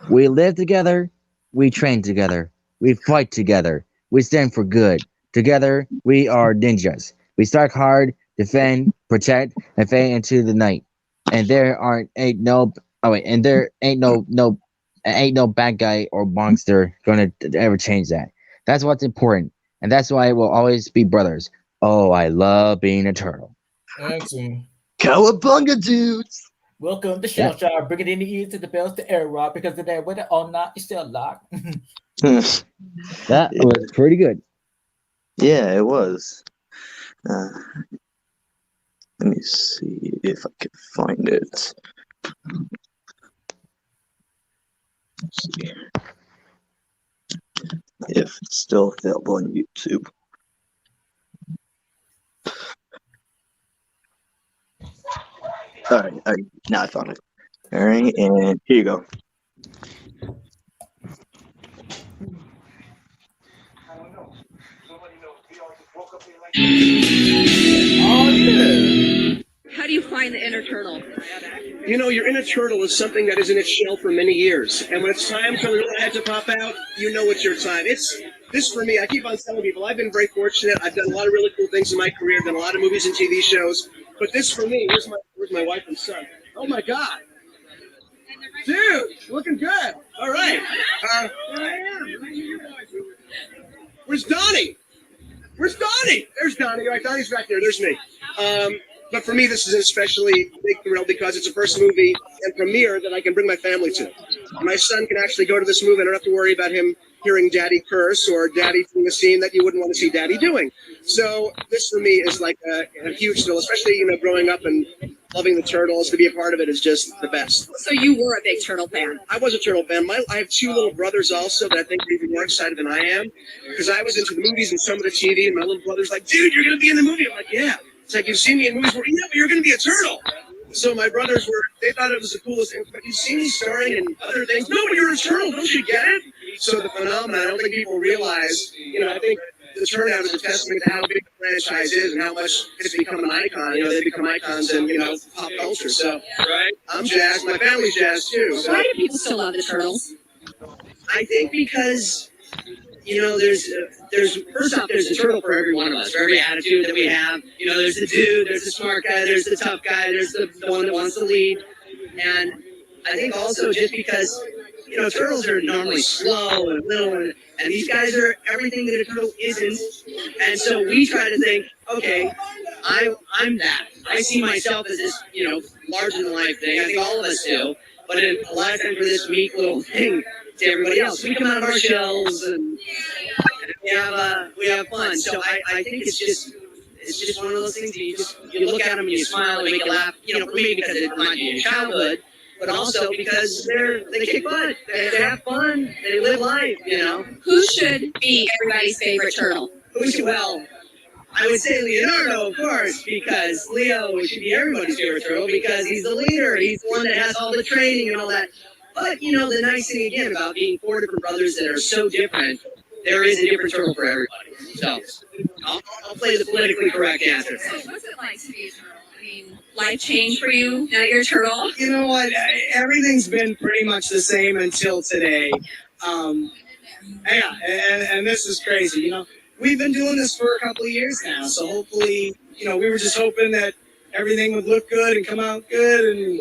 We live together. We train together. We fight together. We stand for good. Together, we are ninjas. We strike hard, defend, protect, and fade into the night. And there ain't no bad guy or monster gonna ever change that. That's what's important, and that's why we'll always be brothers. Oh, I love being a turtle. Excellent. Cowabunga, dudes! Welcome to Shell Shower. Bring it in the ears to the bells to air rock because today, whether or not you're still locked. That was pretty good. Yeah, it was. Let me see if I can find it. Let's see if it's still available on YouTube. All right, now I found it. All right, and here you go. How do you find the inner turtle? You know, your inner turtle is something that is in its shell for many years. And when it's time for the little head to pop out, you know it's your time. This for me, I keep on telling people, I've been very fortunate. I've done a lot of really cool things in my career, I've done a lot of movies and TV shows. But this for me, where's my wife and son? Oh my God. Dude, looking good. All right. Here I am. Where's Donnie? Where's Donnie? There's Donnie. All right, Donnie's back there. There's me. But for me, this is an especially big thrill because it's the first movie and premiere that I can bring my family to. My son can actually go to this movie. I don't have to worry about him hearing Daddy curse or Daddy doing a scene that you wouldn't want to see Daddy doing. So this for me is like a huge thrill, especially growing up and loving the Turtles. To be a part of it is just the best. So you were a big Turtle fan. I was a Turtle fan. I have two little brothers also that I think are even more excited than I am because I was into the movies and some of the TV, and my little brother's like, dude, you're going to be in the movie. I'm like, yeah. It's like, you've seen me in movies where, yeah, but you're going to be a turtle. So my brothers they thought it was the coolest thing. But you've seen me starring in other things. No, but you're a turtle. Don't you get it? So the phenomenon, I don't think people realize, I think the turnout is a testament to how big the franchise is and how much it's become an icon. They become icons in, pop culture. So, I'm jazzed. My family's jazzed too. So. Why do people still love the Turtles? I think because there's first off, there's a turtle for every one of us, for every attitude that we have. There's the dude, there's the smart guy, there's the tough guy, there's the one that wants to lead. And I think also just because, turtles are normally slow and little, and these guys are everything that a turtle isn't. And so we try to think, okay, I'm that. I see myself as this, larger than life thing. I think all of us do. But a lot of times for this meek little thing to everybody else, we come out of our shells and we have fun. So I think it's just one of those things that you look at them and you smile and make you laugh. For me because it reminds me of your childhood, but also because they kick butt, they have fun, they live life. Who should be everybody's favorite turtle? Well, I would say Leonardo, of course, because Leo should be everybody's favorite turtle because he's the leader. He's the one that has all the training and all that. But, the nice thing, again, about being four different brothers that are so different, there is a different turtle for everybody. So, I'll play the politically correct answer. So what's it like to be a turtle? I mean, life change for you now that you're a turtle? You know what? Everything's been pretty much the same until today. And this is crazy, We've been doing this for a couple of years now, so hopefully, we were just hoping that everything would look good and come out good, and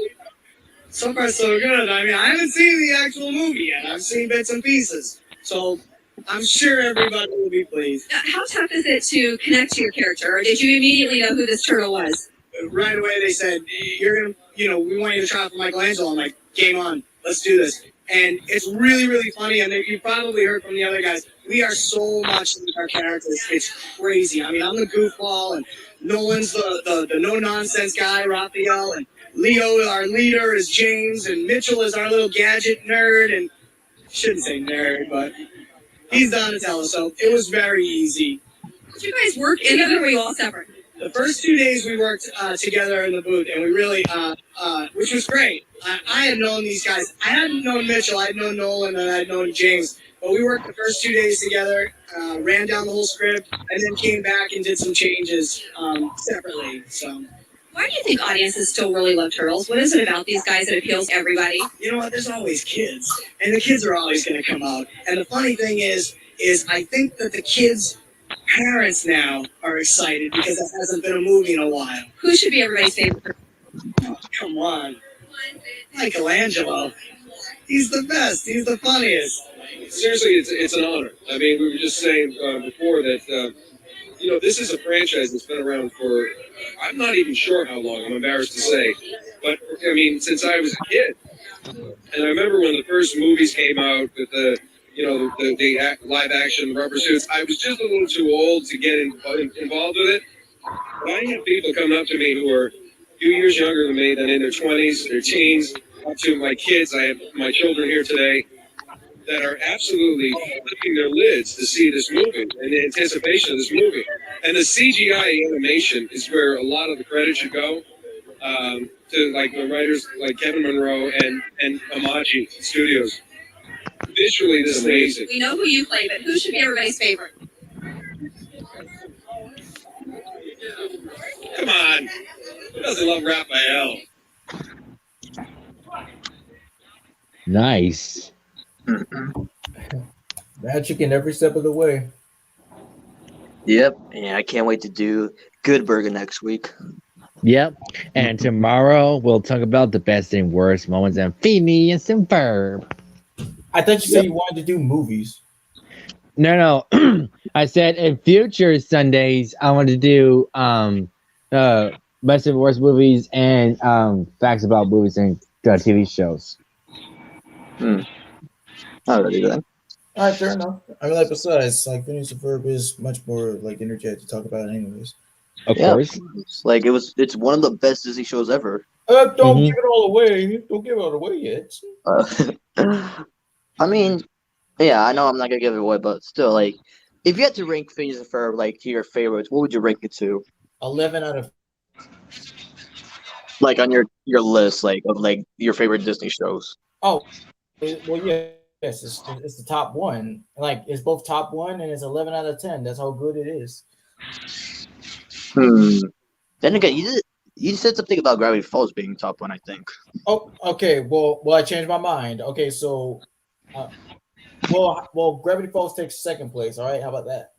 so far so good. I mean, I haven't seen the actual movie yet. I've seen bits and pieces, so I'm sure everybody will be pleased. How tough is it to connect to your character, or did you immediately know who this turtle was? Right away, they said, you're going to, we want you to try out for Michelangelo. I'm like, game on, let's do this. And it's really, really funny, and you probably heard from the other guys, we are so much like our characters. It's crazy. I mean, I'm the goofball, and Nolan's the no-nonsense guy, Raphael, and Leo, our leader, is James, and Mitchell is our little gadget nerd, and shouldn't say nerd, but he's Donatello, so it was very easy. Did you guys work together, or were you all separate? The first 2 days we worked together in the booth, and we really, which was great. I had known these guys. I hadn't known Mitchell, I had known Nolan, and I had known James. But we worked the first 2 days together, ran down the whole script, and then came back and did some changes separately. So. Why do you think audiences still really love turtles? What is it about these guys that appeals to everybody? You know what? There's always kids, and the kids are always going to come out. And the funny thing is I think that the kids' parents now are excited because it hasn't been a movie in a while. Who should be everybody's favorite? Oh, come on. Michelangelo. He's the best. He's the funniest. Seriously, it's an honor. I mean, we were just saying before that, this is a franchise that's been around for, I'm not even sure how long, I'm embarrassed to say. But, I mean, since I was a kid. And I remember when the first movies came out with the live action rubber suits, I was just a little too old to get involved with it. But I have people coming up to me who are a few years younger than me, than in their 20s, their teens, up to my kids. I have my children here today that are absolutely flipping their lids to see this movie and the anticipation of this movie. And the CGI animation is where a lot of the credit should go to like the writers like Kevin Monroe and Amaji Studios. Visually, this is amazing. We know who you play, but who should be everybody's favorite? Come on. Who doesn't love Raphael? Nice. Magic in every step of the way. Yep. Yeah, I can't wait to do Good Burger next week. Yep. And tomorrow we'll talk about the best and worst moments in Phineas and Ferb. I thought you said you wanted to do movies. No. I said in future Sundays I want to do best and worst movies and facts about movies and TV shows. Alrighty then. All right, fair enough. I mean, like, besides, like, Phineas and Ferb is much more like energetic to talk about, anyways. Of Yeah, course. like it's one of the best Disney shows ever. Don't give it all away. Don't give it all away yet. I mean, yeah, I know I'm not gonna give it away, but still, like, if you had to rank Phineas and Ferb like to your favorites, what would you rank it to? 11 out of. Like on your list, like of like your favorite Disney shows. Oh, well, yeah. Yes, it's the top one. Like, it's both top one and it's 11 out of 10. That's how good it is. Then again, you said something about Gravity Falls being top one, I think. Oh, okay. Well, I changed my mind. Okay, so, well, Gravity Falls takes second place. All right, how about that?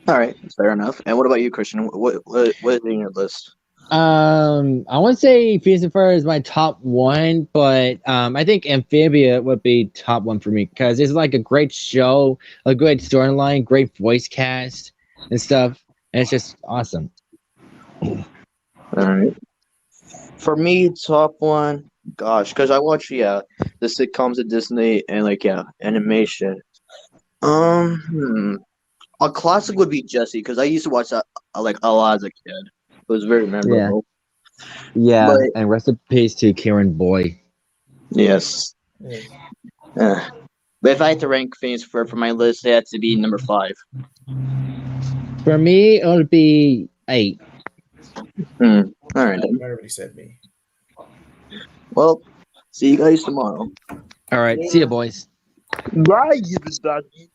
All right, fair enough. And what about you, Christian? What is in your list? I want to say Phineas and Ferb is my top one, but I think Amphibia would be top one for me because it's like a great show, a great storyline, great voice cast and stuff, and it's just awesome. All right. For me, top one, gosh, because I watch the sitcoms at Disney and like animation. A classic would be Jessie because I used to watch that like a lot as a kid. It was very memorable. Yeah, But- and rest in peace to Karen Boy. Yes. But if I had to rank things for my list, it had to be number 5. For me, it would be 8. All right. Then. Everybody said me. Well, see you guys tomorrow. All right, see you, boys. Bye, everybody.